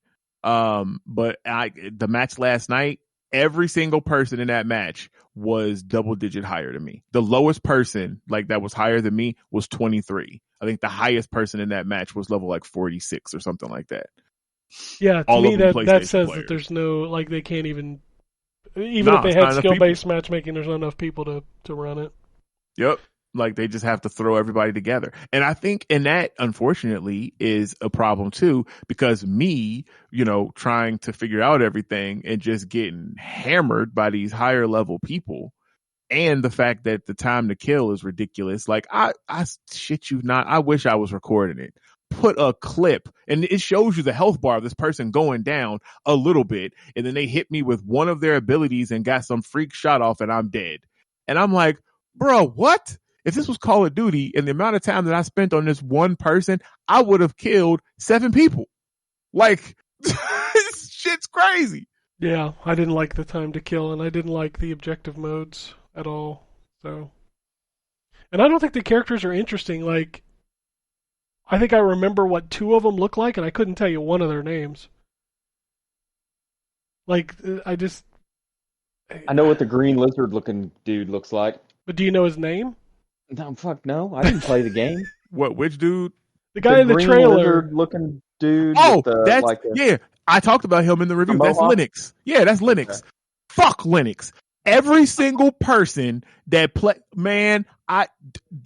[SPEAKER 4] But the match last night, every single person in that match was double digit higher than me. The lowest person like that was higher than me was 23. I think the highest person in that match was level like 46 or something like that.
[SPEAKER 1] Yeah, to me that says that there's no like they can't even if they had skill based matchmaking, there's not enough people to run it.
[SPEAKER 4] Yep. Like they just have to throw everybody together. And I think, and that unfortunately is a problem too, because me, trying to figure out everything and just getting hammered by these higher level people. And the fact that the time to kill is ridiculous. Like I shit you not. I wish I was recording it. Put a clip and it shows you the health bar of this person going down a little bit. And then they hit me with one of their abilities and got some freak shot off and I'm dead. And I'm like, bro, what? If this was Call of Duty and the amount of time that I spent on this one person, I would have killed 7 people. Like, this shit's crazy.
[SPEAKER 1] Yeah, I didn't like the time to kill, and I didn't like the objective modes at all. So, and I don't think the characters are interesting. Like, I think I remember what 2 of them look like, and I couldn't tell you one of their names. Like, I
[SPEAKER 3] know what the green lizard looking dude looks like.
[SPEAKER 1] But do you know his name?
[SPEAKER 3] No, fuck no. I didn't play the game.
[SPEAKER 4] Which dude?
[SPEAKER 1] The guy in the trailer.
[SPEAKER 3] Looking dude.
[SPEAKER 4] Oh, yeah. I talked about him in the review. That's Linux. Yeah, that's Linux. Okay. Fuck Linux. Every single person that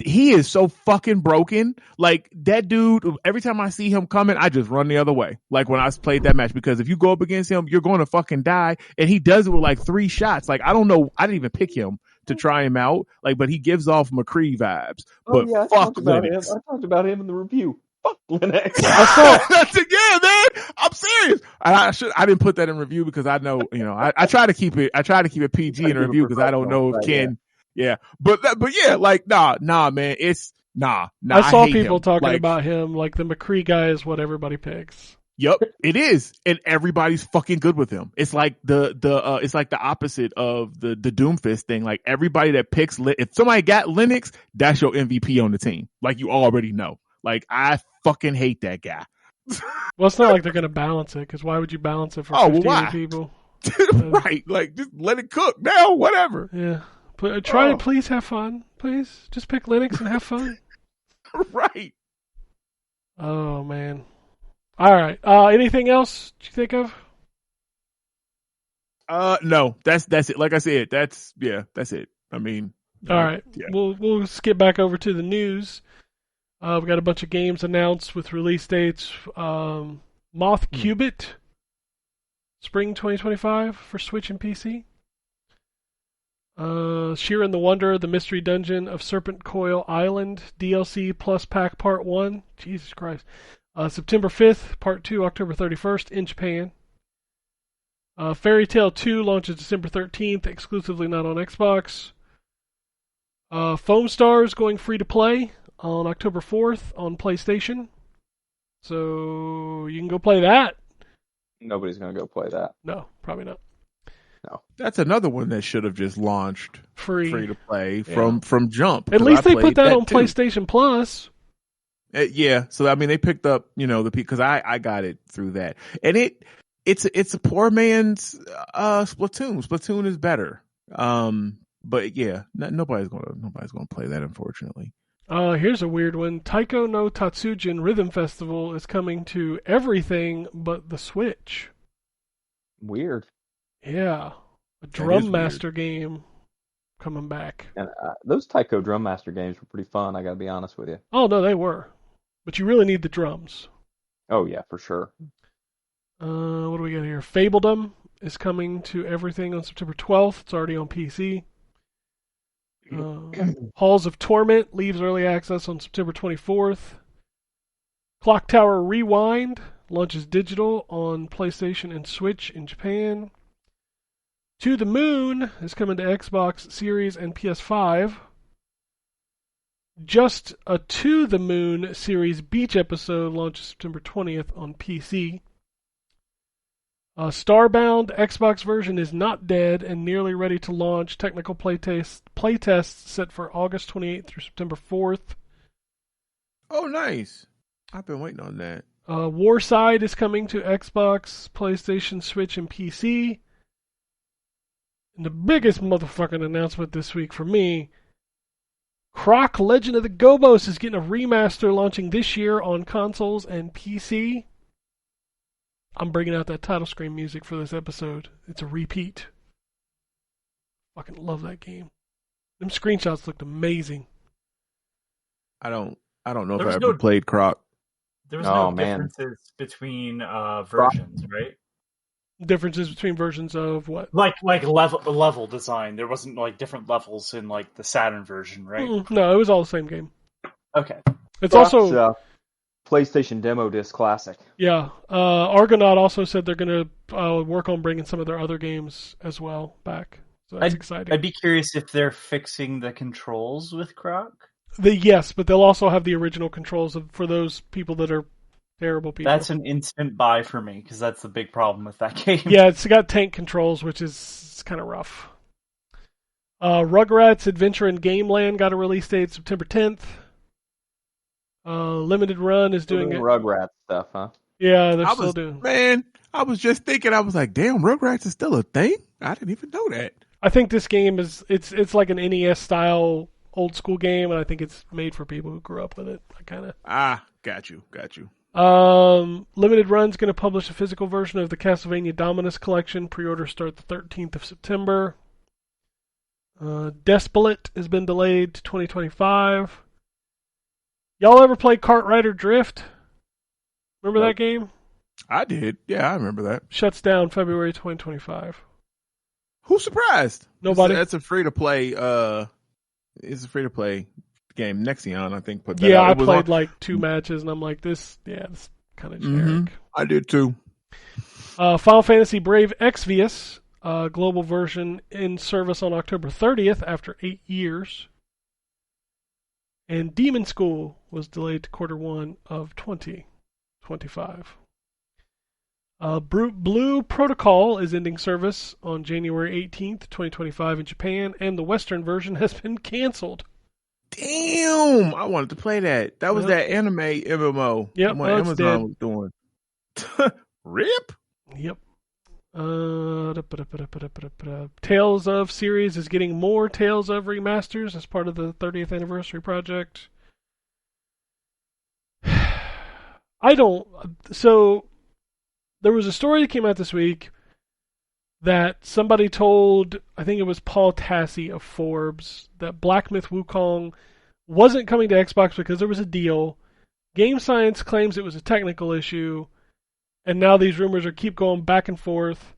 [SPEAKER 4] he is so fucking broken. Like that dude, every time I see him coming, I just run the other way. Like when I played that match, because if you go up against him, you're going to fucking die. And he does it with like 3 shots. Like, I don't know. I didn't even pick him to try him out. Like, but he gives off McCree vibes. But fuck Linux.
[SPEAKER 3] I talked about him in the review. Fuck Linux.
[SPEAKER 4] Yeah, man. I'm serious. I didn't put that in review because I know, I try to keep it PG in review because I don't know if Ken. Yeah. But yeah, like, nah, man. It's nah.
[SPEAKER 1] I saw people talking about him. Like the McCree guy is what everybody picks.
[SPEAKER 4] Yep, it is, and everybody's fucking good with him. It's like it's like the opposite of the Doomfist thing. Like everybody that picks, if somebody got Linux, that's your MVP on the team. Like you already know. Like I fucking hate that guy.
[SPEAKER 1] Well, it's not like they're gonna balance it, because why would you balance it for 15 people?
[SPEAKER 4] Right, like just let it cook now, whatever.
[SPEAKER 1] Yeah, but try it. Please have fun. Please just pick Linux and have fun.
[SPEAKER 4] Right.
[SPEAKER 1] Oh man. All right. Anything else you think of?
[SPEAKER 4] No. That's it. Like I said, that's it. I mean,
[SPEAKER 1] all right. Yeah. We'll skip back over to the news. We've got a bunch of games announced with release dates. Moth Qubit, spring 2025 for Switch and PC. Sheer the Wonder, the Mystery Dungeon of Serpent Coil Island DLC plus pack part 1. Jesus Christ. September 5th, Part 2, October 31st in Japan. Fairy Tail 2 launches December 13th, exclusively not on Xbox. Foam Stars going free to play on October 4th on PlayStation. So you can go play that.
[SPEAKER 3] Nobody's going to go play that.
[SPEAKER 1] No, probably not.
[SPEAKER 3] No.
[SPEAKER 4] That's another one that should have just launched free to play from Jump.
[SPEAKER 1] At least they put that on PlayStation Plus.
[SPEAKER 4] Yeah, so I mean, they picked up, because I got it through that, and it it's a poor man's Splatoon. Splatoon is better. But yeah, nobody's gonna play that, unfortunately.
[SPEAKER 1] Here's a weird one. Taiko no Tatsujin Rhythm Festival is coming to everything but the Switch.
[SPEAKER 3] Weird.
[SPEAKER 1] Yeah, a Drum Master game coming back.
[SPEAKER 3] And those Taiko Drum Master games were pretty fun. I got to be honest with you.
[SPEAKER 1] Oh no, they were, but you really need the drums.
[SPEAKER 3] Oh yeah, for sure.
[SPEAKER 1] What do we got here? Fabledom is coming to everything on September 12th. It's already on PC. Halls of Torment leaves early access on September 24th. Clock Tower Rewind launches digital on PlayStation and Switch in Japan. To the Moon is coming to Xbox Series and PS5. Just a To the Moon series beach episode launches September 20th on PC. Starbound Xbox version is not dead and nearly ready to launch. Technical playtests set for August 28th through September 4th.
[SPEAKER 4] Oh, nice. I've been waiting on that.
[SPEAKER 1] Warside is coming to Xbox, PlayStation, Switch, and PC. And the biggest motherfucking announcement this week for me, Croc Legend of the Gobos is getting a remaster launching this year on consoles and PC. I'm bringing out that title screen music for this episode. It's a repeat. Fucking love that game. Them screenshots looked amazing.
[SPEAKER 4] I don't know if I ever played Croc.
[SPEAKER 2] There was no differences between versions, right?
[SPEAKER 1] Differences between versions of what?
[SPEAKER 2] Like level design. There wasn't like different levels in like the Saturn version, right?
[SPEAKER 1] No, it was all the same game.
[SPEAKER 2] Okay.
[SPEAKER 1] It's
[SPEAKER 3] Croc's,
[SPEAKER 1] also
[SPEAKER 3] PlayStation Demo Disc Classic.
[SPEAKER 1] Yeah. Argonaut also said they're going to work on bringing some of their other games as well back. So that's exciting.
[SPEAKER 2] I'd be curious if they're fixing the controls with Croc.
[SPEAKER 1] Yes, but they'll also have the original controls for those people that are terrible people.
[SPEAKER 2] That's an instant buy for me, because that's the big problem with that game.
[SPEAKER 1] Yeah, it's got tank controls, which is kind of rough. Rugrats Adventure in Gameland got a release date September 10th. Limited Run is doing it.
[SPEAKER 3] Rugrats stuff, huh?
[SPEAKER 1] Yeah, they're still doing.
[SPEAKER 4] Man, I was just thinking. I was like, "Damn, Rugrats is still a thing." I didn't even know that.
[SPEAKER 1] I think this game is it's like an NES style old school game, and I think it's made for people who grew up with it. I kind of
[SPEAKER 4] got you.
[SPEAKER 1] Limited Run's going to publish a physical version of the Castlevania Dominus collection. Pre-orders start the 13th of September. Despelate has been delayed to 2025. Y'all ever play Kart Rider Drift? Remember that game?
[SPEAKER 4] I did. Yeah, I remember that.
[SPEAKER 1] Shuts down February 2025.
[SPEAKER 4] Who's surprised?
[SPEAKER 1] Nobody.
[SPEAKER 4] That's a free to play. It's a free to play game. Nexion, I think, put that out.
[SPEAKER 1] I played like 2 matches, and I'm like, this kind of generic.
[SPEAKER 4] I did too.
[SPEAKER 1] Final Fantasy Brave Exvius, global version in service on October 30th after 8 years. And Demon School was delayed to Q1 of 2025. Blue Protocol is ending service on January 18th, 2025 in Japan, and the Western version has been canceled.
[SPEAKER 4] Damn! I wanted to play that. That was that anime MMO.
[SPEAKER 1] Yep,
[SPEAKER 4] what Amazon was doing. Rip?
[SPEAKER 1] Yep. Tales of series is getting more Tales of remasters as part of the 30th anniversary project. So there was a story that came out this week that somebody told, I think it was Paul Tassi of Forbes, that Black Myth Wukong wasn't coming to Xbox because there was a deal. Game Science claims it was a technical issue. And now these rumors keep going back and forth,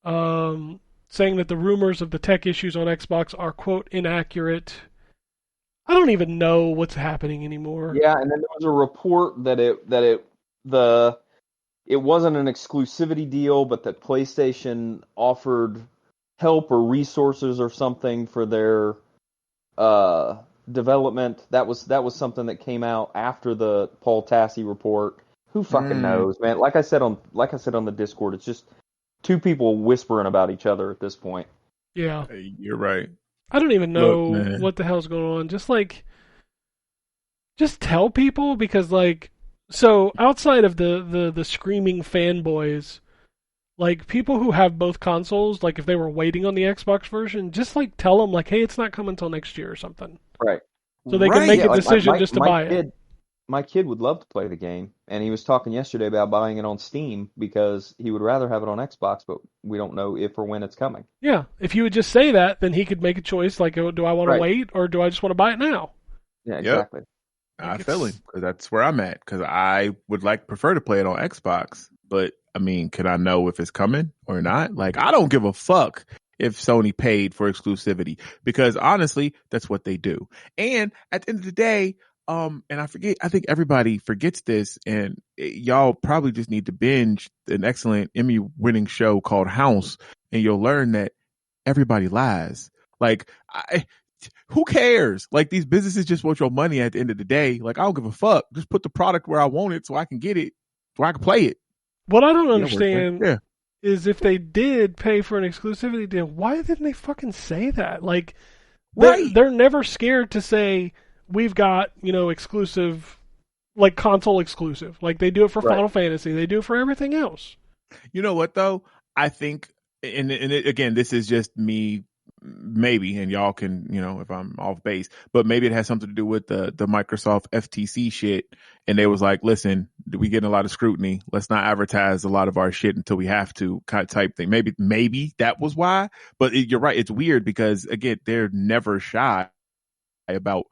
[SPEAKER 1] saying that the rumors of the tech issues on Xbox are, quote, inaccurate. I don't even know what's happening anymore.
[SPEAKER 3] Yeah, and then there was a report that it wasn't an exclusivity deal, but that PlayStation offered help or resources or something for their development. That was something that came out after the Paul Tassi report. Who fucking knows, man? Like I said on the Discord, it's just 2 people whispering about each other at this point.
[SPEAKER 1] Yeah,
[SPEAKER 4] you're right.
[SPEAKER 1] I don't even know what the hell's going on. Just tell people, because so outside of the screaming fanboys, like people who have both consoles, like if they were waiting on the Xbox version, just like tell them like, hey, it's not coming until next year or something.
[SPEAKER 3] Right.
[SPEAKER 1] So they can make a decision just to buy
[SPEAKER 3] it.
[SPEAKER 1] it.
[SPEAKER 3] My kid would love to play the game, and he was talking yesterday about buying it on Steam because he would rather have it on Xbox, but we don't know if or when it's coming.
[SPEAKER 1] Yeah, if you would just say that, then he could make a choice like, oh, do I want to wait or do I just want to buy it now?
[SPEAKER 3] Yeah, exactly.
[SPEAKER 4] Yep. I feel it because that's where I'm at. Because I would prefer to play it on Xbox, but I mean, can I know if it's coming or not? Like, I don't give a fuck if Sony paid for exclusivity because honestly, that's what they do. And at the end of the day, and I think everybody forgets this, and y'all probably just need to binge an excellent Emmy-winning show called House, and you'll learn that everybody lies. Like, who cares? Like, these businesses just want your money at the end of the day. Like, I don't give a fuck. Just put the product where I want it so I can get it, so I can play it.
[SPEAKER 1] What I don't understand is if they did pay for an exclusivity deal, why didn't they fucking say that? Like, they're never scared to say, we've got, exclusive, like console exclusive. Like they do it for Final Fantasy. They do it for everything else. You know what, though? I think, and again, this is just me, maybe, and y'all can, if I'm off base, but maybe it has something to do with the Microsoft FTC shit. And they was like, listen, we getting a lot of scrutiny. Let's not advertise a lot of our shit until we have to, type thing. Maybe that was why. But you're right. It's weird because, again, they're never shy about,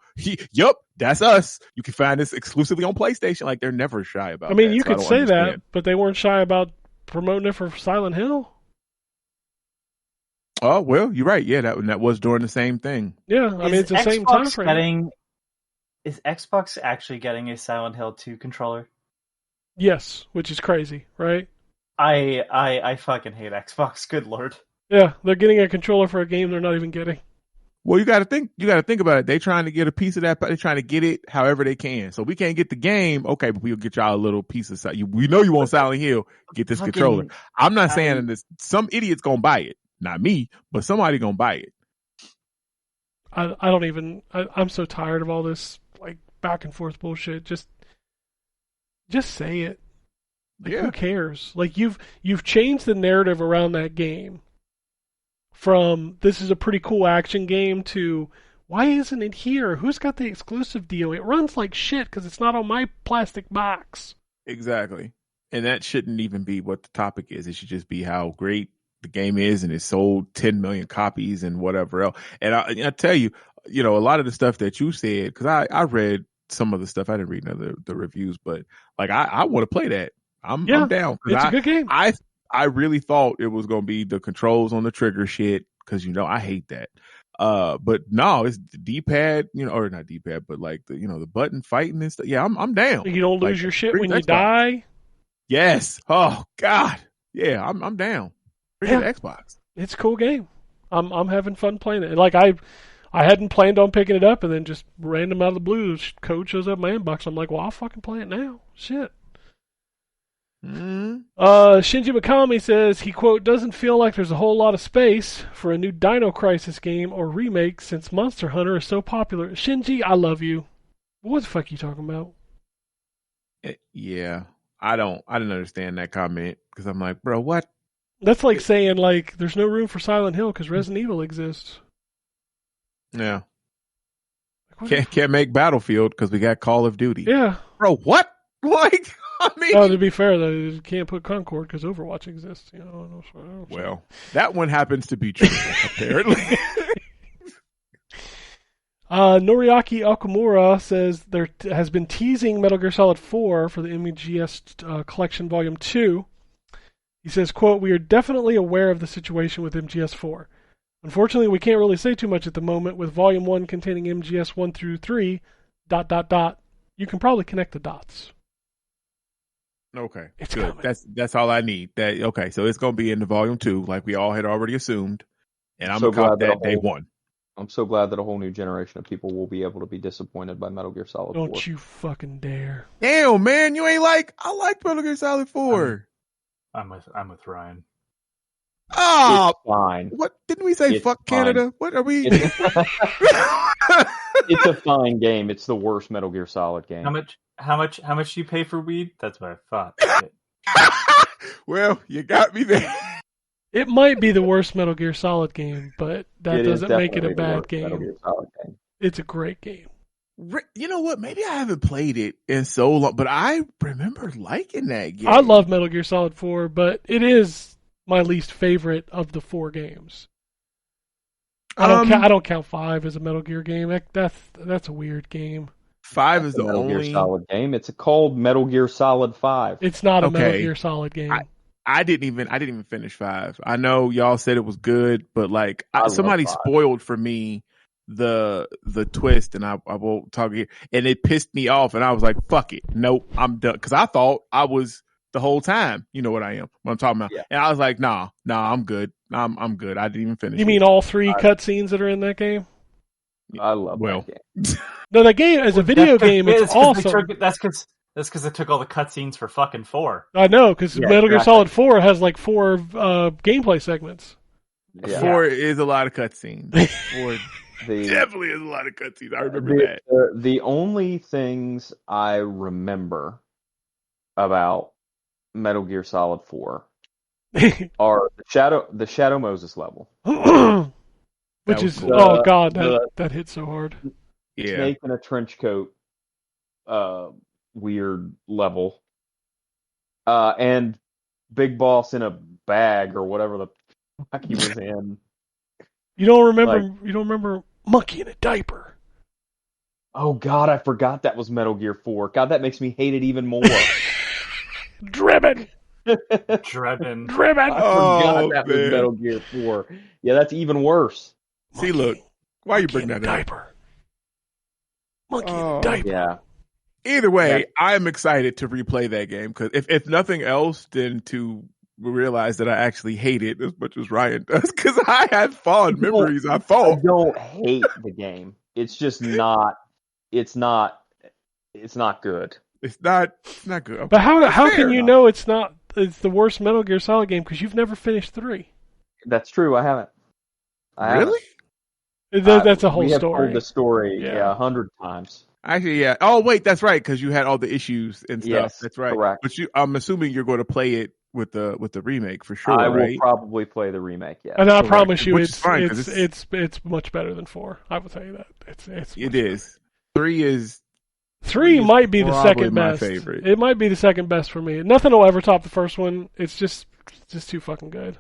[SPEAKER 1] yup, that's us. You can find this exclusively on PlayStation. Like, they're never shy about that. You could say that, but they weren't shy about promoting it for Silent Hill.
[SPEAKER 4] Oh, well, you're right. Yeah, that was during the same thing.
[SPEAKER 1] Yeah, it's the same time frame.
[SPEAKER 2] Is Xbox actually getting a Silent Hill 2 controller?
[SPEAKER 1] Yes, which is crazy, right?
[SPEAKER 2] I fucking hate Xbox. Good lord.
[SPEAKER 1] Yeah, they're getting a controller for a game they're not even getting.
[SPEAKER 4] Well, you got to think about it. They're trying to get a piece of that. They're trying to get it however they can. So we can't get the game. Okay, but we'll get y'all a little piece of Silent. We know you want Silent Hill. Get this controller. I'm not saying this. Some idiot's gonna buy it. Not me, but somebody gonna buy it.
[SPEAKER 1] I don't even. I'm so tired of all this like back and forth bullshit. Just say it. Like, who cares? Like you've changed the narrative around that game. From this is a pretty cool action game to why isn't it here? Who's got the exclusive deal? It runs like shit because it's not on my plastic box.
[SPEAKER 4] Exactly. And that shouldn't even be what the topic is. It should just be how great the game is and it sold 10 million copies and whatever else. And I tell you, a lot of the stuff that you said, because I read some of the stuff. I didn't read the reviews, but like I want to play that. I'm down.
[SPEAKER 1] It's a good game.
[SPEAKER 4] I really thought it was going to be the controls on the trigger shit because, I hate that. But no, it's the D-pad, or not D-pad, but like the button fighting and stuff. Yeah, I'm down.
[SPEAKER 1] You don't lose your shit when you die.
[SPEAKER 4] Yes. Oh God. Yeah, I'm down. Bring the Xbox.
[SPEAKER 1] It's a cool game. I'm having fun playing it. Like I hadn't planned on picking it up, and then just random out of the blue, code shows up in my inbox. I'm like, well, I'll fucking play it now. Shit.
[SPEAKER 4] Mm-hmm.
[SPEAKER 1] Shinji Mikami says he, quote, doesn't feel like there's a whole lot of space for a new Dino Crisis game or remake since Monster Hunter is so popular. Shinji, I love you. What the fuck are you talking about?
[SPEAKER 4] Yeah, I didn't understand that comment because I'm like, bro, what?
[SPEAKER 1] That's like saying like there's no room for Silent Hill because Resident Evil exists.
[SPEAKER 4] Yeah. Can't make Battlefield because we got Call of Duty.
[SPEAKER 1] Yeah.
[SPEAKER 4] Bro, what? Like, I mean...
[SPEAKER 1] Oh, to be fair, though, you can't put Concord because Overwatch exists.
[SPEAKER 4] Well, that one happens to be true, apparently.
[SPEAKER 1] Noriaki Okamura says there has been teasing Metal Gear Solid 4 for the MGS Collection Volume 2. He says, quote, we are definitely aware of the situation with MGS 4. Unfortunately, we can't really say too much at the moment with Volume 1 containing MGS 1 through 3, ... You can probably connect the dots.
[SPEAKER 4] Okay,
[SPEAKER 1] it's
[SPEAKER 4] good.
[SPEAKER 1] Coming.
[SPEAKER 4] That's all I need. Okay, so it's going to be in the Volume 2 like we all had already assumed. And I'm
[SPEAKER 3] so
[SPEAKER 4] going to cop that day one.
[SPEAKER 3] I'm so glad that a whole new generation of people will be able to be disappointed by Metal Gear Solid 4.
[SPEAKER 1] Don't you fucking dare.
[SPEAKER 4] Damn, man, you ain't I like Metal Gear Solid 4.
[SPEAKER 2] I'm with Ryan.
[SPEAKER 4] Oh,
[SPEAKER 3] it's fine.
[SPEAKER 4] What didn't we say?
[SPEAKER 3] It's
[SPEAKER 4] fuck
[SPEAKER 3] fine.
[SPEAKER 4] Canada. What are we?
[SPEAKER 3] It's a fine game. It's the worst Metal Gear Solid game.
[SPEAKER 2] How much do you pay for weed? That's what I thought.
[SPEAKER 4] Well, you got me there.
[SPEAKER 1] It might be the worst Metal Gear Solid game, but that
[SPEAKER 3] It is
[SPEAKER 1] doesn't make it a
[SPEAKER 3] definitely the
[SPEAKER 1] bad
[SPEAKER 3] worst Metal
[SPEAKER 1] game.
[SPEAKER 3] Gear Solid game.
[SPEAKER 1] It's a great game.
[SPEAKER 4] You know what? Maybe I haven't played it in so long, but I remember liking that game.
[SPEAKER 1] I love Metal Gear Solid 4, but it is my least favorite of the 4 games. I don't count 5 as a Metal Gear game. That's a weird game.
[SPEAKER 4] 5 is the
[SPEAKER 3] Metal
[SPEAKER 4] only
[SPEAKER 3] Gear Solid game. It's called Metal Gear Solid 5.
[SPEAKER 1] It's not a Metal
[SPEAKER 4] Okay.
[SPEAKER 1] Gear Solid game.
[SPEAKER 4] I didn't even finish 5. I know y'all said it was good, but like
[SPEAKER 3] I love
[SPEAKER 4] somebody
[SPEAKER 3] 5.
[SPEAKER 4] spoiled for me the twist, and I won't talk here, and it pissed me off, and I was like, fuck it, nope, I'm done, because I thought I was the whole time. You know what I am, what I'm talking about.
[SPEAKER 3] Yeah.
[SPEAKER 4] And I was like, nah, I'm good. I'm good. I didn't even finish.
[SPEAKER 1] You mean all 3 cutscenes that are in that game?
[SPEAKER 3] I love that game.
[SPEAKER 1] No, that game as a video game, it's awesome.
[SPEAKER 2] That's because it took all the cutscenes for fucking 4.
[SPEAKER 1] I know, because
[SPEAKER 3] Yeah,
[SPEAKER 1] Metal Gear
[SPEAKER 3] exactly.
[SPEAKER 1] Solid 4 has like 4 gameplay segments.
[SPEAKER 3] Yeah.
[SPEAKER 4] 4 is a lot of cutscenes. 4 definitely is a lot of cutscenes. I remember that.
[SPEAKER 3] The only things I remember about Metal Gear Solid 4 are the Shadow Moses level.
[SPEAKER 1] Which
[SPEAKER 4] was
[SPEAKER 1] is,
[SPEAKER 4] cool.
[SPEAKER 1] oh god, that hit so hard.
[SPEAKER 4] Yeah.
[SPEAKER 3] Snake in a trench coat, weird level, and Big Boss in a bag or whatever the fuck he was in.
[SPEAKER 1] You don't remember Monkey in a Diaper?
[SPEAKER 3] Oh god, I forgot that was Metal Gear 4. God, that makes me hate it even more.
[SPEAKER 1] Driven.
[SPEAKER 2] Driven.
[SPEAKER 3] I forgot that was Metal Gear 4. Yeah, that's even worse.
[SPEAKER 4] See, look, why you bring that up?
[SPEAKER 1] Diaper. Monkey in a Diaper.
[SPEAKER 3] Yeah.
[SPEAKER 4] Either way, I'm excited to replay that game, because if nothing else, then to realize that I actually hate it as much as Ryan does, because I had fond memories. I thought.
[SPEAKER 3] I don't hate the game. It's just not. It's not good.
[SPEAKER 4] It's not good. Okay.
[SPEAKER 1] But how can you
[SPEAKER 3] enough.
[SPEAKER 1] know it's the worst Metal Gear Solid game, because you've never finished 3?
[SPEAKER 3] That's true. I haven't.
[SPEAKER 4] Really?
[SPEAKER 1] That's a whole
[SPEAKER 3] we have
[SPEAKER 1] story.
[SPEAKER 3] told the story,
[SPEAKER 1] Yeah.
[SPEAKER 3] 100 times.
[SPEAKER 4] Actually, yeah. Oh, wait, that's right, because you had all the issues and stuff.
[SPEAKER 3] Yes,
[SPEAKER 4] that's right.
[SPEAKER 3] correct.
[SPEAKER 4] But I'm assuming you're going to play it with the remake for sure,
[SPEAKER 3] I
[SPEAKER 4] right?
[SPEAKER 3] will probably play the remake. Yeah,
[SPEAKER 1] And I promise you,
[SPEAKER 4] Which is fine, 'cause
[SPEAKER 1] it's much better than 4. I will tell you that.
[SPEAKER 4] It is. 3 is.
[SPEAKER 1] 3 might be the
[SPEAKER 4] probably
[SPEAKER 1] second
[SPEAKER 4] my
[SPEAKER 1] best.
[SPEAKER 4] favorite.
[SPEAKER 1] It might be the second best for me. Nothing will ever top the first one. It's just too fucking good.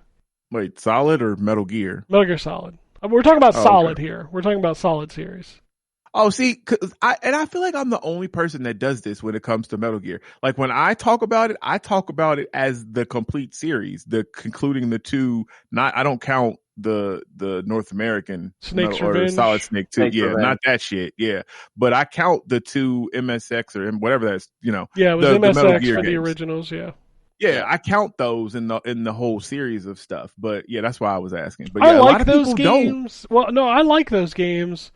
[SPEAKER 4] Wait, Solid or Metal Gear?
[SPEAKER 1] Metal Gear Solid. We're talking about Solid
[SPEAKER 4] okay.
[SPEAKER 1] here. We're talking about Solid series.
[SPEAKER 4] Oh, see, I feel like I'm the only person that does this when it comes to Metal Gear. Like when I talk about it as the complete series, concluding the 2. I don't count the North American
[SPEAKER 1] Snake's
[SPEAKER 4] or
[SPEAKER 1] Revenge.
[SPEAKER 4] Solid Snake 2.
[SPEAKER 3] Snake's
[SPEAKER 4] Yeah,
[SPEAKER 3] Revenge.
[SPEAKER 4] not that shit. Yeah, but I count the 2 MSX or whatever that's
[SPEAKER 1] Yeah, it was
[SPEAKER 4] the Metal
[SPEAKER 1] MSX
[SPEAKER 4] Gear
[SPEAKER 1] for the
[SPEAKER 4] games.
[SPEAKER 1] originals. Yeah.
[SPEAKER 4] Yeah, I count those in the whole series of stuff. But yeah, that's why I was asking. But
[SPEAKER 1] I
[SPEAKER 4] yeah, a lot
[SPEAKER 1] like
[SPEAKER 4] of
[SPEAKER 1] those
[SPEAKER 4] people don't.
[SPEAKER 1] games. Well, no, I like those games,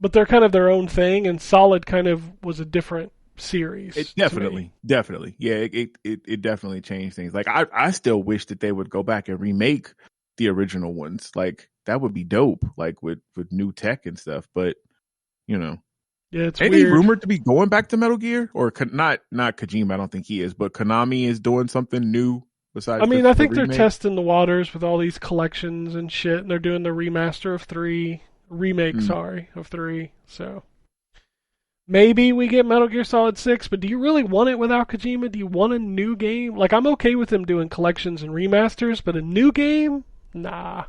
[SPEAKER 1] but they're kind of their own thing. And Solid kind of was a different series.
[SPEAKER 4] It
[SPEAKER 1] to
[SPEAKER 4] definitely. Yeah, it definitely changed things. Like I still wish that they would go back and remake the original ones. Like that would be dope. Like with new tech and stuff. But you know,
[SPEAKER 1] Yeah, it's
[SPEAKER 4] ain't
[SPEAKER 1] weird.
[SPEAKER 4] he rumored to be going back to Metal Gear? Or not Kojima? I don't think he is. But Konami is doing something new besides.
[SPEAKER 1] I mean,
[SPEAKER 4] the
[SPEAKER 1] I think they're
[SPEAKER 4] remake?
[SPEAKER 1] testing the waters with all these collections and shit, and they're doing the remaster of 3, of 3. So maybe we get Metal Gear Solid 6, but do you really want it without Kojima? Do you want a new game? Like, I'm okay with them doing collections and remasters, but a new game? Nah.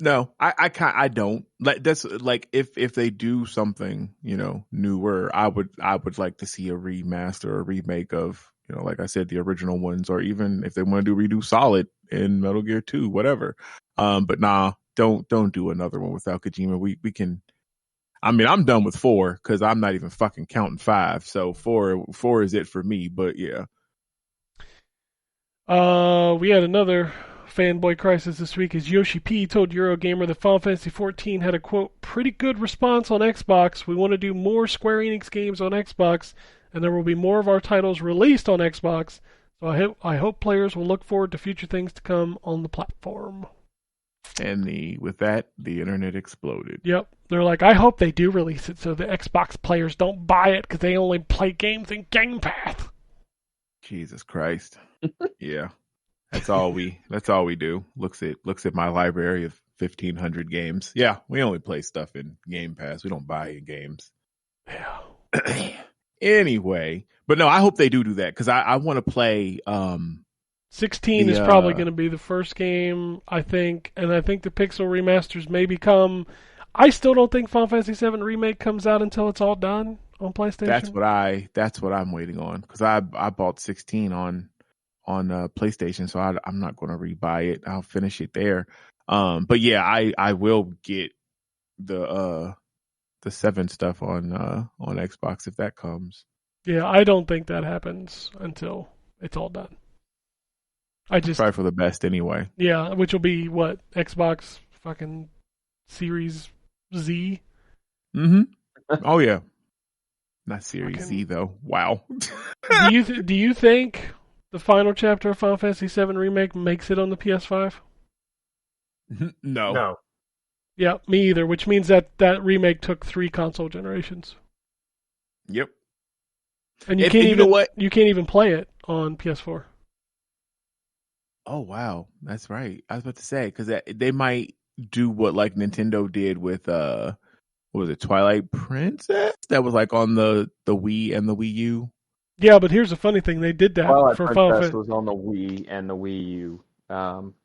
[SPEAKER 4] No, I don't. Like that's like if they do something, newer, I would like to see a remaster or remake of, like I said, the original ones, or even if they want to redo Solid in Metal Gear 2, whatever. But nah, don't do another one without Kojima. We can. I mean, I'm done with 4 because I'm not even fucking counting 5. So 4 is it for me. But yeah.
[SPEAKER 1] We had another fanboy crisis this week as Yoshi P told Eurogamer that Final Fantasy XIV had a, quote, pretty good response on Xbox. We want to do more Square Enix games on Xbox, and there will be more of our titles released on Xbox. So I hope players will look forward to future things to come on the platform.
[SPEAKER 4] And with that, the internet exploded.
[SPEAKER 1] Yep. They're like, I hope they do release it so the Xbox players don't buy it because they only play games in Game Pass.
[SPEAKER 4] Jesus Christ. Yeah. That's all we do. Looks at my library of 1,500 games. Yeah, we only play stuff in Game Pass. We don't buy games.
[SPEAKER 1] Yeah.
[SPEAKER 4] Anyway, but no, I hope they do that because I want to play
[SPEAKER 1] 16 is probably going to be the first game, I think, and I think the Pixel remasters may become. I still don't think Final Fantasy VII Remake comes out until it's all done on PlayStation.
[SPEAKER 4] That's what I'm waiting on because I bought 16 on PlayStation, so I'm not going to rebuy it. I'll finish it there. But yeah, I will get the 7 stuff on Xbox if that comes.
[SPEAKER 1] Yeah, I don't think that happens until it's all done.
[SPEAKER 4] Try for the best anyway.
[SPEAKER 1] Yeah, which will be what, Xbox fucking Series Z?
[SPEAKER 4] Mm-hmm. Oh yeah. Not Series Z though. Wow.
[SPEAKER 1] Do you think the final chapter of Final Fantasy VII Remake makes it on the PS5?
[SPEAKER 4] No.
[SPEAKER 1] Yeah, me either, which means that remake took 3 console generations.
[SPEAKER 4] Yep.
[SPEAKER 1] And you can't even play it on PS4.
[SPEAKER 4] Oh wow, that's right. I was about to say because they might do what like Nintendo did with what was it, Twilight Princess? That was like on the Wii and the Wii U.
[SPEAKER 1] Yeah, but here's the funny thing: they did that
[SPEAKER 3] Twilight
[SPEAKER 1] for
[SPEAKER 3] Princess
[SPEAKER 1] Final Fantasy.
[SPEAKER 3] was on the Wii and the Wii U.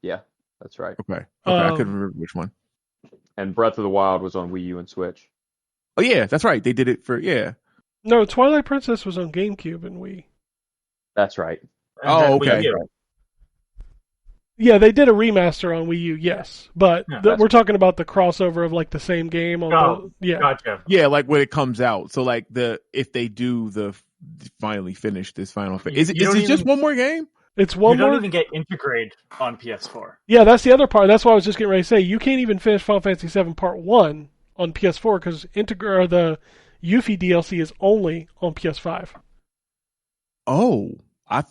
[SPEAKER 3] Yeah, that's right.
[SPEAKER 4] Okay, I couldn't remember which one.
[SPEAKER 3] And Breath of the Wild was on Wii U and Switch.
[SPEAKER 4] Oh yeah, that's right. They did it for
[SPEAKER 1] No, Twilight Princess was on GameCube and Wii.
[SPEAKER 3] That's right.
[SPEAKER 4] Oh, okay.
[SPEAKER 1] Yeah, they did a remaster on Wii U, yes, but we're talking about the crossover of like the same game on
[SPEAKER 2] Gotcha.
[SPEAKER 4] Yeah, like when it comes out. So like if they do finally finish this Final Fantasy, is it just one more game?
[SPEAKER 1] It's one more.
[SPEAKER 2] You don't even get Integrate on PS4.
[SPEAKER 1] Yeah, that's the other part. That's what I was just getting ready to say. You can't even finish Final Fantasy VII Part 1 on PS4 because the Yuffie DLC is only on PS5.
[SPEAKER 4] Oh, I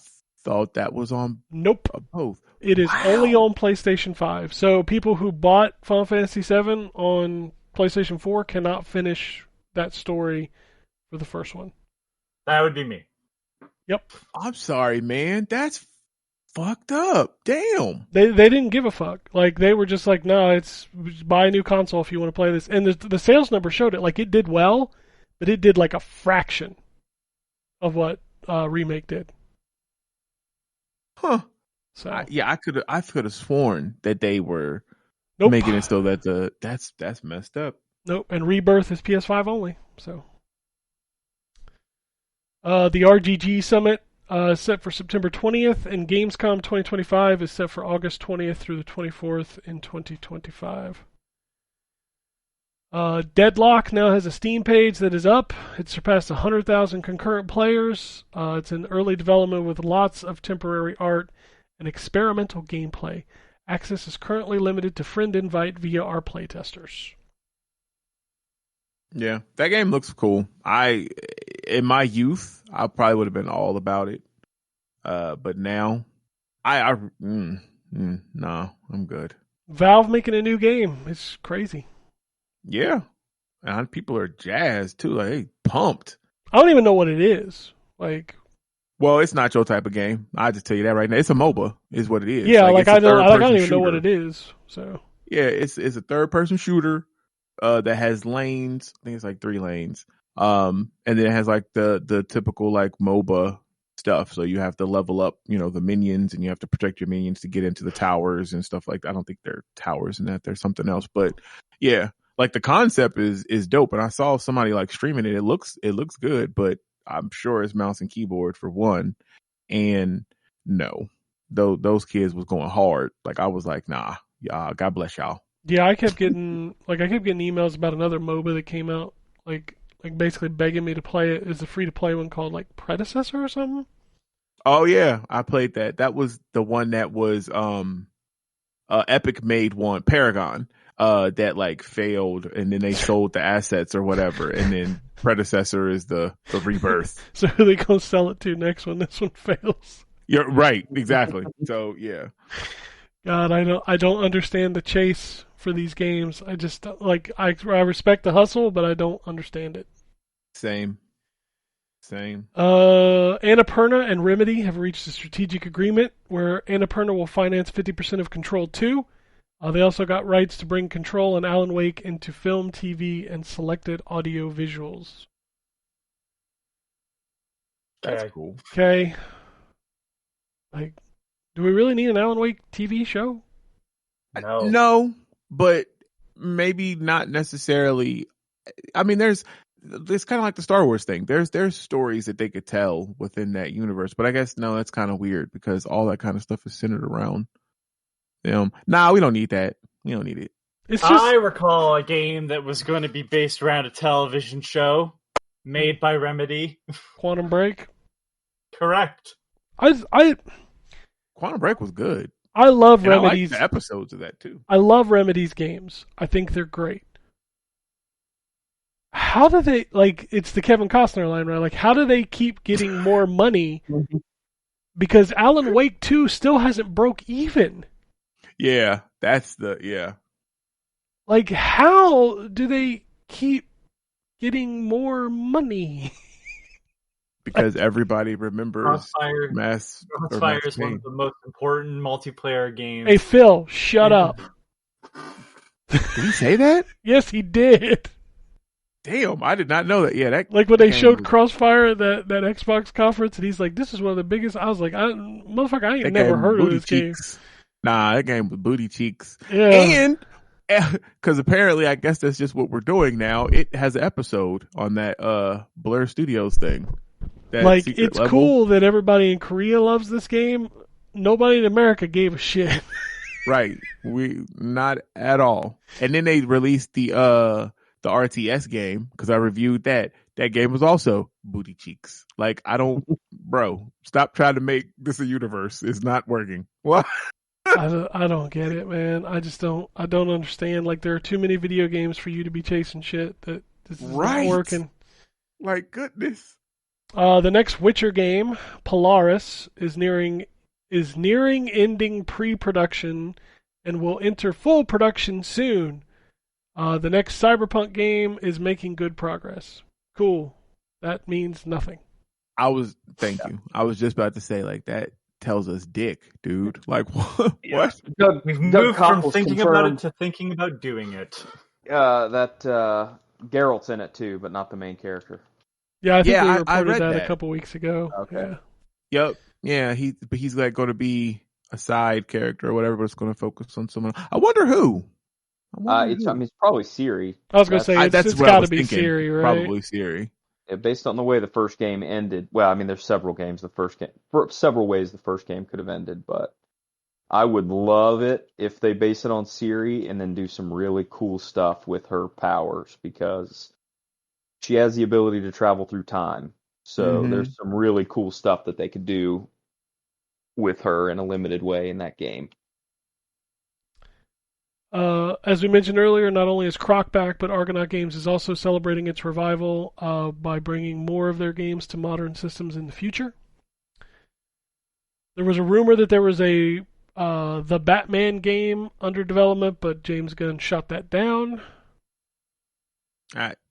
[SPEAKER 4] thought that was on both.
[SPEAKER 1] It is only on PlayStation 5. So people who bought Final Fantasy VII on PlayStation 4 cannot finish that story for the first one.
[SPEAKER 2] That would be me.
[SPEAKER 1] Yep.
[SPEAKER 4] I'm sorry, man. That's fucked up. Damn.
[SPEAKER 1] They didn't give a fuck. Like they were just like, no, it's buy a new console if you want to play this. And the sales number showed it. Like it did well, but it did like a fraction of what Remake did.
[SPEAKER 4] Huh.
[SPEAKER 1] So
[SPEAKER 4] I could have sworn that they were making it so that that's messed up.
[SPEAKER 1] Nope. And Rebirth is PS5 only. So the RGG Summit set for September 20th, and Gamescom 2025 is set for August 20th through the 24th in 2025. Deadlock now has a Steam page that is up. It surpassed 100,000 concurrent players. It's in early development with lots of temporary art and experimental gameplay. Access is currently limited to friend invite via our playtesters.
[SPEAKER 4] Yeah, that game looks cool. In my youth, I probably would have been all about it. But now, no, I'm good.
[SPEAKER 1] Valve making a new game. It's crazy.
[SPEAKER 4] Yeah. And people are jazzed too. Like, hey, pumped.
[SPEAKER 1] I don't even know what it is. Like,
[SPEAKER 4] well, it's not your type of game. I just tell you that right now. It's a MOBA, is what it is.
[SPEAKER 1] Yeah, like I don't even know what it is. So
[SPEAKER 4] yeah, it's a third-person shooter that has lanes. I think it's like 3 lanes. And then it has like the typical like MOBA stuff. So you have to level up, the minions, and you have to protect your minions to get into the towers and stuff like that. I don't think they're towers in that. There's something else, but yeah, like the concept is dope. And I saw somebody like streaming it. It looks good, but I'm sure it's mouse and keyboard for one. And no, those kids was going hard. Like I was like, nah, God bless y'all.
[SPEAKER 1] Yeah, I kept getting emails about another MOBA that came out, like basically begging me to play it. It's a free to play one called like Predecessor or something.
[SPEAKER 4] Oh yeah, I played that. That was the one that was Epic made one, Paragon, that like failed, and then they sold the assets or whatever, and then Predecessor is the rebirth.
[SPEAKER 1] So who are they gonna sell it to next when this one fails?
[SPEAKER 4] You're right, exactly. So yeah.
[SPEAKER 1] God, I don't understand the chase for these games. I just I respect the hustle, but I don't understand it.
[SPEAKER 4] Same. Same.
[SPEAKER 1] Annapurna and Remedy have reached a strategic agreement where Annapurna will finance 50% of Control 2. They also got rights to bring Control and Alan Wake into film, TV, and selected audio visuals.
[SPEAKER 4] That's cool.
[SPEAKER 1] Okay. Like, do we really need an Alan Wake TV show?
[SPEAKER 4] No, but maybe not necessarily. I mean, it's kind of like the Star Wars thing. There's stories that they could tell within that universe, but I guess no, that's kind of weird because all that kind of stuff is centered around them. Nah, we don't need that. We don't need it.
[SPEAKER 2] I recall a game that was going to be based around a television show made by Remedy.
[SPEAKER 1] Quantum Break?
[SPEAKER 2] Correct.
[SPEAKER 4] Quantum Break was good.
[SPEAKER 1] I love
[SPEAKER 4] and
[SPEAKER 1] Remedy's
[SPEAKER 4] I like the episodes of that too.
[SPEAKER 1] I love Remedy's games. I think they're great. How do they, like, it's the Kevin Costner line, right? Like, how do they keep getting more money? Because Alan Wake 2 still hasn't broke even.
[SPEAKER 4] Yeah, yeah.
[SPEAKER 1] Like, how do they keep getting more money?
[SPEAKER 4] Because everybody remembers
[SPEAKER 2] Crossfire is one of the most important multiplayer games.
[SPEAKER 1] Hey, Phil, shut up.
[SPEAKER 4] Did he say that?
[SPEAKER 1] Yes, he did.
[SPEAKER 4] Damn, I did not know that. Yeah, that
[SPEAKER 1] like when they showed Crossfire at that Xbox conference, and he's like, "This is one of the biggest." I was like, "Motherfucker, I ain't never heard of this game."
[SPEAKER 4] Nah, that game was booty cheeks.
[SPEAKER 1] Yeah,
[SPEAKER 4] and because apparently, I guess that's just what we're doing now. It has an episode on that Blur Studios thing.
[SPEAKER 1] Like, it's cool that everybody in Korea loves this game. Nobody in America gave a shit.
[SPEAKER 4] Right, we not at all. And then they released the RTS game, because I reviewed that. That game was also booty cheeks. Like, bro, stop trying to make this a universe. It's not working. What?
[SPEAKER 1] I don't get it, man. I don't understand. Like, there are too many video games for you to be chasing shit that this is not working.
[SPEAKER 4] Like, goodness.
[SPEAKER 1] The next Witcher game, Polaris, is nearing ending pre-production and will enter full production soon. The next Cyberpunk game is making good progress. Cool. That means nothing.
[SPEAKER 4] Thank you. I was just about to say, like, that tells us dick, dude. Like, what?
[SPEAKER 2] Yeah. We've moved from thinking about it to thinking about doing it.
[SPEAKER 3] That Geralt's in it too, but not the main character.
[SPEAKER 1] Yeah, I think we reported that a couple weeks ago.
[SPEAKER 3] Okay.
[SPEAKER 1] Yeah.
[SPEAKER 4] Yep. Yeah, he's like going to be a side character or whatever, but it's going to focus on someone. I wonder who.
[SPEAKER 3] It's probably Siri.
[SPEAKER 1] I was going to say, it's got to be
[SPEAKER 4] thinking.
[SPEAKER 1] Siri, right?
[SPEAKER 4] Probably Siri.
[SPEAKER 3] Yeah, based on the way the first game ended. Well, I mean, there's several ways the first game could have ended, but I would love it if they base it on Siri and then do some really cool stuff with her powers, because she has the ability to travel through time. So there's some really cool stuff that they could do with her in a limited way in that game.
[SPEAKER 1] As we mentioned earlier, not only is Croc back, but Argonaut Games is also celebrating its revival by bringing more of their games to modern systems in the future. There was a rumor that there was the Batman game under development, but James Gunn shot that down.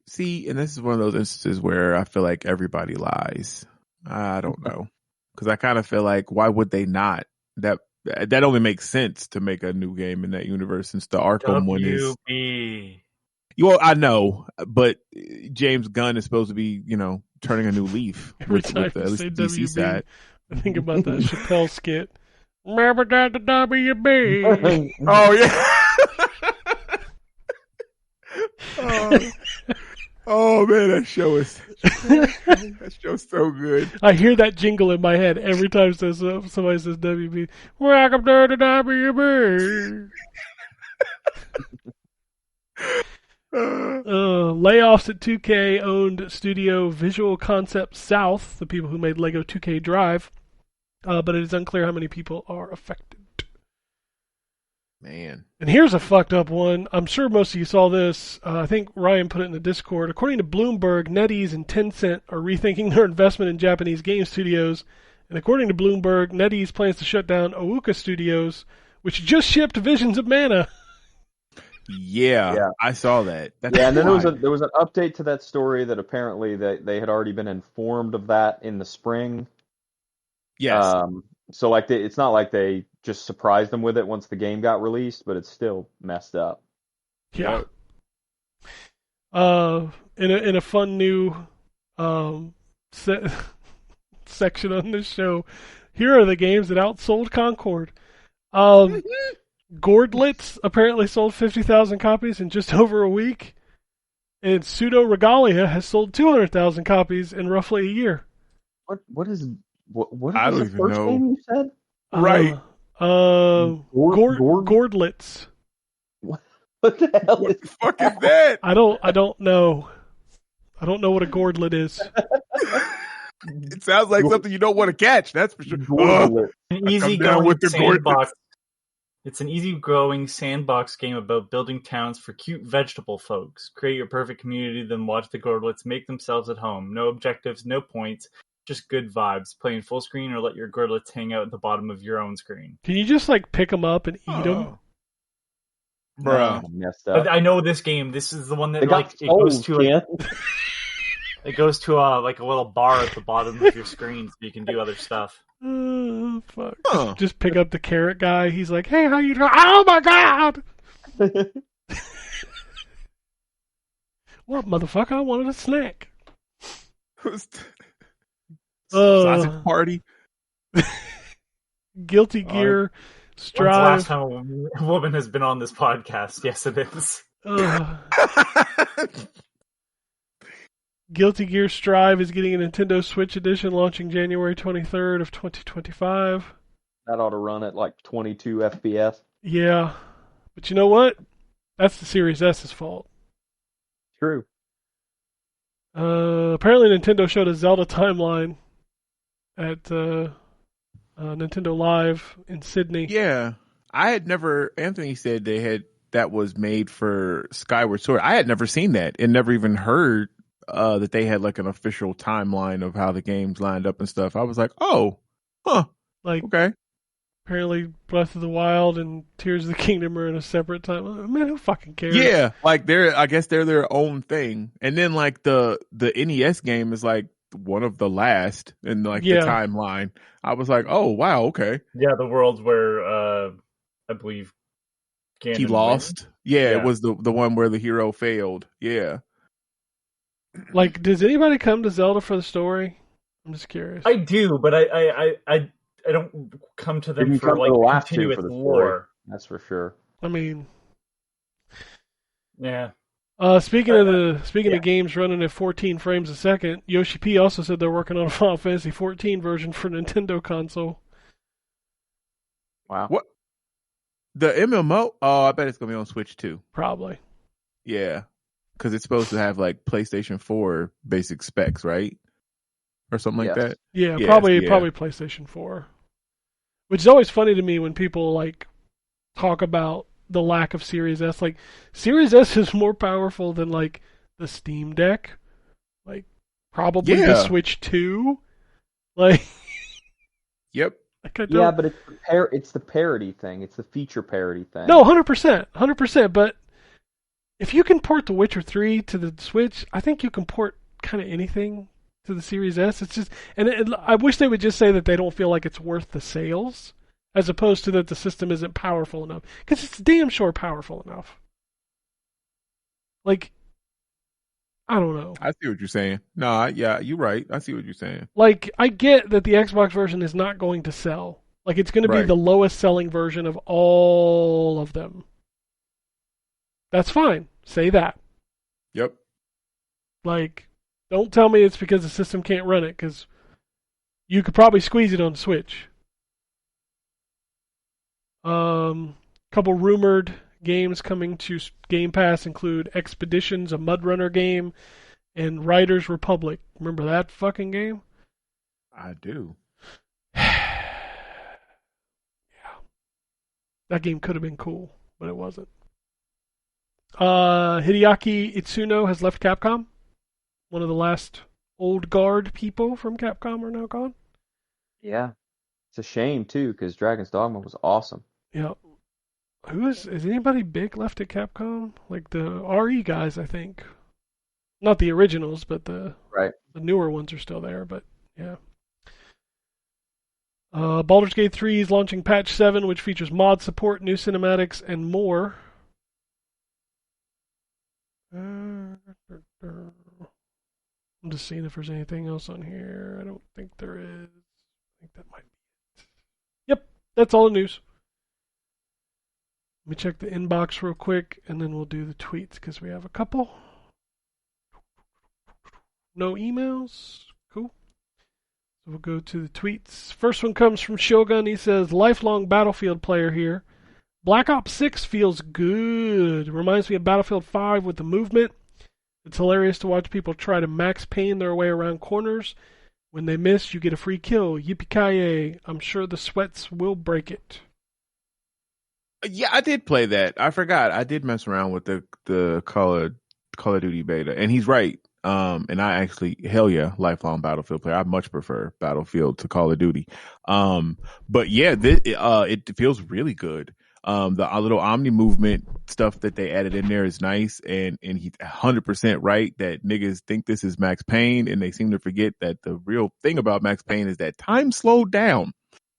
[SPEAKER 4] See, and this is one of those instances where I feel like everybody lies. I don't know, because I kind of feel like, why would they not? That only makes sense to make a new game in that universe, since the Arkham one is. Well, I know, but James Gunn is supposed to be, turning a new leaf
[SPEAKER 1] Every
[SPEAKER 4] with
[SPEAKER 1] time
[SPEAKER 4] the
[SPEAKER 1] you say
[SPEAKER 4] DC
[SPEAKER 1] WB,
[SPEAKER 4] side.
[SPEAKER 1] I think about that Chappelle skit. Remember that the WB?
[SPEAKER 4] Oh yeah. Oh man, that show's so good.
[SPEAKER 1] I hear that jingle in my head every time somebody says WB. Welcome to the WB. Layoffs at 2K owned studio Visual Concepts South, the people who made Lego 2K Drive, but it is unclear how many people are affected.
[SPEAKER 4] Man.
[SPEAKER 1] And here's a fucked up one. I'm sure most of you saw this. I think Ryan put it in the Discord. According to Bloomberg, NetEase and Tencent are rethinking their investment in Japanese game studios. And according to Bloomberg, NetEase plans to shut down Ouka Studios, which just shipped Visions of Mana.
[SPEAKER 4] Yeah, I saw that. That's
[SPEAKER 3] and then
[SPEAKER 4] why.
[SPEAKER 3] there was an update to that story that apparently they had already been informed of that in the spring.
[SPEAKER 4] Yes.
[SPEAKER 3] So like it's not like they just surprised them with it once the game got released, but it's still messed up.
[SPEAKER 1] Yeah. In a fun new section on this show, here are the games that outsold Concord. Gordlets apparently sold 50,000 copies in just over a week, and Pseudo Regalia has sold 200,000 copies in roughly a year.
[SPEAKER 3] What is what
[SPEAKER 4] I
[SPEAKER 3] was
[SPEAKER 4] don't
[SPEAKER 3] the
[SPEAKER 4] even
[SPEAKER 3] first
[SPEAKER 4] know.
[SPEAKER 3] name you said?
[SPEAKER 4] Right.
[SPEAKER 1] Gordlets.
[SPEAKER 3] What the hell
[SPEAKER 4] What
[SPEAKER 3] is
[SPEAKER 4] the fuck is that?
[SPEAKER 1] I don't know. I don't know what a gordlet is.
[SPEAKER 4] It sounds like something you don't want to catch. That's for sure.
[SPEAKER 3] Gordlet?
[SPEAKER 2] An easy-going sandbox. It's an easy-going sandbox game about building towns for cute vegetable folks. Create your perfect community, then watch the Gordlets make themselves at home. No objectives, no points, just good vibes. Play in full screen or let your Gordlets hang out at the bottom of your own screen.
[SPEAKER 1] Can you just like pick them up and eat them?
[SPEAKER 4] Bruh.
[SPEAKER 3] Messed up.
[SPEAKER 2] But I know this game. This is the one that
[SPEAKER 3] They got
[SPEAKER 2] it goes to
[SPEAKER 3] yeah.
[SPEAKER 2] it goes to like a little bar at the bottom of your screen, so you can do other stuff.
[SPEAKER 1] Oh, fuck.
[SPEAKER 4] Huh.
[SPEAKER 1] Just pick up the carrot guy. He's like, hey, how you doing? Oh, my God. What, motherfucker? I wanted a snack.
[SPEAKER 4] Sausage party.
[SPEAKER 1] Guilty Gear,
[SPEAKER 2] When's the last
[SPEAKER 1] Strive.
[SPEAKER 2] time a woman has been on this podcast? Yes, it is.
[SPEAKER 1] Guilty Gear Strive is getting a Nintendo Switch edition launching January 23rd of 2025.
[SPEAKER 3] That ought to run at like 22 FPS.
[SPEAKER 1] Yeah. But you know what? That's the Series S's fault.
[SPEAKER 3] True.
[SPEAKER 1] Apparently Nintendo showed a Zelda timeline at Nintendo Live in Sydney.
[SPEAKER 4] Yeah. I had never, Anthony said that was made for Skyward Sword. I had never seen that and never even heard that they had like an official timeline of how the games lined up and stuff. I was like, oh, huh.
[SPEAKER 1] Like,
[SPEAKER 4] okay.
[SPEAKER 1] Apparently Breath of the Wild and Tears of the Kingdom are in a separate time. Man, who fucking cares?
[SPEAKER 4] Yeah, like I guess they're their own thing. And then like the NES game is like one of the last in like the timeline. I was like, oh wow, okay.
[SPEAKER 2] Yeah, the world where I believe Ganon
[SPEAKER 4] he lost. Yeah, it was the one where the hero failed. Yeah.
[SPEAKER 1] Like, does anybody come to Zelda for the story? I'm just curious.
[SPEAKER 2] I do, but I don't come to them for like continuous lore.
[SPEAKER 3] That's for sure.
[SPEAKER 1] I mean,
[SPEAKER 2] yeah.
[SPEAKER 1] Speaking of games running at 14 frames a second, Yoshi P also said they're working on a Final Fantasy 14 version for Nintendo console.
[SPEAKER 3] Wow.
[SPEAKER 4] What? The MMO? Oh, I bet it's gonna be on Switch too.
[SPEAKER 1] Probably.
[SPEAKER 4] Yeah, because it's supposed to have like PlayStation 4 basic specs, right? Or something like that.
[SPEAKER 1] Yeah, probably PlayStation 4. Which is always funny to me when people like talk about the lack of Series S. Like, Series S is more powerful than like the Steam Deck. Like, probably the Switch 2. Like,
[SPEAKER 4] yep.
[SPEAKER 3] Yeah, but it's the parity thing. It's the feature parity thing.
[SPEAKER 1] No, 100%. But if you can port The Witcher 3 to the Switch, I think you can port kind of anything to the Series S. It's just, and I wish they would just say that they don't feel like it's worth the sales, as opposed to that the system isn't powerful enough, because it's damn sure powerful enough. Like, I don't know.
[SPEAKER 4] I see what you're saying. No, yeah, you're right. I see what you're saying.
[SPEAKER 1] Like, I get that the Xbox version is not going to sell. Like, it's going to be the lowest selling version of all of them. That's fine. Say that.
[SPEAKER 4] Yep.
[SPEAKER 1] Like, don't tell me it's because the system can't run it, because you could probably squeeze it on the Switch. Couple rumored games coming to Game Pass include Expeditions, a Mud Runner game, and Riders Republic. Remember that fucking game?
[SPEAKER 4] I do.
[SPEAKER 1] Yeah. That game could have been cool, but it wasn't. Hideaki Itsuno has left Capcom. One of the last old guard people from Capcom are now gone.
[SPEAKER 3] Yeah. It's a shame, too, because Dragon's Dogma was awesome.
[SPEAKER 1] Yeah. is anybody big left at Capcom? Like the RE guys, I think. Not the originals, but the newer ones are still there. But yeah. Baldur's Gate 3 is launching patch 7, which features mod support, new cinematics, and more. I'm just seeing if there's anything else on here. I don't think there is. I think that might be it. Yep, that's all the news. Let me check the inbox real quick, and then we'll do the tweets, because we have a couple. No emails? Cool. So we'll go to the tweets. First one comes from Shogun. He says, lifelong Battlefield player here. Black Ops 6 feels good. Reminds me of Battlefield 5 with the movement. It's hilarious to watch people try to max pain their way around corners. When they miss, you get a free kill. Yippee-ki-yay. I'm sure the sweats will break it.
[SPEAKER 4] Yeah, I did play that. I forgot. I did mess around with the Call of Duty beta, and he's right. And I actually, hell yeah, lifelong Battlefield player. I much prefer Battlefield to Call of Duty. But yeah, it feels really good. The little Omni movement stuff that they added in there is nice, and he's 100% right that niggas think this is Max Payne, and they seem to forget that the real thing about Max Payne is that time slowed down.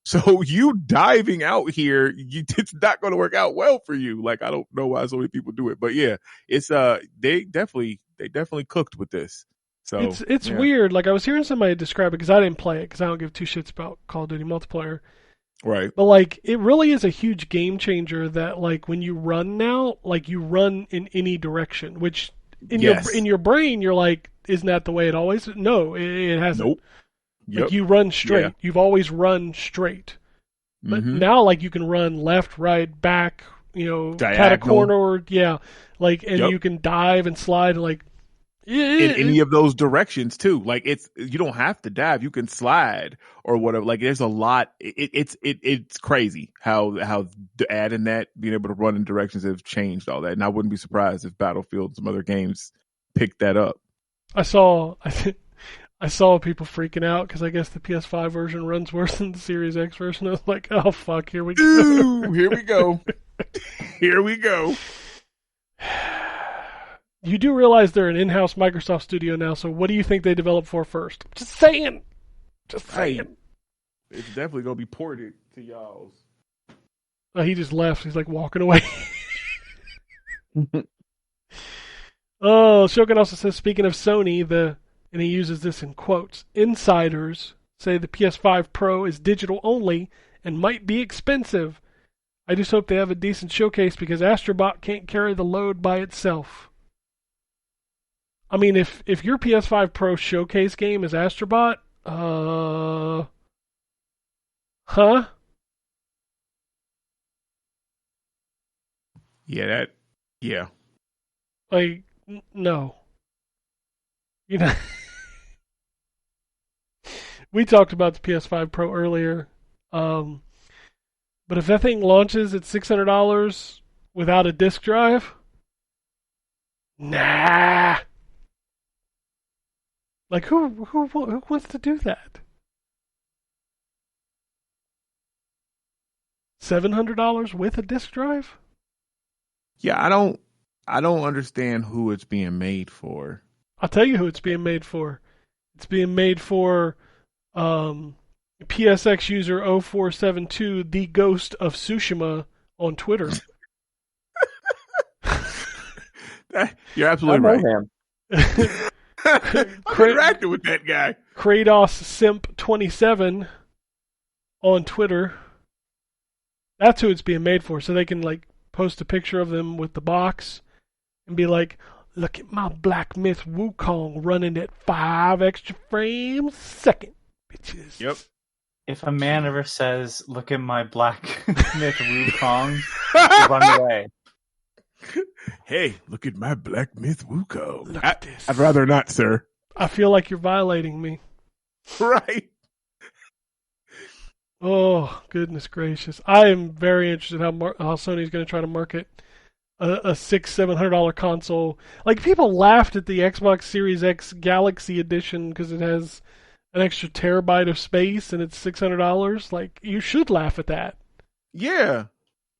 [SPEAKER 4] So you diving out here, it's not going to work out well for you. Like, I don't know why so many people do it, but yeah, it's they definitely cooked with this. So
[SPEAKER 1] it's weird. Like, I was hearing somebody describe it, because I didn't play it, because I don't give two shits about Call of Duty multiplayer.
[SPEAKER 4] Right.
[SPEAKER 1] But like, it really is a huge game changer that, like, when you run now, like, you run in any direction, which in your brain you're like, isn't that the way it always? No, it hasn't.
[SPEAKER 4] Nope. Yep.
[SPEAKER 1] Like, you run straight. Yeah. You've always run straight. But now, like, you can run left, right, back, cat a corner, yeah. Like, and you can dive and slide, like,
[SPEAKER 4] in any of those directions too. Like, you don't have to dive, you can slide or whatever. Like, there's a lot. It's crazy how adding that, being able to run in directions, have changed all that. And I wouldn't be surprised if Battlefield and some other games picked that up.
[SPEAKER 1] I saw people freaking out because I guess the PS5 version runs worse than the Series X version. I was like, oh fuck, here we go.
[SPEAKER 4] Ooh, here we go. Here we go.
[SPEAKER 1] You do realize they're an in-house Microsoft studio now, so what do you think they developed for first? Just saying.
[SPEAKER 4] It's definitely going to be ported to y'all's.
[SPEAKER 1] He just left. He's like walking away. Oh, Shogun also says, speaking of Sony, and he uses this in quotes, insiders say the PS5 Pro is digital only and might be expensive. I just hope they have a decent showcase, because Astrobot can't carry the load by itself. I mean, if your PS5 Pro showcase game is Astrobot, huh?
[SPEAKER 4] Yeah.
[SPEAKER 1] Like, no. We talked about the PS5 Pro earlier, but if that thing launches at $600 without a disk drive, nah. Like, who wants to do that? $700 with a disk drive?
[SPEAKER 4] Yeah, I don't understand who it's being made for.
[SPEAKER 1] I'll tell you who it's being made for. It's being made for PSX user 0472, the Ghost of Tsushima, on Twitter.
[SPEAKER 4] You're absolutely right. I'm interacting with that guy.
[SPEAKER 1] Kratos Simp 27 on Twitter. That's who it's being made for. So they can, like, post a picture of them with the box and be like, look at my Black Myth Wukong running at 5 extra frames a second, bitches.
[SPEAKER 4] Yep.
[SPEAKER 2] If a man ever says, look at my Black Myth Wukong, run away.
[SPEAKER 4] Hey, look at my Black Myth Wukong.
[SPEAKER 1] Look at this.
[SPEAKER 4] I'd rather not, sir.
[SPEAKER 1] I feel like you're violating me.
[SPEAKER 4] Right.
[SPEAKER 1] Oh, goodness gracious. I am very interested how Sony's going to try to market a $600-700 console. Like, people laughed at the Xbox Series X Galaxy Edition because it has an extra terabyte of space and it's $600. Like, you should laugh at that.
[SPEAKER 4] Yeah.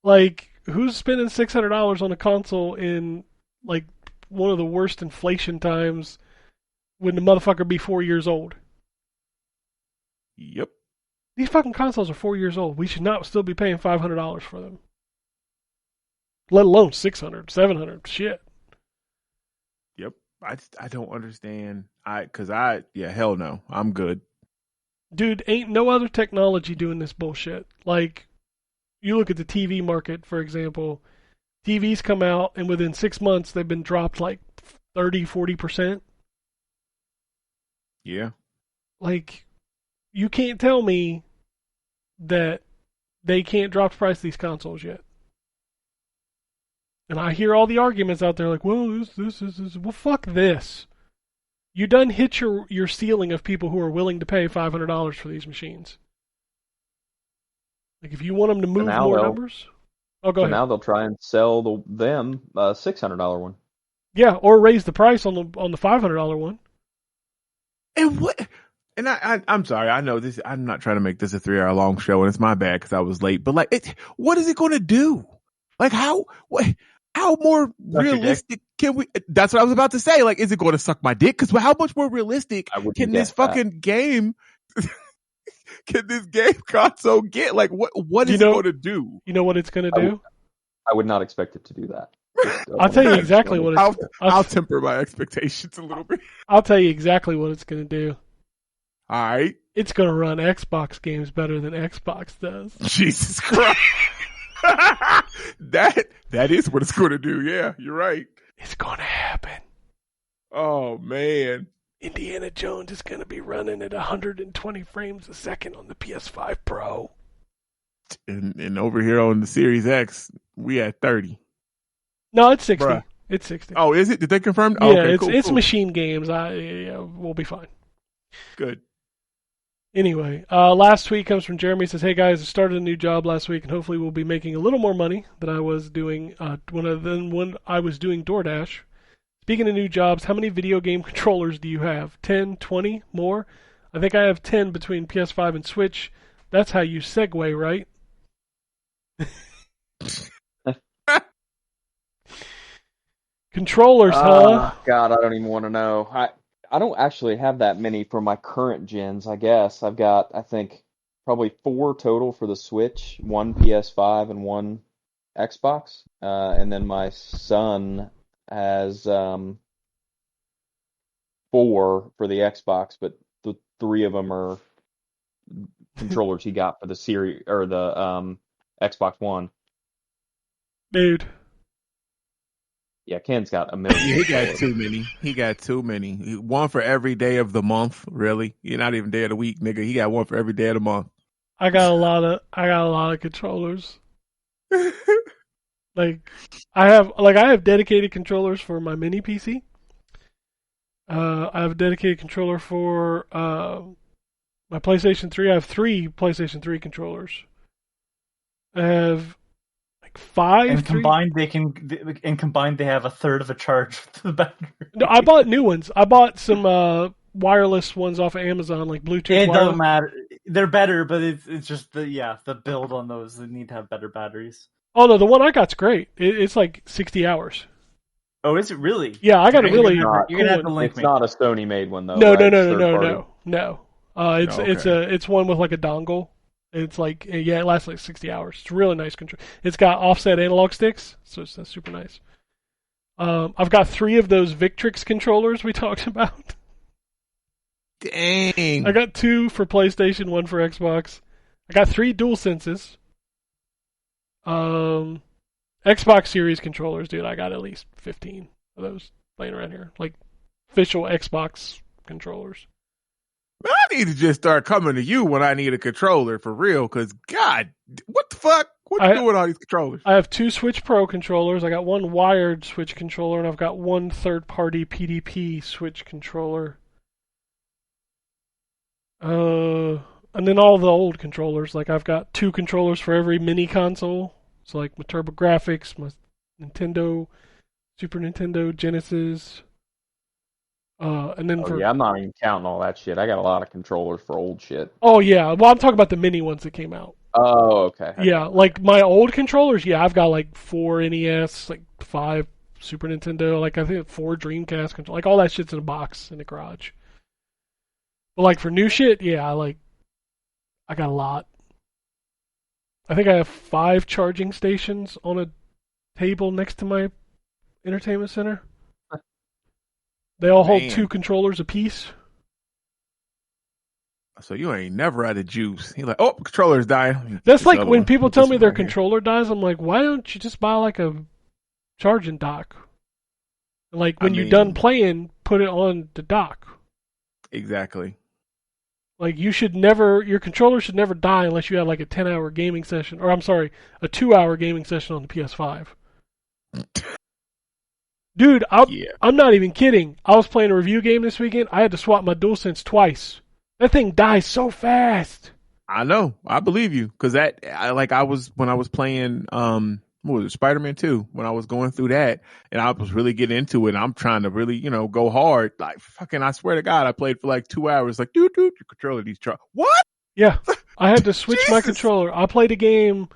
[SPEAKER 1] Like, who's spending $600 on a console in like one of the worst inflation times when the motherfucker be 4 years old?
[SPEAKER 4] Yep.
[SPEAKER 1] These fucking consoles are 4 years old. We should not still be paying $500 for them. Let alone 600, 700. Shit.
[SPEAKER 4] Yep. I don't understand. Hell no. I'm good.
[SPEAKER 1] Dude, ain't no other technology doing this bullshit. Like, you look at the TV market, for example. TVs come out, and within 6 months, they've been dropped like 30, 40%.
[SPEAKER 4] Yeah.
[SPEAKER 1] Like, you can't tell me that they can't drop the price of these consoles yet. And I hear all the arguments out there like, well, this is, well, fuck this. You done hit your ceiling of people who are willing to pay $500 for these machines. Like, if you want them to move more numbers, go ahead.
[SPEAKER 3] Now they'll try and sell them a $600 one.
[SPEAKER 1] Yeah, or raise the price on the $500 one.
[SPEAKER 4] And what? And I'm sorry. I know this. I'm not trying to make this a 3 hour long show, and it's my bad because I was late. But like, what is it going to do? Like, how more realistic can we? That's what I was about to say. Like, is it going to suck my dick? Because how much more realistic can this fucking game? Can this game console get? Like, what is it going to do?
[SPEAKER 1] You know what it's going to do?
[SPEAKER 3] I would not expect it to do that.
[SPEAKER 1] I'll tell you exactly what it's.
[SPEAKER 4] I'll temper my expectations a little bit.
[SPEAKER 1] I'll tell you exactly what it's going to do.
[SPEAKER 4] All right.
[SPEAKER 1] It's going to run Xbox games better than Xbox does.
[SPEAKER 4] Jesus Christ. That is what it's going to do. Yeah, you're right.
[SPEAKER 1] It's going to happen.
[SPEAKER 4] Oh, man.
[SPEAKER 1] Indiana Jones is going to be running at 120 frames a second on the PS5 Pro.
[SPEAKER 4] And over here on the Series X, we at 30.
[SPEAKER 1] No, it's 60.
[SPEAKER 4] Bruh.
[SPEAKER 1] It's 60.
[SPEAKER 4] Oh, is it? Did they confirm?
[SPEAKER 1] Yeah,
[SPEAKER 4] okay,
[SPEAKER 1] it's
[SPEAKER 4] cool.
[SPEAKER 1] machine games. We'll be fine.
[SPEAKER 4] Good.
[SPEAKER 1] Anyway, last tweet comes from Jeremy. Says, "Hey guys, I started a new job last week, and hopefully we'll be making a little more money than I was doing when I was doing DoorDash. Speaking of new jobs, how many video game controllers do you have? 10, 20, more? I think I have 10 between PS5 and Switch. That's how you segue, right?" Controllers, huh?
[SPEAKER 3] God, I don't even want to know. I don't actually have that many for my current gens, I guess. I've got, I think, probably 4 total for the Switch, 1 PS5 and 1 Xbox. And then my son has 4 for the Xbox, but the 3 of them are controllers he got for the series or the Xbox One.
[SPEAKER 1] Dude.
[SPEAKER 3] Yeah, Ken's got a million.
[SPEAKER 4] He got too many. He got too many. One for every day of the month. Really, you're not even day of the week, nigga. He got one for every day of the month.
[SPEAKER 1] I got a lot of controllers. I have dedicated controllers for my mini PC. I have a dedicated controller for my PlayStation 3. I have 3 PlayStation 3 controllers. I have 5.
[SPEAKER 2] And combined, they have a third of a charge for the battery.
[SPEAKER 1] No, I bought new ones. I bought some wireless ones off of Amazon, like Bluetooth.
[SPEAKER 2] It doesn't matter. They're better, but it's just the build on those. They need to have better batteries.
[SPEAKER 1] Oh no, the one I got's great. It's like 60 hours.
[SPEAKER 2] Oh, is it really?
[SPEAKER 1] Yeah, I got a really.
[SPEAKER 2] You're gonna have to link
[SPEAKER 3] It's
[SPEAKER 2] me.
[SPEAKER 3] not a Sony made one though.
[SPEAKER 1] No.
[SPEAKER 3] Right?
[SPEAKER 1] It's one with like a dongle. It's like, it lasts like 60 hours. It's a really nice control. It's got offset analog sticks, so that's super nice. I've got 3 of those Victrix controllers we talked about.
[SPEAKER 4] Dang.
[SPEAKER 1] I got 2 for PlayStation, 1 for Xbox. I got 3 DualSenses. Xbox Series controllers, dude. I got at least 15 of those laying around here, like official Xbox controllers.
[SPEAKER 4] I need to just start coming to you when I need a controller for real. Because God, what the fuck? What you doing with all these controllers?
[SPEAKER 1] I have 2 Switch Pro controllers. I got 1 wired Switch controller, and I've got 1 third-party PDP Switch controller. And then all the old controllers. Like I've got 2 controllers for every mini console. So like my TurboGrafx, my Nintendo, Super Nintendo, Genesis. And then
[SPEAKER 3] I'm not even counting all that shit. I got a lot of controllers for old shit.
[SPEAKER 1] Oh yeah, well I'm talking about the mini ones that came out.
[SPEAKER 3] Oh, okay.
[SPEAKER 1] Yeah, like my old controllers, yeah, I've got like 4 NES, like 5 Super Nintendo, like I think 4 Dreamcast controllers, like all that shit's in a box in the garage. But like for new shit, yeah, I got a lot. I think I have 5 charging stations on a table next to my entertainment center. They all hold 2 controllers apiece.
[SPEAKER 4] So you ain't never out of juice. You're like, oh, controller's dying.
[SPEAKER 1] That's like when people tell me their controller dies, I'm like, why don't you just buy like a charging dock? Like when you're done playing, put it on the dock.
[SPEAKER 4] Exactly.
[SPEAKER 1] Like your controller should never die unless you have like a 10-hour gaming session, or I'm sorry, a 2-hour gaming session on the PS5. Dude, I'm not even kidding. I was playing a review game this weekend. I had to swap my DualSense twice. That thing dies so fast.
[SPEAKER 4] I know. I believe you. Because when I was playing, what was it, Spider-Man 2, when I was going through that, and I was really getting into it, and I'm trying to really, go hard. Like, fucking, I swear to God, I played for like 2 hours. Like, dude, your controller needs charge. What?
[SPEAKER 1] Yeah. I had to switch my controller. I played a game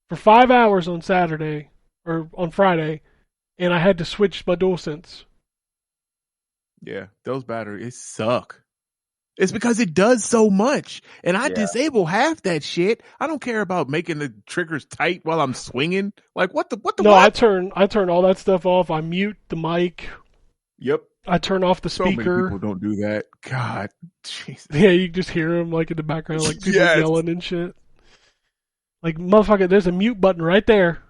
[SPEAKER 1] for 5 hours on Saturday, or on Friday, and I had to switch my DualSense.
[SPEAKER 4] Yeah, those batteries suck. It's because it does so much, and I disable half that shit. I don't care about making the triggers tight while I'm swinging. Like what the?
[SPEAKER 1] No,
[SPEAKER 4] what?
[SPEAKER 1] I turn all that stuff off. I mute the mic.
[SPEAKER 4] Yep.
[SPEAKER 1] I turn off the speaker.
[SPEAKER 4] So many people don't do that. God, Jesus.
[SPEAKER 1] Yeah, you just hear them like in the background, like people yelling and shit. Like motherfucker, there's a mute button right there.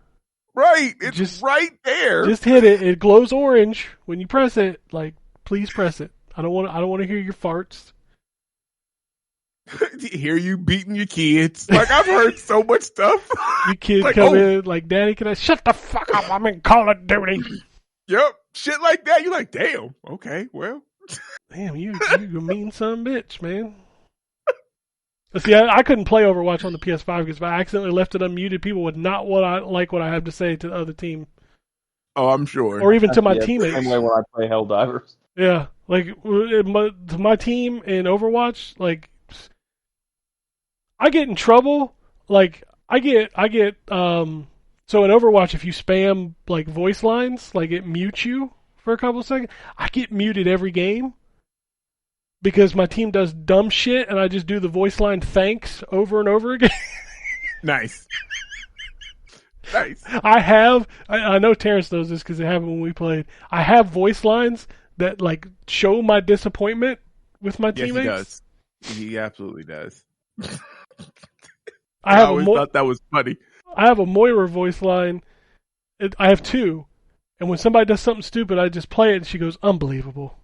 [SPEAKER 4] Right, it's just right there.
[SPEAKER 1] Just hit it. It glows orange when you press it. Like, please press it. I don't want to hear your farts.
[SPEAKER 4] Hear you beating your kids. Like, I've heard so much stuff.
[SPEAKER 1] Your kids like, come in like, Daddy, can I shut the fuck up? I'm in Call of Duty.
[SPEAKER 4] Yep, shit like that. You're like, damn. Okay, well.
[SPEAKER 1] Damn, you a mean son of a bitch, man. See, I couldn't play Overwatch on the PS5 because if I accidentally left it unmuted, people would not what I have to say to the other team.
[SPEAKER 4] Oh, I'm sure.
[SPEAKER 1] Or even to my teammates.
[SPEAKER 3] Same way when I play Helldivers.
[SPEAKER 1] Yeah, like to my team in Overwatch, like I get in trouble. Like I get so in Overwatch, if you spam like voice lines, like it mutes you for a couple of seconds. I get muted every game because my team does dumb shit, and I just do the voice line thanks over and over again.
[SPEAKER 4] Nice. Nice.
[SPEAKER 1] I know Terrence knows this because it happened when we played. I have voice lines that like show my disappointment with my teammates.
[SPEAKER 4] He does. He absolutely does.
[SPEAKER 1] I
[SPEAKER 4] always thought that was funny.
[SPEAKER 1] I have a Moira voice line. I have 2. And when somebody does something stupid, I just play it and she goes, unbelievable.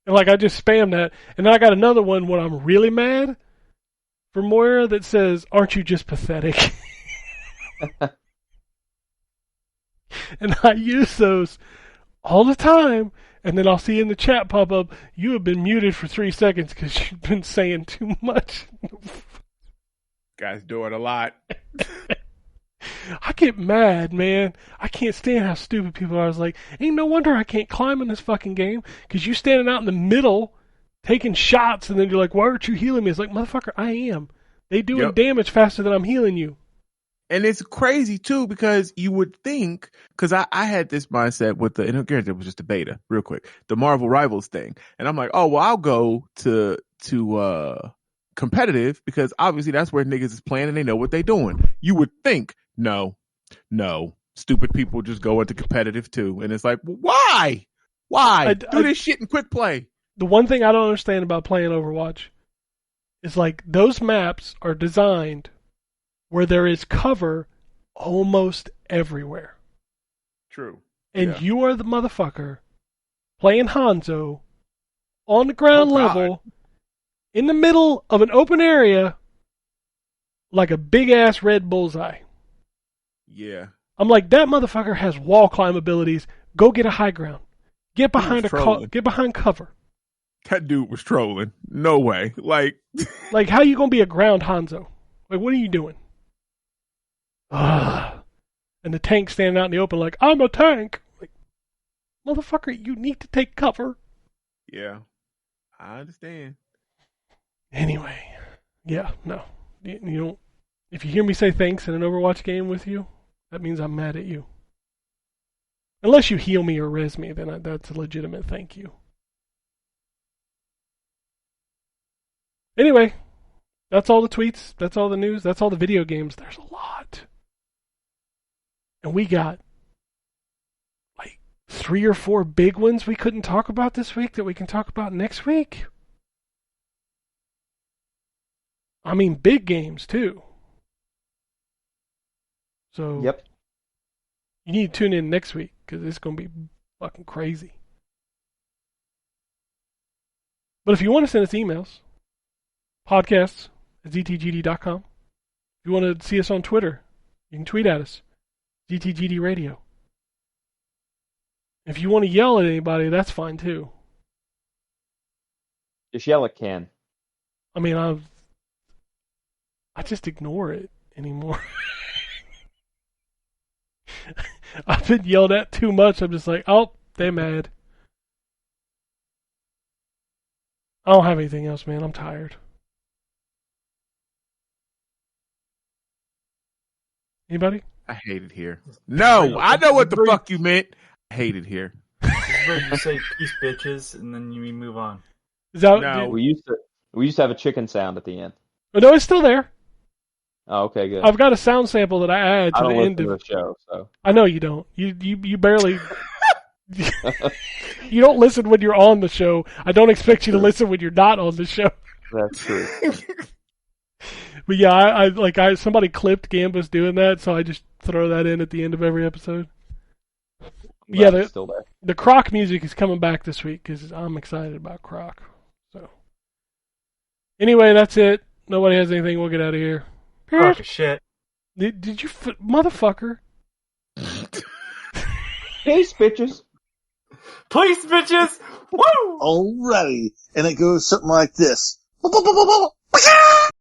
[SPEAKER 1] And like I just spam that. And then I got another one when I'm really mad for Moira that says, aren't you just pathetic? And I use those all the time. And then I'll see in the chat pop up, you have been muted for 3 seconds because you've been saying too much.
[SPEAKER 4] Guys do it a lot.
[SPEAKER 1] I get mad, man. I can't stand how stupid people are. I was like, ain't no wonder I can't climb in this fucking game because you standing out in the middle taking shots and then you're like, why aren't you healing me? It's like, motherfucker, I am. They doing damage faster than I'm healing you.
[SPEAKER 4] And it's crazy, too, because you would think, because I had this mindset with and again, it was just a beta, real quick, the Marvel Rivals thing. And I'm like, oh, well, I'll go to competitive because obviously that's where niggas is playing and they know what they doing. You would think, no, stupid people just go into competitive, too. And it's like, well, why? Why? Do this shit in quick play.
[SPEAKER 1] The one thing I don't understand about playing Overwatch is like those maps are designed where there is cover almost everywhere.
[SPEAKER 4] True.
[SPEAKER 1] And you are the motherfucker playing Hanzo on the ground level in the middle of an open area like a big-ass red bullseye.
[SPEAKER 4] Yeah.
[SPEAKER 1] I'm like, that motherfucker has wall climb abilities. Go get a high ground. Get behind get behind cover.
[SPEAKER 4] That dude was trolling. No way. Like
[SPEAKER 1] how you gonna be a ground Hanzo? Like, what are you doing? And the tank standing out in the open like, I'm a tank. Like, motherfucker, you need to take cover.
[SPEAKER 4] Yeah, I understand.
[SPEAKER 1] Anyway, yeah, no. You If you hear me say thanks in an Overwatch game with you, that means I'm mad at you. Unless you heal me or res me, then that's a legitimate thank you. Anyway, that's all the tweets, that's all the news, that's all the video games. There's a lot. And we got like 3 or 4 big ones we couldn't talk about this week that we can talk about next week. I mean, big games too. So,
[SPEAKER 3] Yep.
[SPEAKER 1] You need to tune in next week because it's going to be fucking crazy. But if you want to send us emails, podcasts at ZTGD.com. If you want to see us on Twitter, you can tweet at us, ZTGD Radio. If you want to yell at anybody, that's fine too.
[SPEAKER 3] Just yell at Ken.
[SPEAKER 1] I mean, I just ignore it anymore. I've been yelled at too much. I'm just like, oh, they're mad. I don't have anything else, man. I'm tired. Anybody?
[SPEAKER 4] I hate it here. No, I know what the fuck you meant. I hate it here.
[SPEAKER 2] You say peace, bitches, and then you move on.
[SPEAKER 1] Is that,
[SPEAKER 4] No.
[SPEAKER 3] We used to have a chicken sound at the end.
[SPEAKER 1] Oh, no, it's still there.
[SPEAKER 3] Oh, okay, good.
[SPEAKER 1] I've got a sound sample that I add to
[SPEAKER 3] I don't
[SPEAKER 1] the end
[SPEAKER 3] listen
[SPEAKER 1] of
[SPEAKER 3] to the show, so
[SPEAKER 1] I know you don't. You barely. You don't listen when you're on the show. I don't expect you to listen when you're not on the show.
[SPEAKER 3] that's true.
[SPEAKER 1] But yeah, somebody clipped Gambus doing that, so I just throw that in at the end of every episode. Yeah,
[SPEAKER 3] It's still there.
[SPEAKER 1] The Croc music is coming back this week because I'm excited about Croc. So anyway, that's it. Nobody has anything. We'll get out of here.
[SPEAKER 2] Crock of shit.
[SPEAKER 1] Did you motherfucker?
[SPEAKER 3] Peace, bitches.
[SPEAKER 2] Peace, bitches! Woo!
[SPEAKER 6] Alrighty. And it goes something like this.